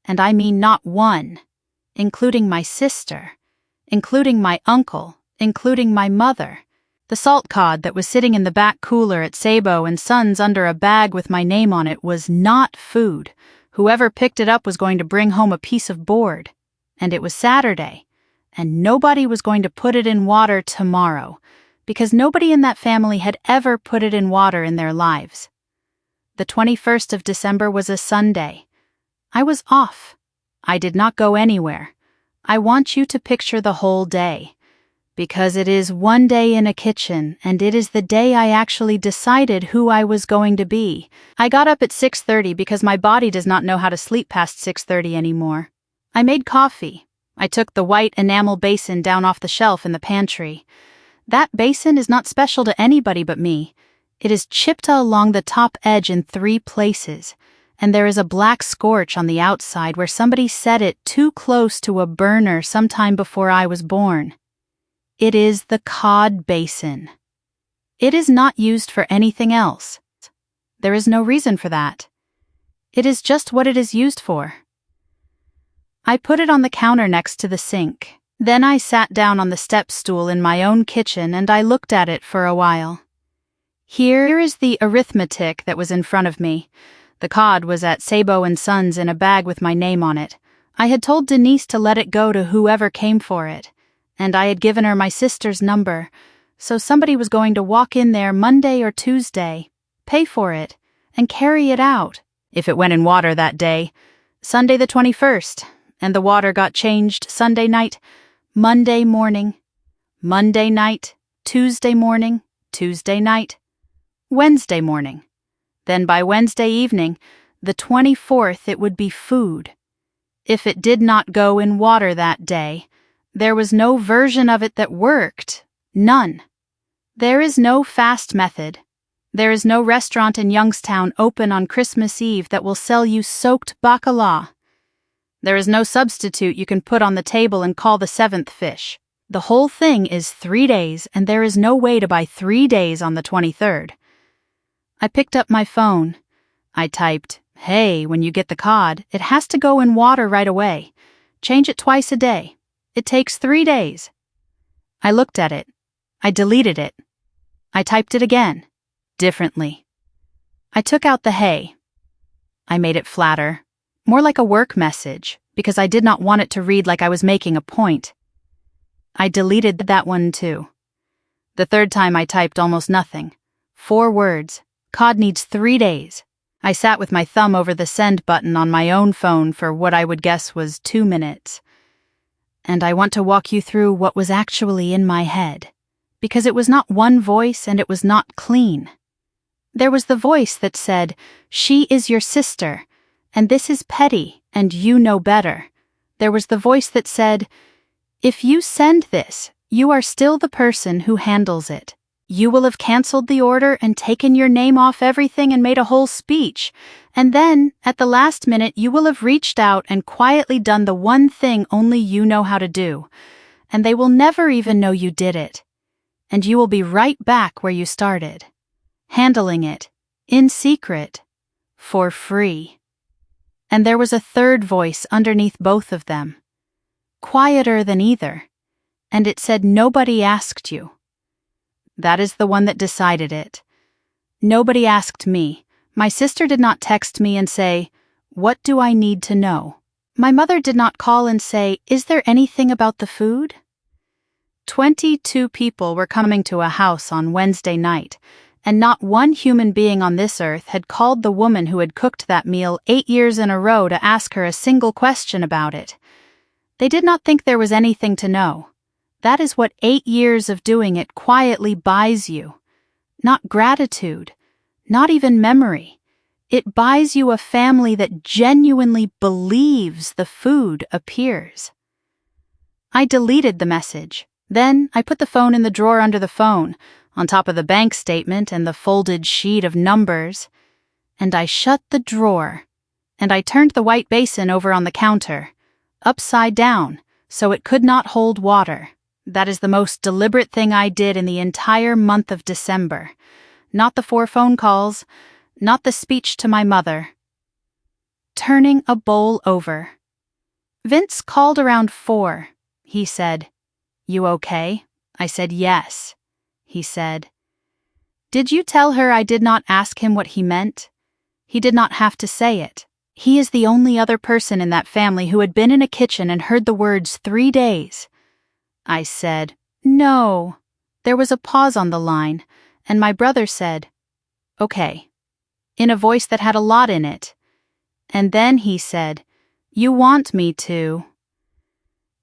And I mean not one, including my sister, including my uncle, including my mother. The salt cod that was sitting in the back cooler at Sabo and Sons under a bag with my name on it was not food. Whoever picked it up was going to bring home a piece of board. And it was Saturday, and nobody was going to put it in water tomorrow, because nobody in that family had ever put it in water in their lives. The 21st of December was a Sunday. I was off. I did not go anywhere. I want you to picture the whole day. Because it is one day in a kitchen, and it is the day I actually decided who I was going to be. I got up at 6:30 because my body does not know how to sleep past 6:30 anymore. I made coffee. I took the white enamel basin down off the shelf in the pantry. That basin is not special to anybody but me. It is chipped along the top edge in 3 places, and there is a black scorch on the outside where somebody set it too close to a burner sometime before I was born. It is the cod basin. It is not used for anything else. There is no reason for that. It is just what it is used for. I put it on the counter next to the sink. Then I sat down on the step stool in my own kitchen and I looked at it for a while. Here is the arithmetic that was in front of me. The cod was at Sabo and Sons in a bag with my name on it. I had told Denise to let it go to whoever came for it. And I had given her my sister's number, so somebody was going to walk in there Monday or Tuesday, pay for it, and carry it out, if it went in water that day, Sunday the 21st, and the water got changed Sunday night, Monday morning, Monday night, Tuesday morning, Tuesday night, Wednesday morning. Then by Wednesday evening, the 24th, it would be food. If it did not go in water that day, there was no version of it that worked. None. There is no fast method. There is no restaurant in Youngstown open on Christmas Eve that will sell you soaked bacala. There is no substitute you can put on the table and call the seventh fish. The whole thing is 3 days, and there is no way to buy 3 days on the 23rd. I picked up my phone. I typed, "Hey, when you get the cod, it has to go in water right away. Change it twice a day. It takes 3 days." I looked at it. I deleted it. I typed it again, differently. I took out the hey. I made it flatter, more like a work message, because I did not want it to read like I was making a point. I deleted that one too. The third time I typed almost nothing. 4 words. Cod needs 3 days. I sat with my thumb over the send button on my own phone for what I would guess was 2 minutes. And I want to walk you through what was actually in my head, because it was not one voice and it was not clean. There was the voice that said, "She is your sister, and this is petty, and you know better." There was the voice that said, "If you send this, you are still the person who handles it. You will have canceled the order and taken your name off everything and made a whole speech. And then, at the last minute, you will have reached out and quietly done the one thing only you know how to do. And they will never even know you did it. And you will be right back where you started. Handling it, in secret, for free." And there was a third voice underneath both of them, quieter than either, and it said, "Nobody asked you." That is the one that decided it. Nobody asked me. My sister did not text me and say, "What do I need to know?" My mother did not call and say, "Is there anything about the food?" 22 people were coming to a house on Wednesday night, and not one human being on this earth had called the woman who had cooked that meal 8 years in a row to ask her a single question about it. They did not think there was anything to know. That is what 8 years of doing it quietly buys you. Not gratitude, not even memory. It buys you a family that genuinely believes the food appears. I deleted the message. Then I put the phone in the drawer under the phone, on top of the bank statement and the folded sheet of numbers. And I shut the drawer, and I turned the white basin over on the counter, upside down, so it could not hold water. That is the most deliberate thing I did in the entire month of December. Not the 4 phone calls, not the speech to my mother. Turning a bowl over. Vince called around 4. He said, "You okay?" I said, "Yes." He said, "Did you tell her I did not ask him what he meant?" He did not have to say it. He is the only other person in that family who had been in a kitchen and heard the words 3 days. I said, "No." There was a pause on the line, and my brother said, "Okay," in a voice that had a lot in it. And then he said, "You want me to."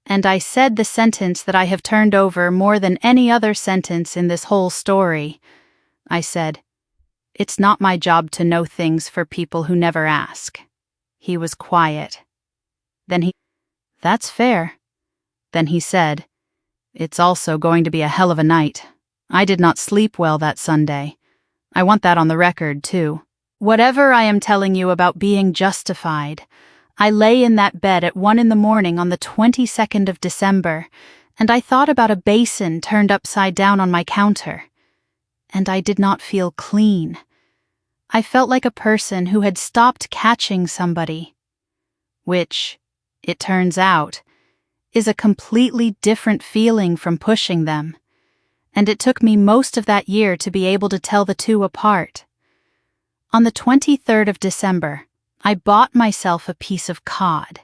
And I said the sentence that I have turned over more than any other sentence in this whole story. I said, "It's not my job to know things for people who never ask." He was quiet. Then "That's fair." Then he said, "It's also going to be a hell of a night. I did not sleep well that Sunday. I want that on the record, too. Whatever I am telling you about being justified, I lay in that bed at 1 a.m. on the 22nd of December, and I thought about a basin turned upside down on my counter. And I did not feel clean. I felt like a person who had stopped catching somebody. Which, it turns out, is a completely different feeling from pushing them. And it took me most of that year to be able to tell the two apart. On the 23rd of December, I bought myself a piece of cod.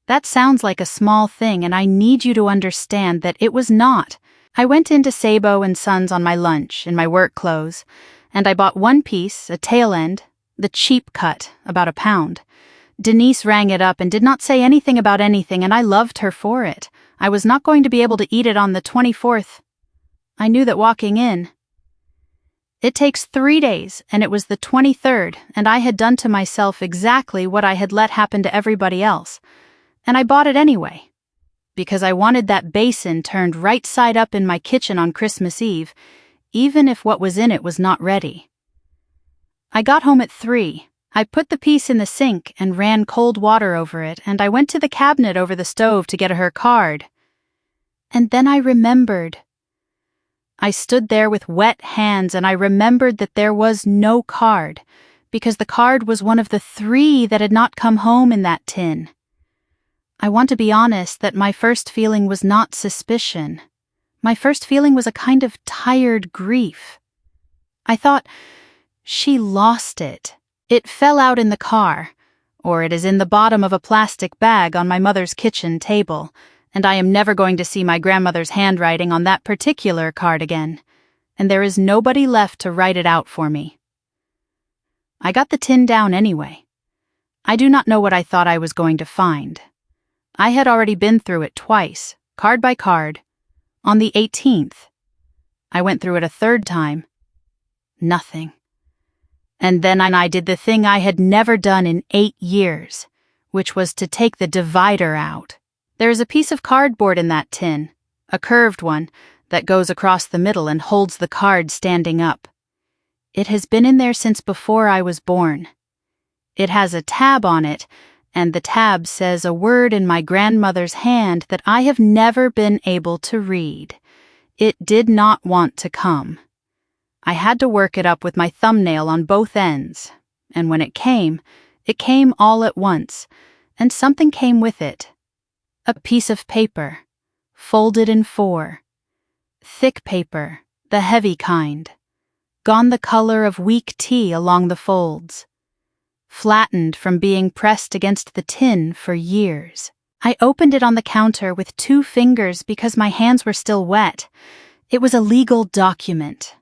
That sounds like a small thing, and I need you to understand that it was not. I went into Sabo & Sons on my lunch in my work clothes, and I bought one piece, a tail end, the cheap cut, about £1. Denise rang it up and did not say anything about anything, and I loved her for it. I was not going to be able to eat it on the 24th. I knew that walking in. It takes 3 days, and it was the 23rd, and I had done to myself exactly what I had let happen to everybody else. And I bought it anyway. Because I wanted that basin turned right side up in my kitchen on Christmas Eve, even if what was in it was not ready. I got home at 3. I put the piece in the sink and ran cold water over it, and I went to the cabinet over the stove to get her card. And then I remembered. I stood there with wet hands, and I remembered that there was no card, because the card was one of the 3 that had not come home in that tin. I want to be honest that my first feeling was not suspicion. My first feeling was a kind of tired grief. I thought, she lost it. It fell out in the car, or it is in the bottom of a plastic bag on my mother's kitchen table, and I am never going to see my grandmother's handwriting on that particular card again, and there is nobody left to write it out for me. I got the tin down anyway. I do not know what I thought I was going to find. I had already been through it twice, card by card. On the 18th, I went through it a 3rd time. Nothing. And then I did the thing I had never done in 8 years, which was to take the divider out. There is a piece of cardboard in that tin, a curved one, that goes across the middle and holds the card standing up. It has been in there since before I was born. It has a tab on it, and the tab says a word in my grandmother's hand that I have never been able to read. It did not want to come. I had to work it up with my thumbnail on both ends, and when it came all at once, and something came with it. A piece of paper, folded in 4. Thick paper, the heavy kind. Gone the color of weak tea along the folds. Flattened from being pressed against the tin for years. I opened it on the counter with 2 fingers because my hands were still wet. It was a legal document.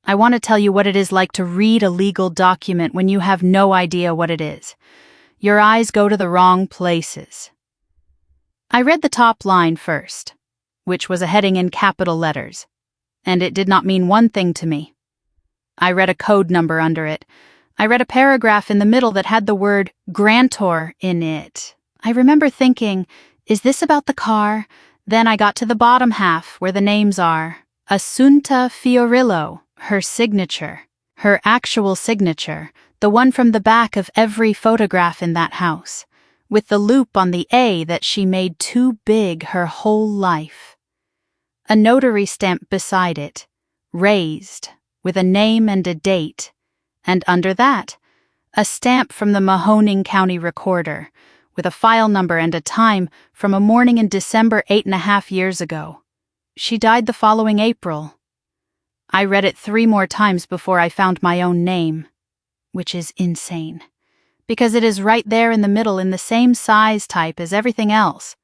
I want to tell you what it is like to read a legal document when you have no idea what it is. Your eyes go to the wrong places. I read the top line first, which was a heading in capital letters, and it did not mean one thing to me. I read a code number under it. I read a paragraph in the middle that had the word grantor in it. I remember thinking, is this about the car? Then I got to the bottom half where the names are. Assunta Fiorillo, her signature. Her actual signature, the one from the back of every photograph in that house, with the loop on the A that she made too big her whole life. A notary stamp beside it, raised, with a name and a date, and under that, a stamp from the Mahoning County Recorder, with a file number and a time from a morning in December 8.5 years ago. She died the following April. I read it 3 more times before I found my own name, which is insane, because it is right there in the middle in the same size type as everything else.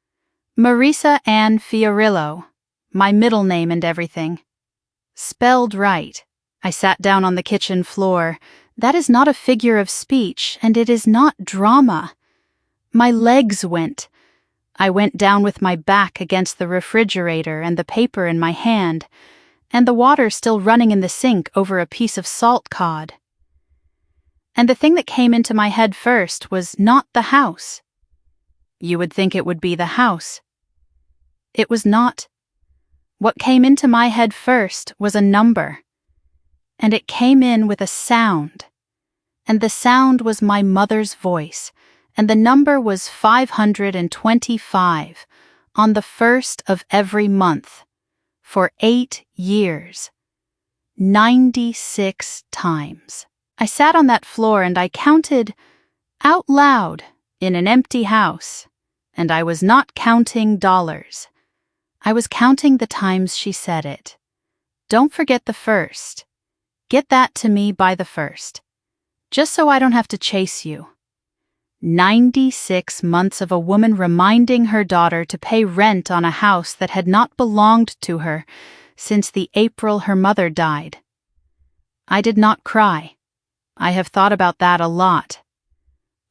Marisa Ann Fiorillo, my middle name and everything. Spelled right. I sat down on the kitchen floor. That is not a figure of speech, and it is not drama. My legs went. I went down with my back against the refrigerator and the paper in my hand, and the water still running in the sink over a piece of salt cod. And the thing that came into my head first was not the house. You would think it would be the house. It was not. What came into my head first was a number. And it came in with a sound. And the sound was my mother's voice, and the number was 525 on the 1st of every month. For 8 years. 96 times. I sat on that floor and I counted out loud in an empty house, and I was not counting dollars. I was counting the times she said it. Don't forget the 1st. Get that to me by the 1st. Just so I don't have to chase you. 96 months of a woman reminding her daughter to pay rent on a house that had not belonged to her since the April her mother died. I did not cry. I have thought about that a lot.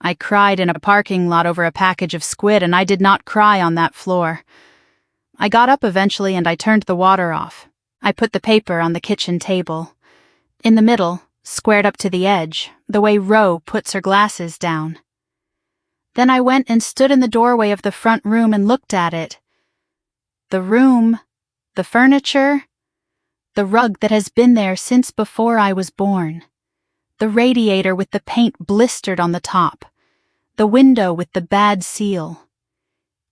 I cried in a parking lot over a package of squid, and I did not cry on that floor. I got up eventually and I turned the water off. I put the paper on the kitchen table. In the middle, squared up to the edge, the way Ro puts her glasses down. Then I went and stood in the doorway of the front room and looked at it. The room, the furniture, the rug that has been there since before I was born. the radiator with the paint blistered on the top, the window with the bad seal.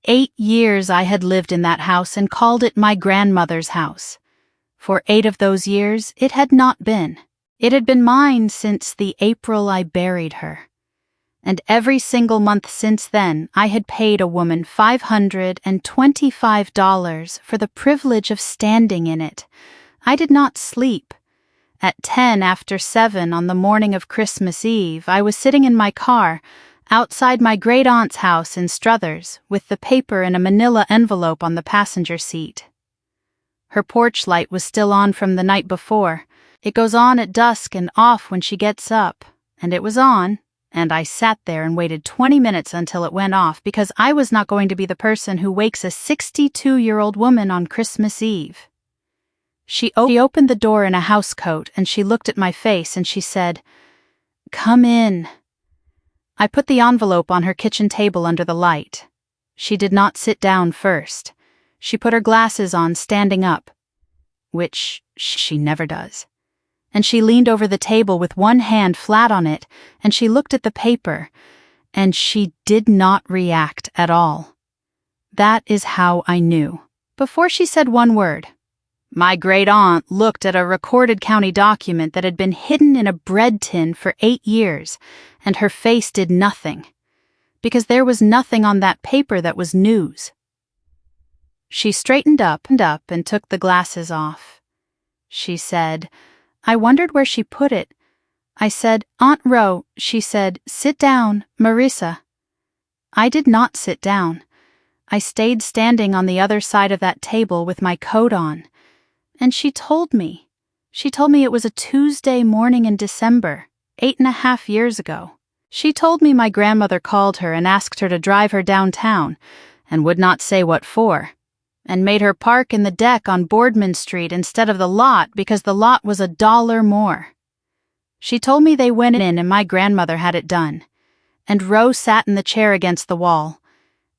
8 years I had lived in that house and called it my grandmother's house. For 8 of those years, it had not been. It had been mine since the April I buried her. And every single month since then, I had paid a woman $525 for the privilege of standing in it. I did not sleep. At 7:10 on the morning of Christmas Eve, I was sitting in my car, outside my great-aunt's house in Struthers, with the paper in a manila envelope on the passenger seat. Her porch light was still on from the night before. It goes on at dusk and off when she gets up, and it was on, and I sat there and waited 20 minutes until it went off because I was not going to be the person who wakes a 62-year-old woman on Christmas Eve. She opened the door in a housecoat and she looked at my face and she said, "Come in." I put the envelope on her kitchen table under the light. She did not sit down first. She put her glasses on standing up, which she never does. And she leaned over the table with one hand flat on it, and she looked at the paper, and she did not react at all. That is how I knew. Before she said one word, my great-aunt looked at a recorded county document that had been hidden in a bread tin for 8 years, and her face did nothing, because there was nothing on that paper that was news. She straightened up and took the glasses off. She said, I wondered where she put it. I said, Aunt Ro. She said, sit down, Marissa. I did not sit down. I stayed standing on the other side of that table with my coat on. And she told me it was a Tuesday morning in December, 8.5 years ago. She told me my grandmother called her and asked her to drive her downtown, and would not say what for, and made her park in the deck on Boardman Street instead of the lot because the lot was $1 more. She told me they went in and my grandmother had it done, and Ro sat in the chair against the wall.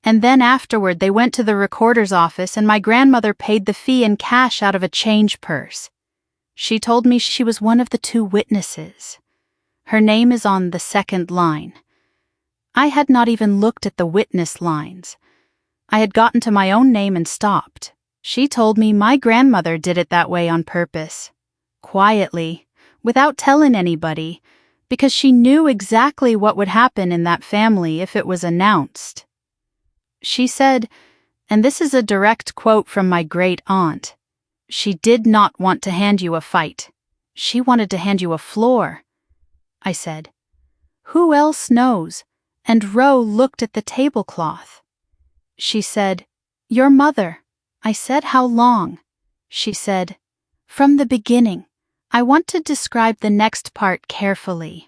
And then afterward they went to the recorder's office and my grandmother paid the fee in cash out of a change purse. She told me she was one of the 2 witnesses. Her name is on the 2nd line. I had not even looked at the witness lines. I had gotten to my own name and stopped. She told me my grandmother did it that way on purpose, quietly, without telling anybody, because she knew exactly what would happen in that family if it was announced. She said, and this is a direct quote from my great-aunt, she did not want to hand you a fight. She wanted to hand you a floor. I said, who else knows? And Ro looked at the tablecloth. She said, your mother. I said, how long? She said, from the beginning. I want to describe the next part carefully.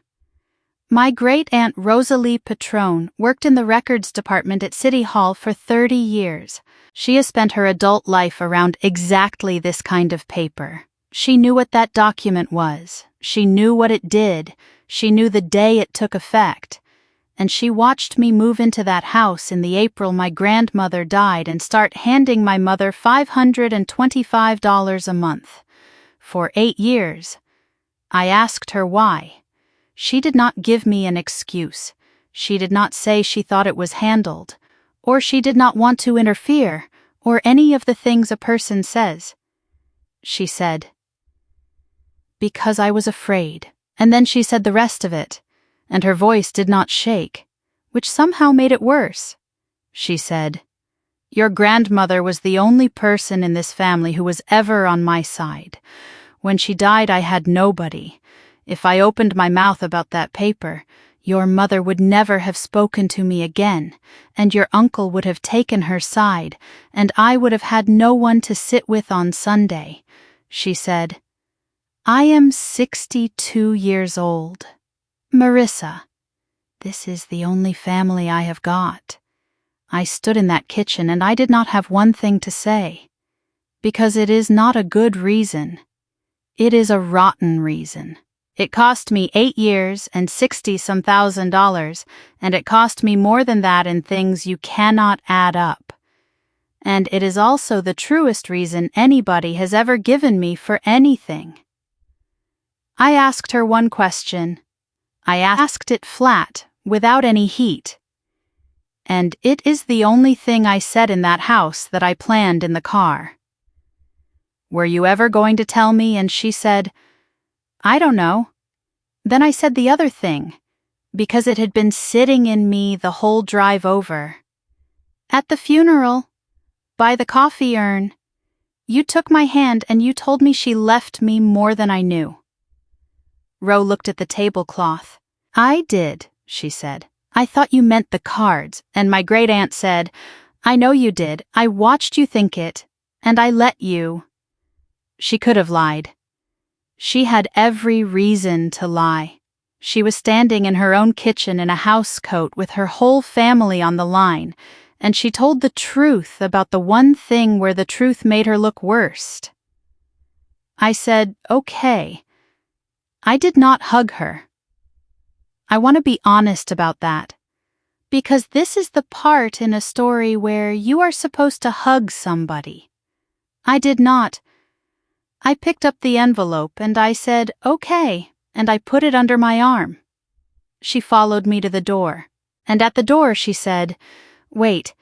My great-aunt Rosalie Patrone worked in the records department at City Hall for 30 years. She has spent her adult life around exactly this kind of paper. She knew what that document was. She knew what it did. She knew the day it took effect. And she watched me move into that house in the April my grandmother died and start handing my mother $525 a month. For 8 years. I asked her why. She did not give me an excuse. She did not say she thought it was handled, or she did not want to interfere, or any of the things a person says. She said, because I was afraid, and then she said the rest of it, and her voice did not shake, which somehow made it worse. She said, your grandmother was the only person in this family who was ever on my side. When she died, I had nobody. If I opened my mouth about that paper, your mother would never have spoken to me again, and your uncle would have taken her side, and I would have had no one to sit with on Sunday. She said, I am 62 years old. Marissa, this is the only family I have got. I stood in that kitchen and I did not have one thing to say, because it is not a good reason. It is a rotten reason. It cost me 8 years and $60-some thousand, and it cost me more than that in things you cannot add up. And it is also the truest reason anybody has ever given me for anything. I asked her one question, I asked it flat, without any heat. And it is the only thing I said in that house that I planned in the car. Were you ever going to tell me? And she said, I don't know. Then I said the other thing, because it had been sitting in me the whole drive over. At the funeral, by the coffee urn, you took my hand and you told me she left me more than I knew. Ro looked at the tablecloth. I did, she said. I thought you meant the cards, and my great-aunt said, I know you did. I watched you think it, and I let you. She could have lied. She had every reason to lie. She was standing in her own kitchen in a house coat with her whole family on the line, and she told the truth about the one thing where the truth made her look worst. I said, okay. I did not hug her. I want to be honest about that, because this is the part in a story where you are supposed to hug somebody. I did not. I picked up the envelope and I said, okay, and I put it under my arm. She followed me to the door, and at the door she said, wait.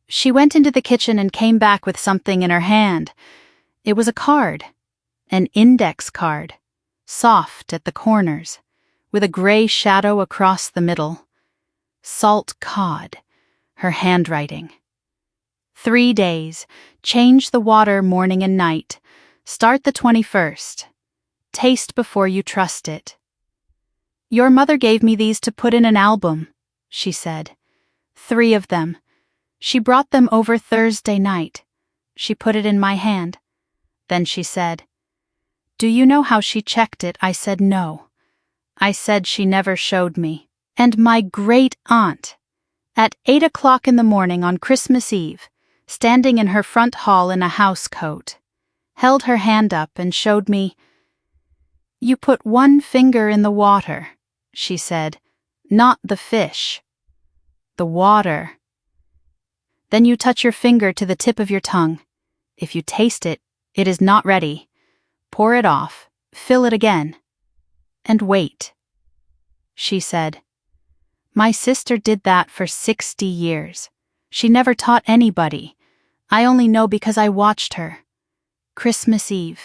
She went into the kitchen and came back with something in her hand. It was a card, an index card, soft at the corners, with a gray shadow across the middle. Salt cod, her handwriting. 3 days, change the water morning and night. Start the 21st. Taste before you trust it. Your mother gave me these to put in an album, she said. 3 of them. She brought them over Thursday night. She put it in my hand. Then she said, do you know how she checked it? I said no. I said she never showed me. And my great-aunt, at 8 o'clock in the morning on Christmas Eve, standing in her front hall in a house coat, held her hand up and showed me, you put 1 finger in the water, she said, not the fish. The water. Then you touch your finger to the tip of your tongue. If you taste it, it is not ready. Pour it off, fill it again, and wait. She said, my sister did that for 60 years. She never taught anybody. I only know because I watched her. Christmas Eve.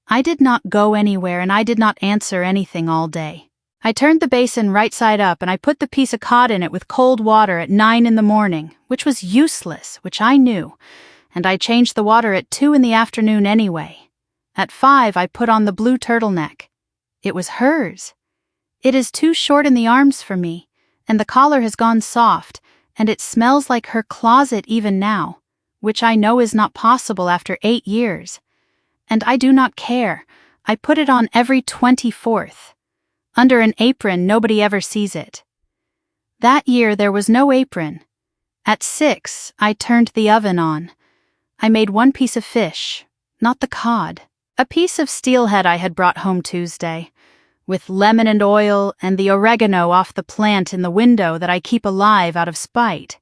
I did not go anywhere and I did not answer anything all day. I turned the basin right side up and I put the piece of cod in it with cold water at 9 in the morning, which was useless, which I knew, and I changed the water at 2 in the afternoon anyway. At 5 I put on the blue turtleneck. It was hers. It is too short in the arms for me, and the collar has gone soft, and it smells like her closet even now, which I know is not possible after 8 years. And I do not care. I put it on every 24th. Under an apron, nobody ever sees it. That year there was no apron. At 6, I turned the oven on. I made 1 piece of fish, not the cod. A piece of steelhead I had brought home Tuesday, with lemon and oil and the oregano off the plant in the window that I keep alive out of spite.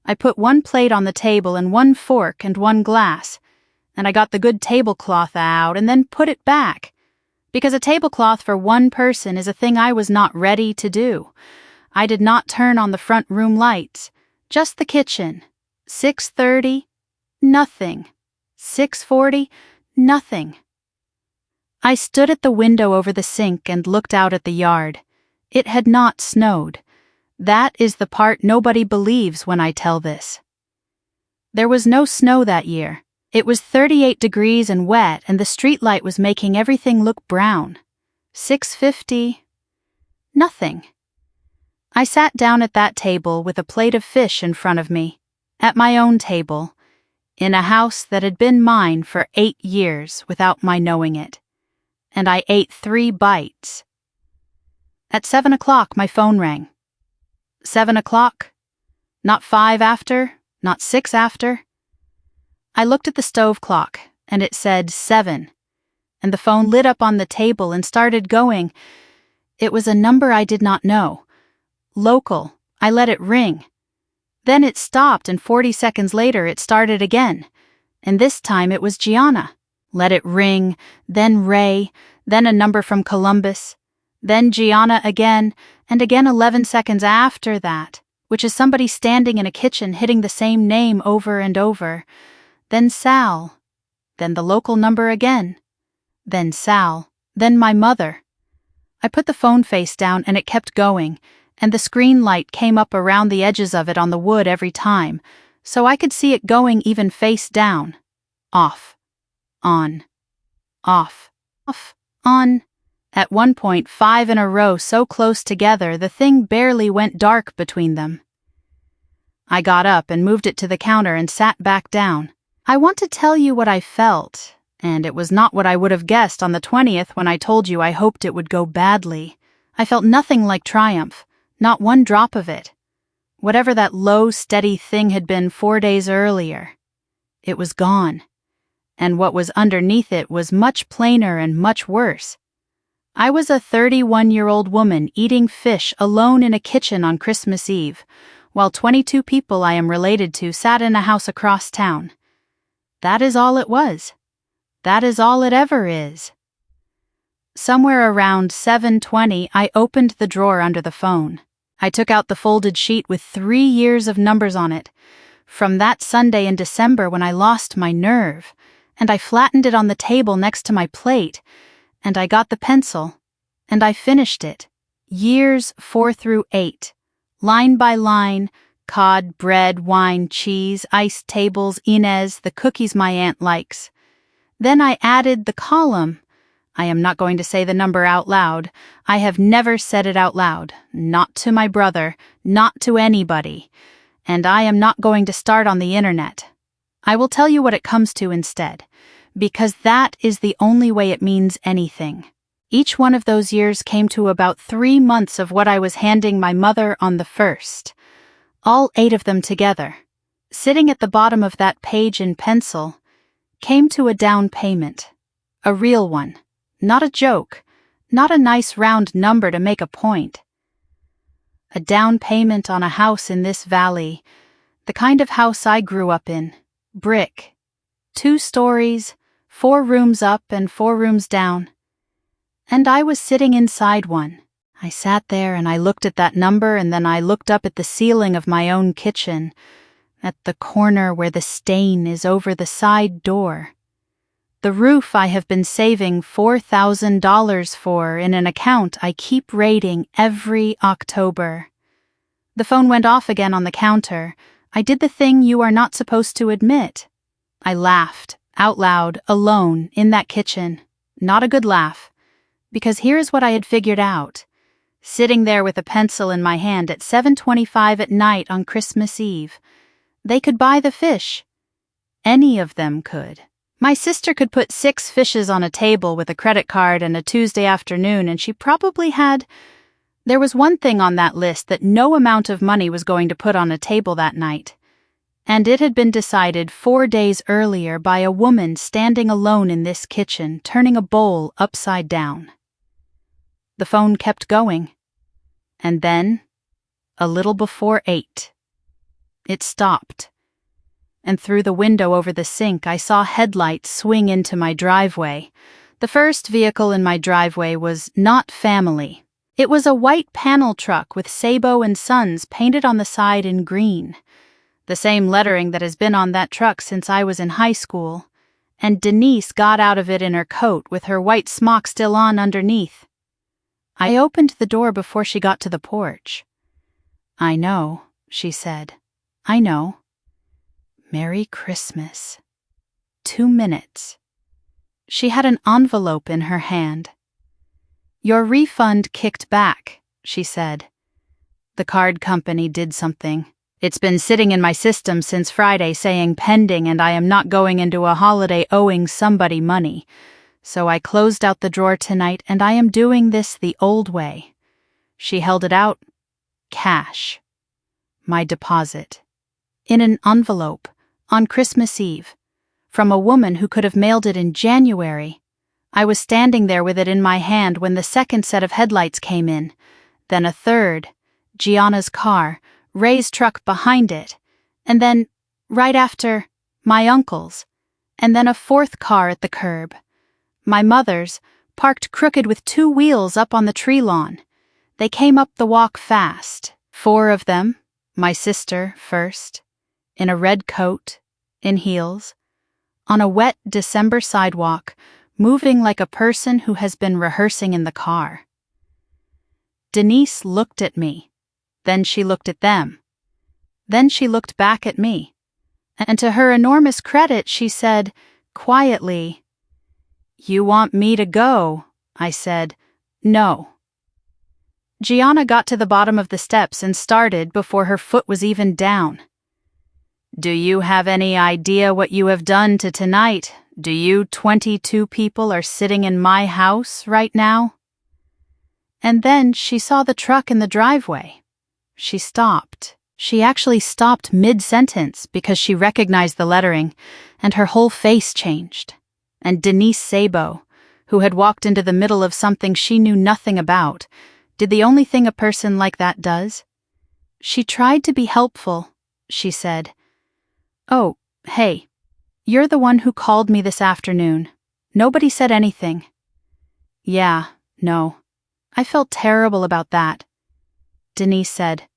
I put 1 plate on the table and 1 fork and 1 glass, and I got the good tablecloth out and then put it back, because a tablecloth for 1 person is a thing I was not ready to do. I did not turn on the front room lights, just the kitchen. 6:30, nothing. 6:40, nothing. I stood at the window over the sink and looked out at the yard. It had not snowed. That is the part nobody believes when I tell this. There was no snow that year. It was 38 degrees and wet, and the streetlight was making everything look brown. 6:50, nothing. I sat down at that table with a plate of fish in front of me, at my own table, in a house that had been mine for 8 years without my knowing it. And I ate 3 bites. At 7 o'clock, my phone rang. 7 o'clock? Not 5 after, not 6 after. I looked at the stove clock, and it said 7, and the phone lit up on the table and started going. It was a number I did not know. Local. I let it ring. Then it stopped, and 40 seconds later it started again, and this time it was Gianna. Let it ring, then Ray, then a number from Columbus, Then Gianna again, and again 11 seconds after that, which is somebody standing in a kitchen hitting the same name over and over. Then Sal. Then the local number again. Then Sal. Then my mother. I put the phone face down and it kept going, and the screen light came up around the edges of it on the wood every time, so I could see it going even face down. Off. On. Off. Off. On. At one point, 5 in a row so close together the thing barely went dark between them. I got up and moved it to the counter and sat back down. I want to tell you what I felt, and it was not what I would have guessed on the 20th when I told you I hoped it would go badly. I felt nothing like triumph, not one drop of it. Whatever that low, steady thing had been 4 days earlier, it was gone. And what was underneath it was much plainer and much worse. I was a 31-year-old woman eating fish alone in a kitchen on Christmas Eve, while 22 people I am related to sat in a house across town. That is all it was. That is all it ever is. Somewhere around 7:20, I opened the drawer under the phone. I took out the folded sheet with 3 years of numbers on it, from that Sunday in December when I lost my nerve, and I flattened it on the table next to my plate, and I got the pencil, and I finished it. Years 4 through 8, line by line, cod, bread, wine, cheese, iced tables, Inez, the cookies my aunt likes. Then I added the column. I am not going to say the number out loud. I have never said it out loud, not to my brother, not to anybody. And I am not going to start on the internet. I will tell you what it comes to instead, because that is the only way it means anything. Each one of those years came to about 3 months of what I was handing my mother on the 1st. All 8 of them together, sitting at the bottom of that page in pencil, came to a down payment. A real one. Not a joke. Not a nice round number to make a point. A down payment on a house in this valley, the kind of house I grew up in. Brick. 2 stories, 4 rooms up and 4 rooms down. And I was sitting inside one. I sat there and I looked at that number, and then I looked up at the ceiling of my own kitchen, at the corner where the stain is over the side door. The roof I have been saving $4,000 for in an account I keep raiding every October. The phone went off again on the counter. I did the thing you are not supposed to admit. I laughed, out loud, alone, in that kitchen. Not a good laugh. Because here is what I had figured out. Sitting there with a pencil in my hand at 7:25 at night on Christmas Eve. They could buy the fish. Any of them could. My sister could put 6 fishes on a table with a credit card and a Tuesday afternoon, and she probably had... There was one thing on that list that no amount of money was going to put on a table that night. And it had been decided 4 days earlier by a woman standing alone in this kitchen, turning a bowl upside down. The phone kept going. And then, a little before 8, it stopped. And through the window over the sink I saw headlights swing into my driveway. The first vehicle in my driveway was not family. It was a white panel truck with Sabo and Sons painted on the side in green. The same lettering that has been on that truck since I was in high school. And Denise got out of it in her coat with her white smock still on underneath. I opened the door before she got to the porch. "I know," she said. "I know. Merry Christmas." 2 minutes. She had an envelope in her hand. "Your refund kicked back," she said. "The card company did something. It's been sitting in my system since Friday saying pending, and I am not going into a holiday owing somebody money. So I closed out the drawer tonight, and I am doing this the old way." She held it out. Cash. My deposit. In an envelope. On Christmas Eve. From a woman who could have mailed it in January. I was standing there with it in my hand when the second set of headlights came in. Then a third. Gianna's car. Ray's truck behind it. And then, right after, my uncle's. And then a 4th car at the curb. My mother's, parked crooked with 2 wheels up on the tree lawn. They came up the walk fast, 4 of them, my sister first, in a red coat, in heels, on a wet December sidewalk, moving like a person who has been rehearsing in the car. Denise looked at me. Then she looked at them. Then she looked back at me. And to her enormous credit, she said, quietly, "You want me to go?" I said, "No." Gianna got to the bottom of the steps and started before her foot was even down. "Do you have any idea what you have done to tonight? Do you 22 people are sitting in my house right now?" And then she saw the truck in the driveway. She stopped. She actually stopped mid-sentence because she recognized the lettering, and her whole face changed. And Denise Sabo, who had walked into the middle of something she knew nothing about, did the only thing a person like that does. She tried to be helpful. She said, "Oh, hey, you're the one who called me this afternoon. Nobody said anything." "Yeah, no. I felt terrible about that." Denise said,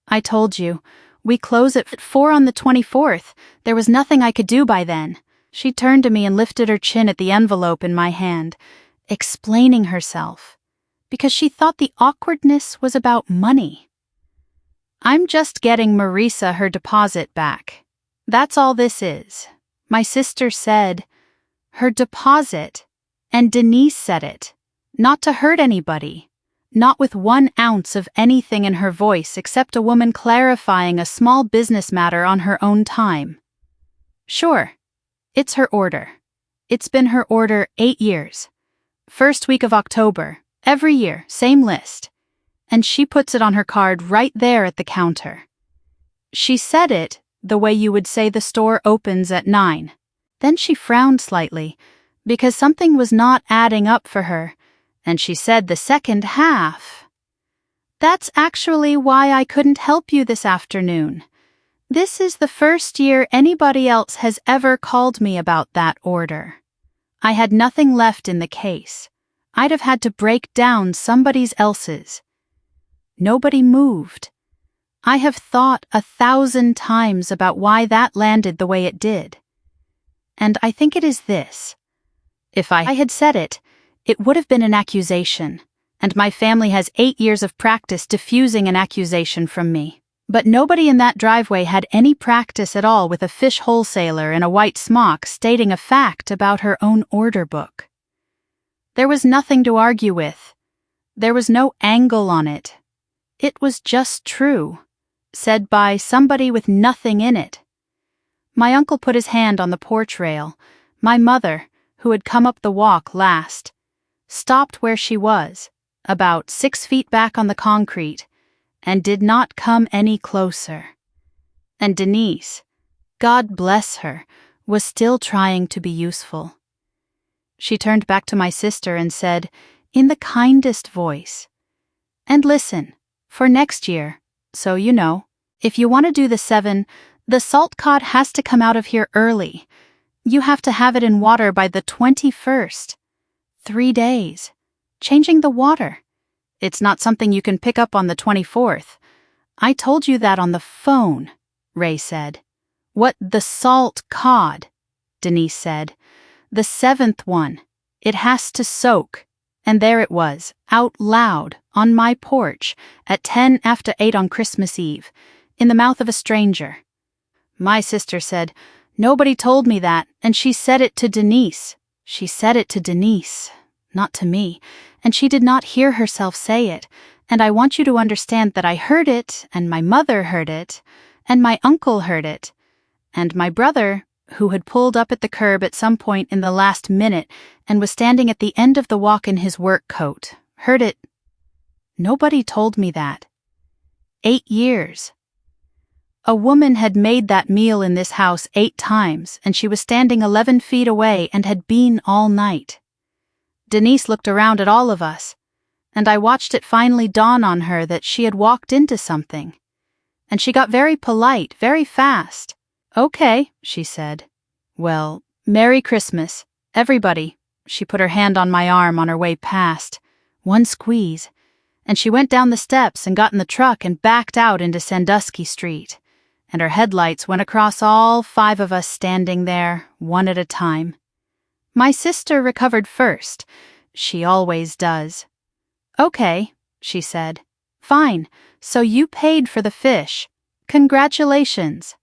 "I told you, we close at 4 on the 24th. There was nothing I could do by then." She turned to me and lifted her chin at the envelope in my hand, explaining herself, because she thought the awkwardness was about money. "I'm just getting Marisa her deposit back. That's all this is." My sister said, "Her deposit," and Denise said it, not to hurt anybody. Not with 1 ounce of anything in her voice except a woman clarifying a small business matter on her own time. "Sure, it's her order. It's been her order 8 years. First week of October, every year, same list. And she puts it on her card right there at the counter." She said it the way you would say the store opens at 9. Then she frowned slightly, because something was not adding up for her. And she said the second half. "That's actually why I couldn't help you this afternoon. This is the first year anybody else has ever called me about that order. I had nothing left in the case. I'd have had to break down somebody else's." Nobody moved. I have thought 1,000 times about why that landed the way it did. And I think it is this. If I had said it, it would have been an accusation, and my family has 8 years of practice diffusing an accusation from me. But nobody in that driveway had any practice at all with a fish wholesaler in a white smock stating a fact about her own order book. There was nothing to argue with. There was no angle on it. It was just true, said by somebody with nothing in it. My uncle put his hand on the porch rail. My mother, who had come up the walk last, stopped where she was, about 6 feet back on the concrete, and did not come any closer. And Denise, God bless her, was still trying to be useful. She turned back to my sister and said, in the kindest voice, "And listen, for next year, so you know, if you want to do the 7, the salt cod has to come out of here early. You have to have it in water by the 21st. 3 days. Changing the water. It's not something you can pick up on the 24th. I told you that on the phone," Ray said. "What, the salt cod?" Denise said. "The 7th one. It has to soak." And there it was, out loud, on my porch, at 10 after 8 on Christmas Eve, in the mouth of a stranger. My sister said, "Nobody told me that, and she said it to Denise." She said it to Denise, not to me, and she did not hear herself say it, and I want you to understand that I heard it, and my mother heard it, and my uncle heard it, and my brother, who had pulled up at the curb at some point in the last minute and was standing at the end of the walk in his work coat, heard it. Nobody told me that. 8 years. A woman had made that meal in this house 8 times, and she was standing 11 feet away and had been all night. Denise looked around at all of us, and I watched it finally dawn on her that she had walked into something. And she got very polite, very fast. "Okay," she said. "Well, Merry Christmas, everybody, She put her hand on my arm on her way past. One squeeze, and she went down the steps and got in the truck and backed out into Sandusky Street. And her headlights went across all 5 of us standing there, one at a time. My sister recovered first. She always does. "Okay," she said. "Fine, so you paid for the fish. Congratulations.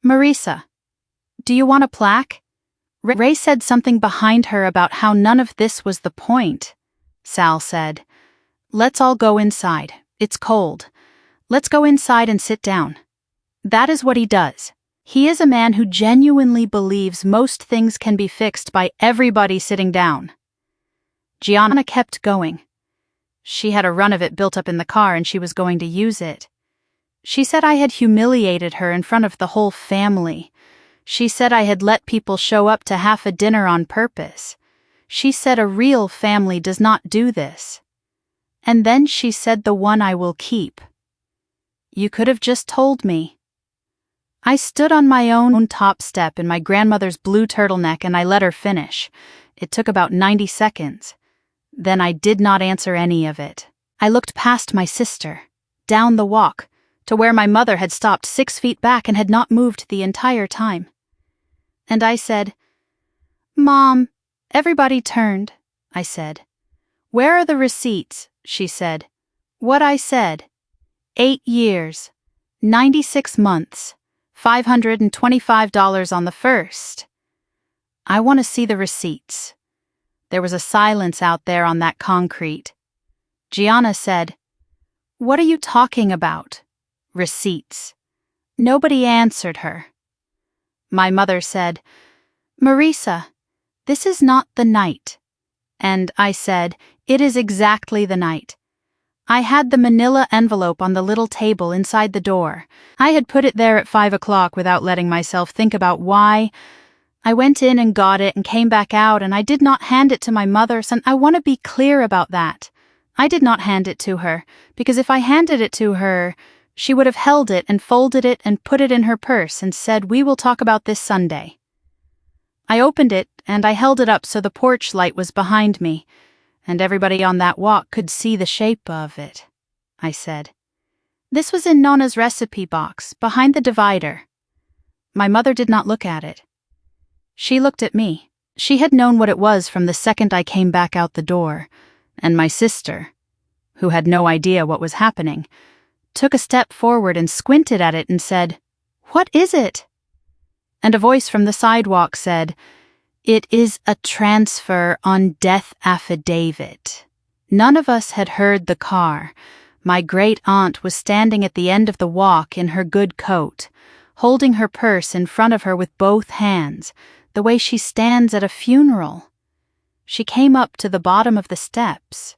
Marisa, do you want a plaque?" Ray said something behind her about how none of this was the point. Sal said, "Let's all go inside. It's cold. Let's go inside and sit down." That is what he does. He is a man who genuinely believes most things can be fixed by everybody sitting down. Gianna kept going. She had a run of it built up in the car and she was going to use it. She said I had humiliated her in front of the whole family. She said I had let people show up to half a dinner on purpose. She said a real family does not do this. And then she said the one I will keep. You could have just told me. I stood on my own top step in my grandmother's blue turtleneck and I let her finish. It took about 90 seconds. Then I did not answer any of it. I looked past my sister, down the walk, to where my mother had stopped 6 feet back and had not moved the entire time. And I said, "Mom," everybody turned, I said. "Where are the receipts?" she said. What I said. 8 years, 96 months. $525 on the first. I want to see the receipts. There was a silence out there on that concrete. Gianna said, "What are you talking about? Receipts." Nobody answered her. My mother said, "Marisa, this is not the night." And I said, "It is exactly the night." I had the manila envelope on the little table inside the door. I had put it there at 5 o'clock without letting myself think about why. I went in and got it and came back out and I did not hand it to my mother, and I want to be clear about that. I did not hand it to her, because if I handed it to her, she would have held it and folded it and put it in her purse and said, "We will talk about this Sunday." I opened it and I held it up so the porch light was behind me, and everybody on that walk could see the shape of it. I said, "This was in Nona's recipe box, behind the divider." My mother did not look at it. She looked at me. She had known what it was from the second I came back out the door, and my sister, who had no idea what was happening, took a step forward and squinted at it and said, "What is it?" And a voice from the sidewalk said, "It is a transfer on death affidavit." None of us had heard the car. My great-aunt was standing at the end of the walk in her good coat, holding her purse in front of her with both hands, the way she stands at a funeral. She came up to the bottom of the steps.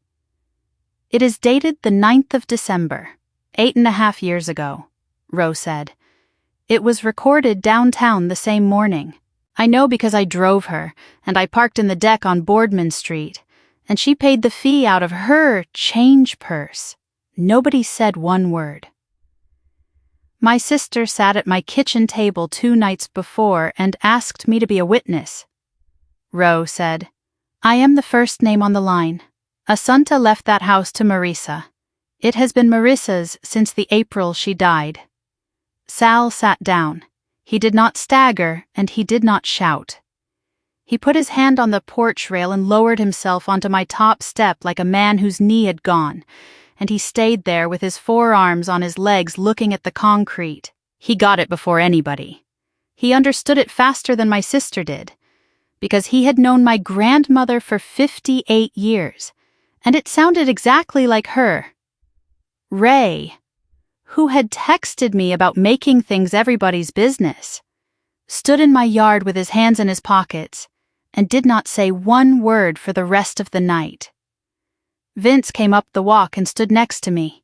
"It is dated the 9th of December, 8.5 years ago," Ro said. "It was recorded downtown the same morning. I know because I drove her, and I parked in the deck on Boardman Street, and she paid the fee out of her change purse. Nobody said one word." My sister sat at my kitchen table 2 nights before and asked me to be a witness. Ro said, "I am the first name on the line. Assunta left that house to Marisa. It has been Marisa's since the April she died." Sal sat down. He did not stagger, and he did not shout. He put his hand on the porch rail and lowered himself onto my top step like a man whose knee had gone, and he stayed there with his forearms on his legs looking at the concrete. He got it before anybody. He understood it faster than my sister did, because he had known my grandmother for 58 years, and it sounded exactly like her. Ray, who had texted me about making things everybody's business, stood in my yard with his hands in his pockets and did not say one word for the rest of the night. Vince came up the walk and stood next to me.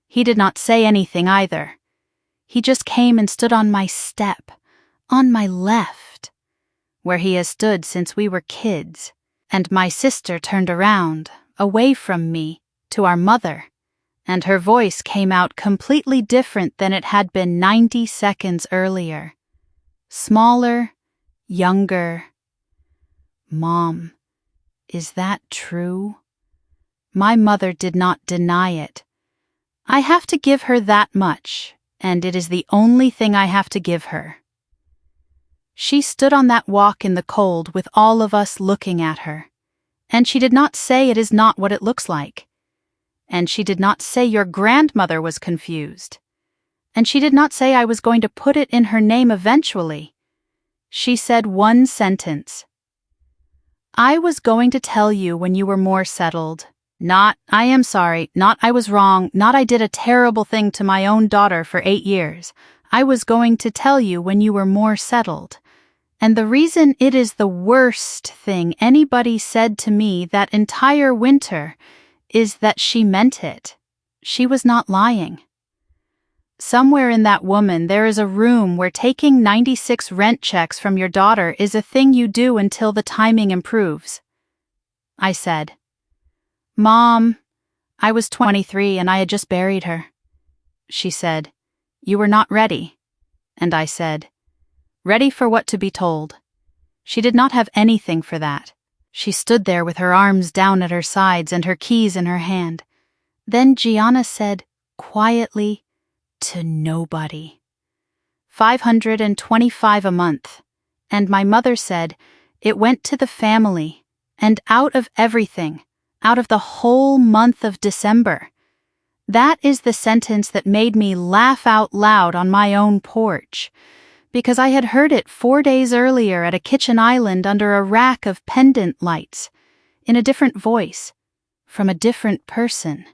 He did not say anything either. He just came and stood on my step, on my left, where he has stood since we were kids, and my sister turned around, away from me, to our mother, and her voice came out completely different than it had been 90 seconds earlier. Smaller, younger. "Mom, Is that true? My mother did not deny it. I have to give her that much, and it is the only thing I have to give her. She stood on that walk in the cold with all of us looking at her, and she did not say it is not what it looks like. And she did not say your grandmother was confused. And she did not say I was going to put it in her name eventually. She said one sentence. I was going to tell you when you were more settled. Not, I am sorry, not I was wrong, not I did a terrible thing to my own daughter for 8 years. I was going to tell you when you were more settled. And the reason it is the worst thing anybody said to me that entire winter is that she meant it. She was not lying. Somewhere in that woman there is a room where taking 96 rent checks from your daughter is a thing you do until the timing improves. I said, Mom, I was 23 and I had just buried her. She said, You were not ready. And I said, Ready for what to be told? She did not have anything for that. She stood there with her arms down at her sides and her keys in her hand. Then Gianna said, quietly, to nobody. 525 a month. And my mother said, it went to the family, and out of everything, out of the whole month of December. That is the sentence that made me laugh out loud on my own porch, because I had heard it 4 days earlier at a kitchen island under a rack of pendant lights, in a different voice, from a different person,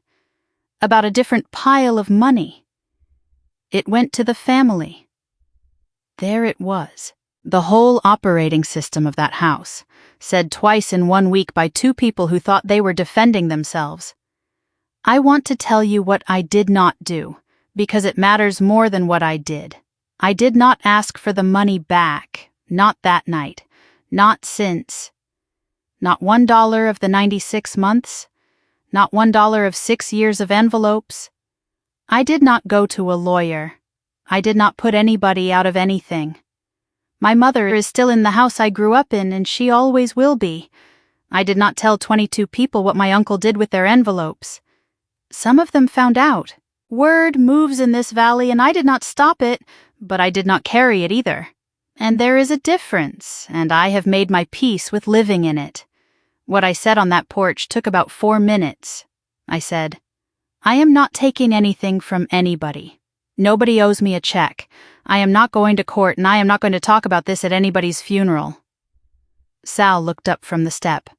about a different pile of money. It went to the family. There it was, the whole operating system of that house, said twice in 1 week by 2 people who thought they were defending themselves. I want to tell you what I did not do, because it matters more than what I did. I did not ask for the money back, not that night, not since. Not $1 of the 96 months, not $1 of 6 years of envelopes. I did not go to a lawyer. I did not put anybody out of anything. My mother is still in the house I grew up in, and she always will be. I did not tell 22 people what my uncle did with their envelopes. Some of them found out. Word moves in this valley, and I did not stop it, but I did not carry it either. And there is a difference, and I have made my peace with living in it. What I said on that porch took about 4 minutes. I said, I am not taking anything from anybody. Nobody owes me a check. I am not going to court, and I am not going to talk about this at anybody's funeral. Sal looked up from the step.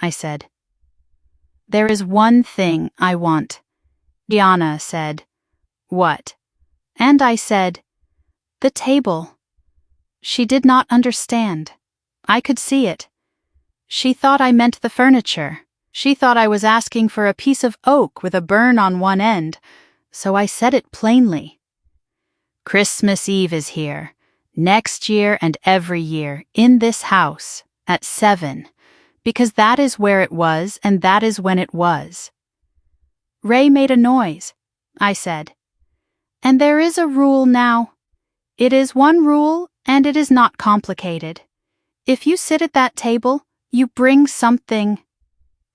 I said, There is one thing I want. Gianna said, What? And I said, The table. She did not understand. I could see it. She thought I meant the furniture. She thought I was asking for a piece of oak with a burn on one end, so I said it plainly. Christmas Eve is here, next year and every year, in this house, at 7, because that is where it was and that is when it was. Ray made a noise. I said, And there is a rule now. It is one rule, and it is not complicated. If you sit at that table, you bring something.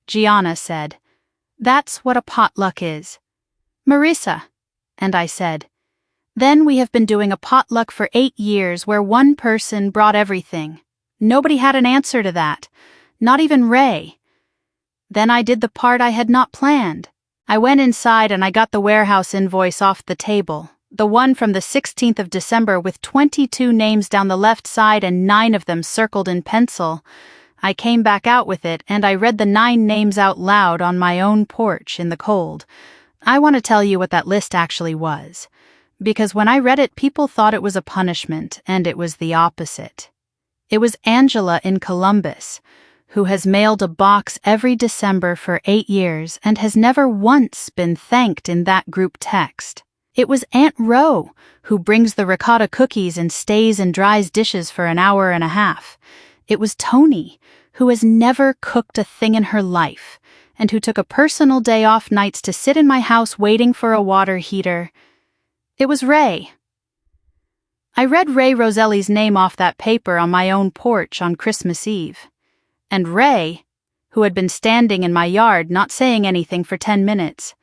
Gianna said, That's what a potluck is. Marissa. And I said, Then we have been doing a potluck for 8 years where one person brought everything. Nobody had an answer to that. Not even Ray. Then I did the part I had not planned. I went inside and I got the warehouse invoice off the table, the one from the 16th of December with 22 names down the left side and 9 of them circled in pencil. I came back out with it and I read the 9 names out loud on my own porch in the cold. I want to tell you what that list actually was, because when I read it, people thought it was a punishment, and it was the opposite. It was Angela in Columbus, who has mailed a box every December for 8 years and has never once been thanked in that group text. It was Aunt Ro, who brings the ricotta cookies and stays and dries dishes for an hour and a half. It was Tony, who has never cooked a thing in her life, and who took a personal day off nights to sit in my house waiting for a water heater. It was Ray. I read Ray Roselli's name off that paper on my own porch on Christmas Eve. And Ray, who had been standing in my yard not saying anything for 10 minutes,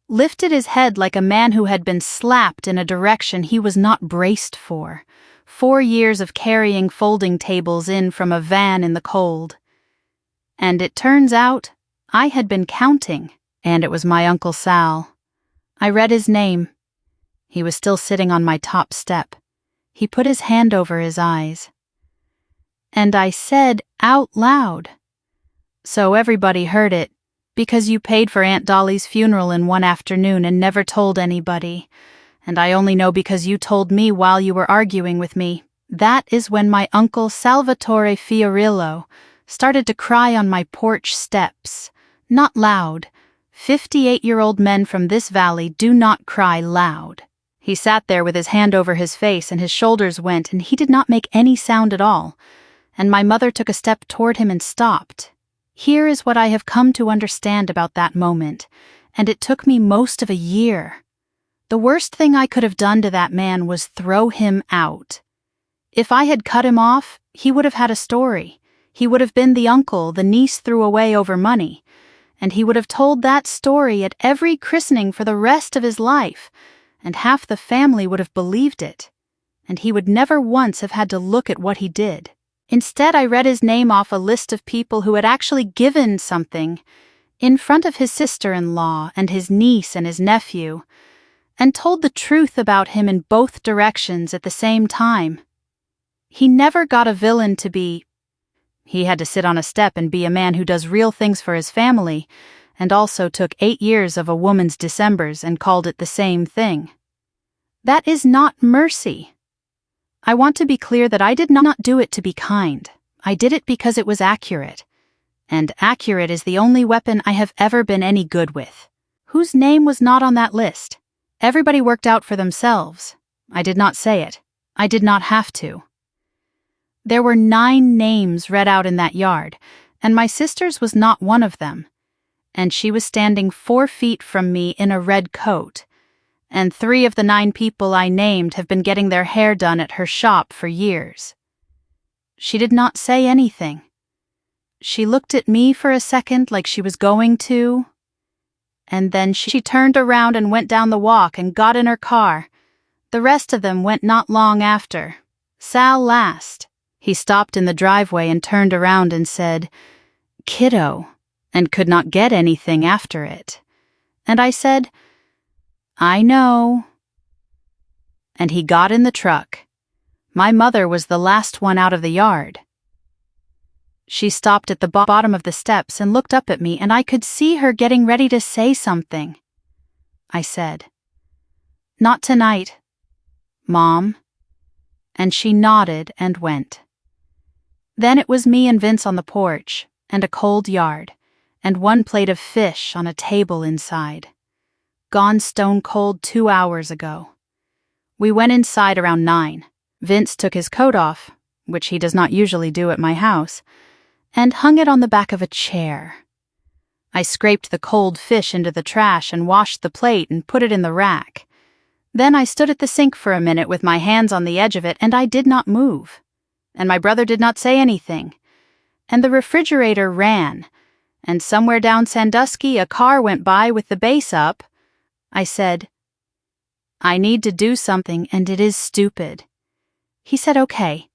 lifted his head like a man who had been slapped in a direction he was not braced for. 4 years of carrying folding tables in from a van in the cold. And it turns out I had been counting, and it was my Uncle Sal. I read his name. He was still sitting on my top step. He put his hand over his eyes. And I said out loud, "So everybody heard it, because you paid for Aunt Dolly's funeral in one afternoon and never told anybody. And I only know because you told me while you were arguing with me." That is when my uncle Salvatore Fiorillo started to cry on my porch steps. Not loud. 58-year-old men from this valley do not cry loud. He sat there with his hand over his face and his shoulders went, and he did not make any sound at all. And my mother took a step toward him and stopped. Here is what I have come to understand about that moment, and it took me most of a year. The worst thing I could have done to that man was throw him out. If I had cut him off, he would have had a story. He would have been the uncle the niece threw away over money, and he would have told that story at every christening for the rest of his life, and half the family would have believed it, and he would never once have had to look at what he did. Instead, I read his name off a list of people who had actually given something in front of his sister-in-law and his niece and his nephew, and told the truth about him in both directions at the same time. He never got a villain to be. He had to sit on a step and be a man who does real things for his family, and also took 8 years of a woman's Decembers and called it the same thing. That is not mercy. I want to be clear that I did not do it to be kind. I did it because it was accurate. And accurate is the only weapon I have ever been any good with. Whose name was not on that list? Everybody worked out for themselves. I did not say it. I did not have to. There were 9 names read out in that yard, and my sister's was not one of them. And she was standing 4 feet from me in a red coat. And 3 of the 9 people I named have been getting their hair done at her shop for years. She did not say anything. She looked at me for a second like she was going to, and then she turned around and went down the walk and got in her car. The rest of them went not long after. Sal last. He stopped in the driveway and turned around and said, "Kiddo," and could not get anything after it. And I said, "I know." And he got in the truck. My mother was the last one out of the yard. She stopped at the bottom of the steps and looked up at me, and I could see her getting ready to say something. I said, "Not tonight, Mom." And she nodded and went. Then it was me and Vince on the porch, and a cold yard, and 1 plate of fish on a table inside. Gone stone cold 2 hours ago. We went inside around 9. Vince took his coat off, which he does not usually do at my house, and hung it on the back of a chair. I scraped the cold fish into the trash and washed the plate and put it in the rack. Then I stood at the sink for a minute with my hands on the edge of it, and I did not move. And my brother did not say anything. And the refrigerator ran, and somewhere down Sandusky a car went by with the bass up. I said, "I need to do something, and it is stupid." He said, "Okay."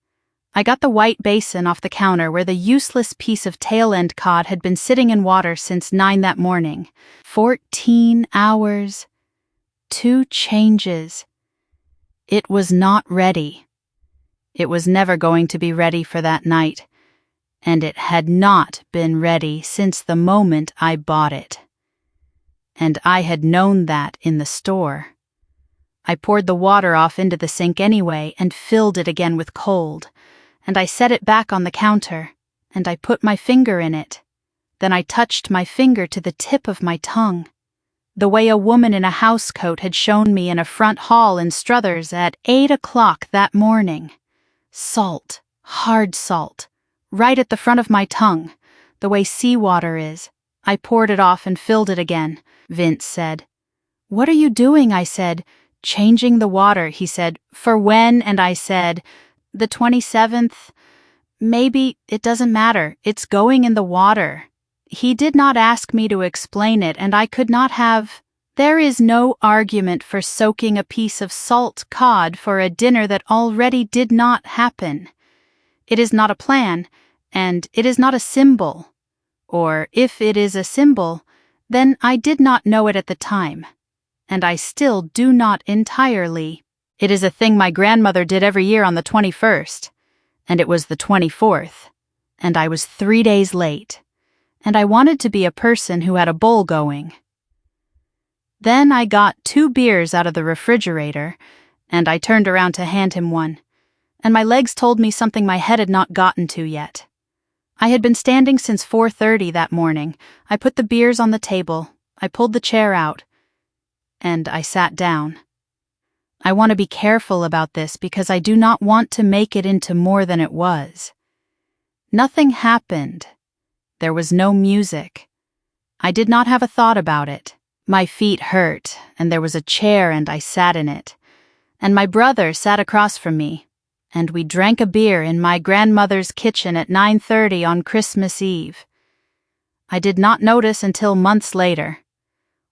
I got the white basin off the counter where the useless piece of tail-end cod had been sitting in water since 9 that morning. 14 hours. 2 changes. It was not ready. It was never going to be ready for that night, and it had not been ready since the moment I bought it. And I had known that in the store. I poured the water off into the sink anyway and filled it again with cold, and I set it back on the counter, and I put my finger in it. Then I touched my finger to the tip of my tongue, the way a woman in a house coat had shown me in a front hall in Struthers at 8 o'clock that morning. Salt, hard salt, right at the front of my tongue, the way seawater is. I poured it off and filled it again. Vince said, "What are you doing?" I said. "Changing the water," he said. "For when?" And I said, "The 27th. Maybe, it doesn't matter. It's going in the water." He did not ask me to explain it, and I could not have. There is no argument for soaking a piece of salt cod for a dinner that already did not happen. It is not a plan, and it is not a symbol. Or if it is a symbol, then I did not know it at the time. And I still do not entirely. It is a thing my grandmother did every year on the 21st, and it was the 24th, and I was 3 days late, and I wanted to be a person who had a bowl going. Then I got 2 beers out of the refrigerator, and I turned around to hand him one, and my legs told me something my head had not gotten to yet. I had been standing since 4:30 that morning. I put the beers on the table, I pulled the chair out, and I sat down. I want to be careful about this because I do not want to make it into more than it was. Nothing happened. There was no music. I did not have a thought about it. My feet hurt, and there was a chair and I sat in it. And my brother sat across from me, and we drank a beer in my grandmother's kitchen at 9:30 on Christmas Eve. I did not notice until months later.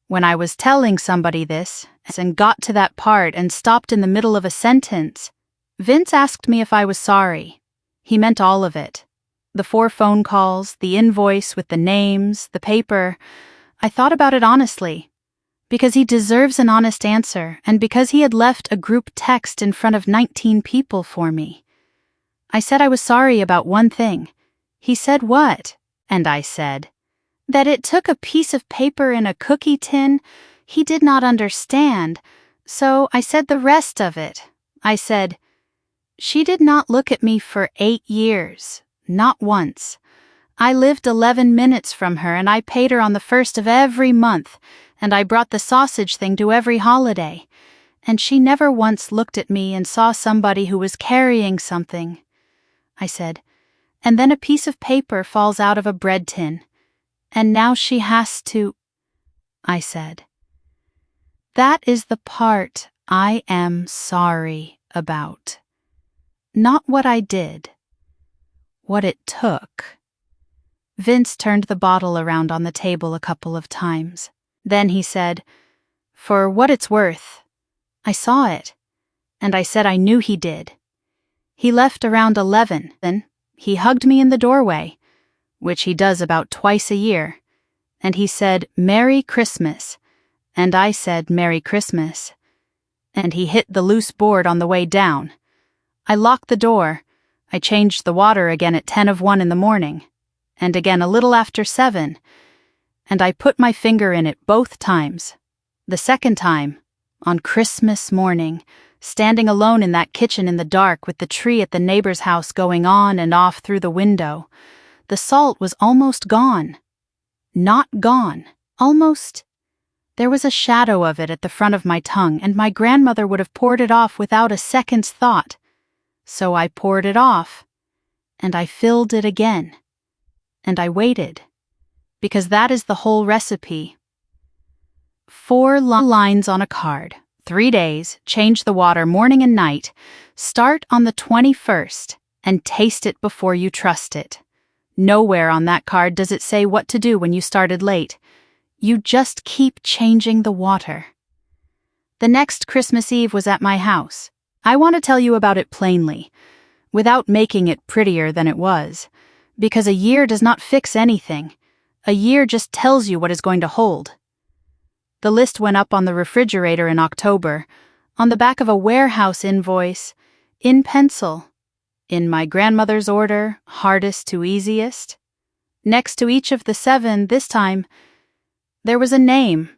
When I was telling somebody this, and got to that part and stopped in the middle of a sentence, Vince asked me if I was sorry. He meant all of it. The 4 phone calls, the invoice with the names, the paper. I thought about it honestly, because he deserves an honest answer, and because he had left a group text in front of 19 people for me. I said I was sorry about one thing. He said what? And I said that it took a piece of paper in a cookie tin. He did not understand, so I said the rest of it. I said, she did not look at me for 8 years, not once. I lived 11 minutes from her, and I paid her on the 1st of every month, and I brought the sausage thing to every holiday, and she never once looked at me and saw somebody who was carrying something. I said, and then a piece of paper falls out of a bread tin, and now she has to. I said, that is the part I am sorry about. Not what I did, what it took. Vince turned the bottle around on the table a couple of times. Then he said, for what it's worth, I saw it, and I said I knew he did. He left around 11, then he hugged me in the doorway, which he does about twice a year, and he said, Merry Christmas, and I said, Merry Christmas, and he hit the loose board on the way down. I locked the door. I changed the water again at 1:10 in the morning, and again a little after 7, and I put my finger in it both times. The second time, on Christmas morning, standing alone in that kitchen in the dark with the tree at the neighbor's house going on and off through the window, the salt was almost gone. Not gone, almost. There was a shadow of it at the front of my tongue, and my grandmother would have poured it off without a second's thought. So I poured it off, and I filled it again, and I waited, because that is the whole recipe. 4 lines on a card, 3 days, change the water morning and night, start on the 21st, and taste it before you trust it. Nowhere on that card does it say what to do when you started late. You just keep changing the water. The next Christmas Eve was at my house. I want to tell you about it plainly, without making it prettier than it was, because a year does not fix anything. A year just tells you what is going to hold. The list went up on the refrigerator in October, on the back of a warehouse invoice, in pencil, in my grandmother's order, hardest to easiest. Next to each of the 7 this time, there was a name,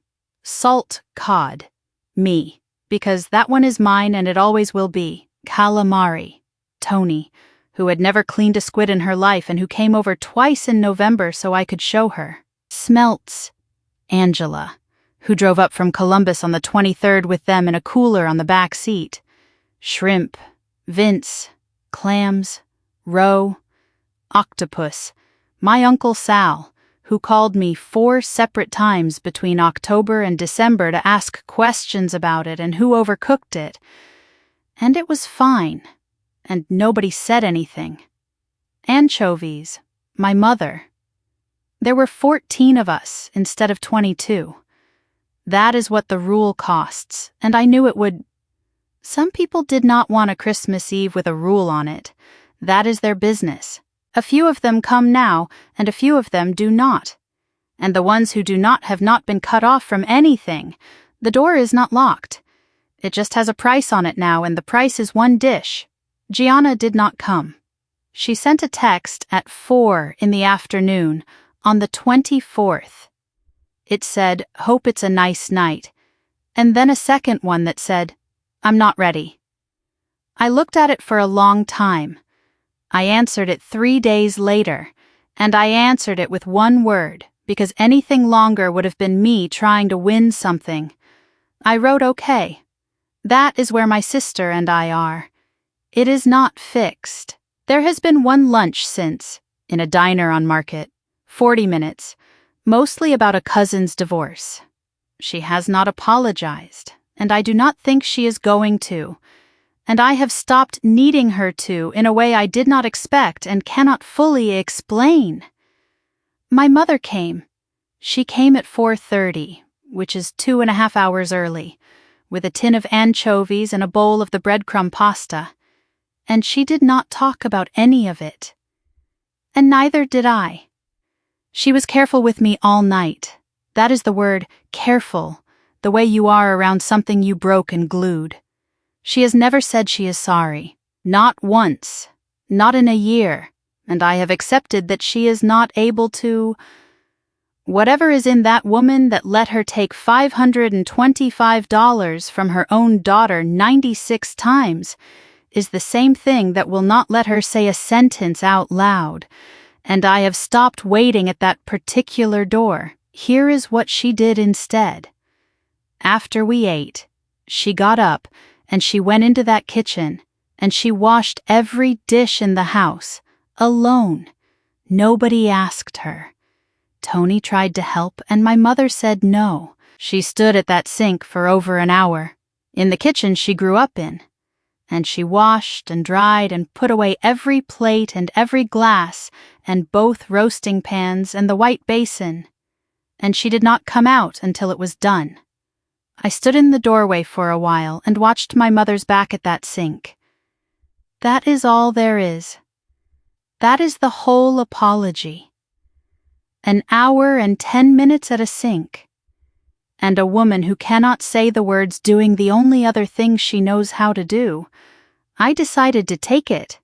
Salt Cod, me, because that one is mine and it always will be, Calamari, Tony, who had never cleaned a squid in her life and who came over twice in November so I could show her. Smelts, Angela, who drove up from Columbus on the 23rd with them in a cooler on the back seat. Shrimp, Vince, clams, roe, octopus, my Uncle Sal, who called me 4 separate times between October and December to ask questions about it and who overcooked it. And it was fine, and nobody said anything. Anchovies, my mother. There were 14 of us instead of 22. That is what the rule costs, and I knew it would. Some people did not want a Christmas Eve with a rule on it. That is their business. A few of them come now, and a few of them do not. And the ones who do not have not been cut off from anything. The door is not locked. It just has a price on it now, and the price is one dish. Gianna did not come. She sent a text at 4 in the afternoon on the 24th. It said, "Hope it's a nice night," and then a second one that said, "I'm not ready." I looked at it for a long time. I answered it 3 days later, and I answered it with one word, because anything longer would have been me trying to win something. I wrote okay. That is where my sister and I are. It is not fixed. There has been one lunch since, in a diner on Market, 40 minutes, mostly about a cousin's divorce. She has not apologized, and I do not think she is going to, and I have stopped needing her to in a way I did not expect and cannot fully explain. My mother came. She came at 4:30, which is 2.5 hours early, with a tin of anchovies and a bowl of the breadcrumb pasta, and she did not talk about any of it. And neither did I. She was careful with me all night. That is the word, careful, the way you are around something you broke and glued. She has never said she is sorry. Not once. Not in a year. And I have accepted that she is not able to. Whatever is in that woman that let her take $525 from her own daughter 96 times is the same thing that will not let her say a sentence out loud. And I have stopped waiting at that particular door. Here is what she did instead. After we ate, she got up and she went into that kitchen and she washed every dish in the house, alone. Nobody asked her. Tony tried to help and my mother said no. She stood at that sink for over an hour, in the kitchen she grew up in. And she washed and dried and put away every plate and every glass and both roasting pans and the white basin. And she did not come out until it was done. I stood in the doorway for a while and watched my mother's back at that sink. That is all there is. That is the whole apology. An hour and 10 minutes at a sink. And a woman who cannot say the words doing the only other thing she knows how to do. I decided to take it.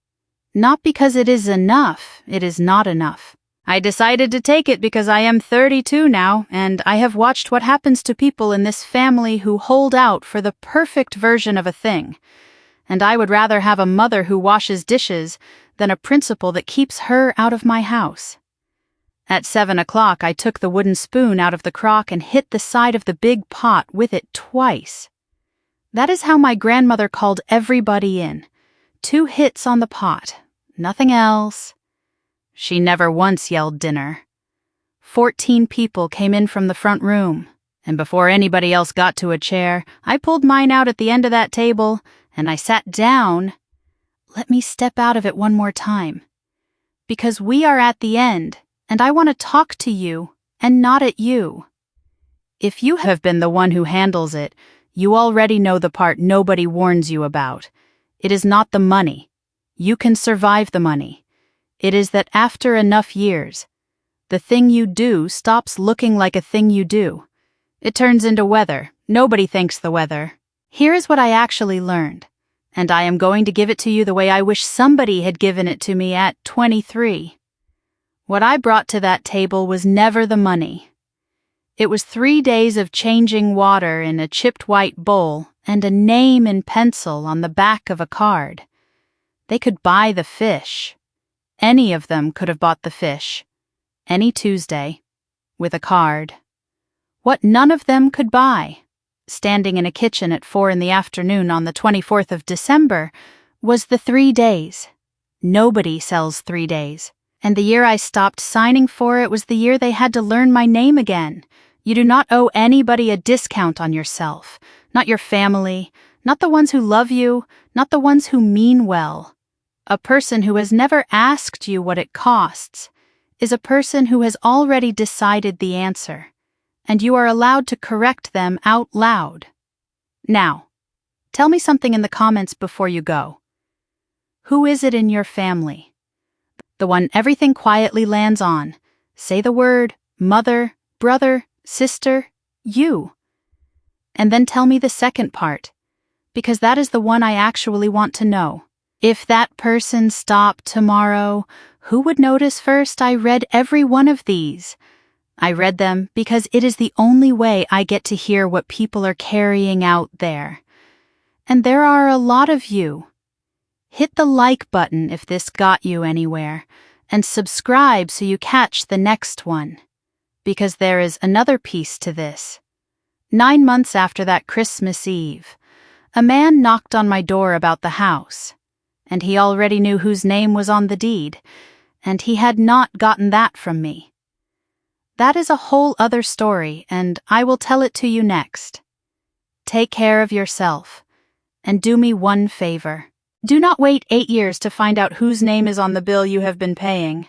Not because it is enough, it is not enough. I decided to take it because I am 32 now, and I have watched what happens to people in this family who hold out for the perfect version of a thing. And I would rather have a mother who washes dishes than a principal that keeps her out of my house. At 7 o'clock, I took the wooden spoon out of the crock and hit the side of the big pot with it twice. That is how my grandmother called everybody in. 2 hits on the pot. Nothing else. She never once yelled dinner. 14 people came in from the front room, and before anybody else got to a chair, I pulled mine out at the end of that table, and I sat down. Let me step out of it one more time. Because we are at the end, and I want to talk to you, and not at you. If you have been the one who handles it, you already know the part nobody warns you about. It is not the money. You can survive the money. It is that after enough years, the thing you do stops looking like a thing you do. It turns into weather. Nobody thanks the weather. Here is what I actually learned, and I am going to give it to you the way I wish somebody had given it to me at 23. What I brought to that table was never the money. It was 3 days of changing water in a chipped white bowl and a name in pencil on the back of a card. They could buy the fish. Any of them could have bought the fish. Any Tuesday. With a card. What none of them could buy, standing in a kitchen at 4 in the afternoon on the 24th of December, was the 3 days. Nobody sells 3 days. And the year I stopped signing for it was the year they had to learn my name again. You do not owe anybody a discount on yourself. Not your family. Not the ones who love you. Not the ones who mean well. A person who has never asked you what it costs is a person who has already decided the answer, and you are allowed to correct them out loud. Now, tell me something in the comments before you go. Who is it in your family? The one everything quietly lands on. Say the word mother, brother, sister, you. And then tell me the second part, because that is the one I actually want to know. If that person stopped tomorrow, who would notice first I read every one of these? I read them because it is the only way I get to hear what people are carrying out there. And there are a lot of you. Hit the like button if this got you anywhere, and subscribe so you catch the next one. Because there is another piece to this. 9 months after that Christmas Eve, a man knocked on my door about the house, and he already knew whose name was on the deed, and he had not gotten that from me. That is a whole other story, and I will tell it to you next. Take care of yourself, and do me one favor. Do not wait 8 years to find out whose name is on the bill you have been paying.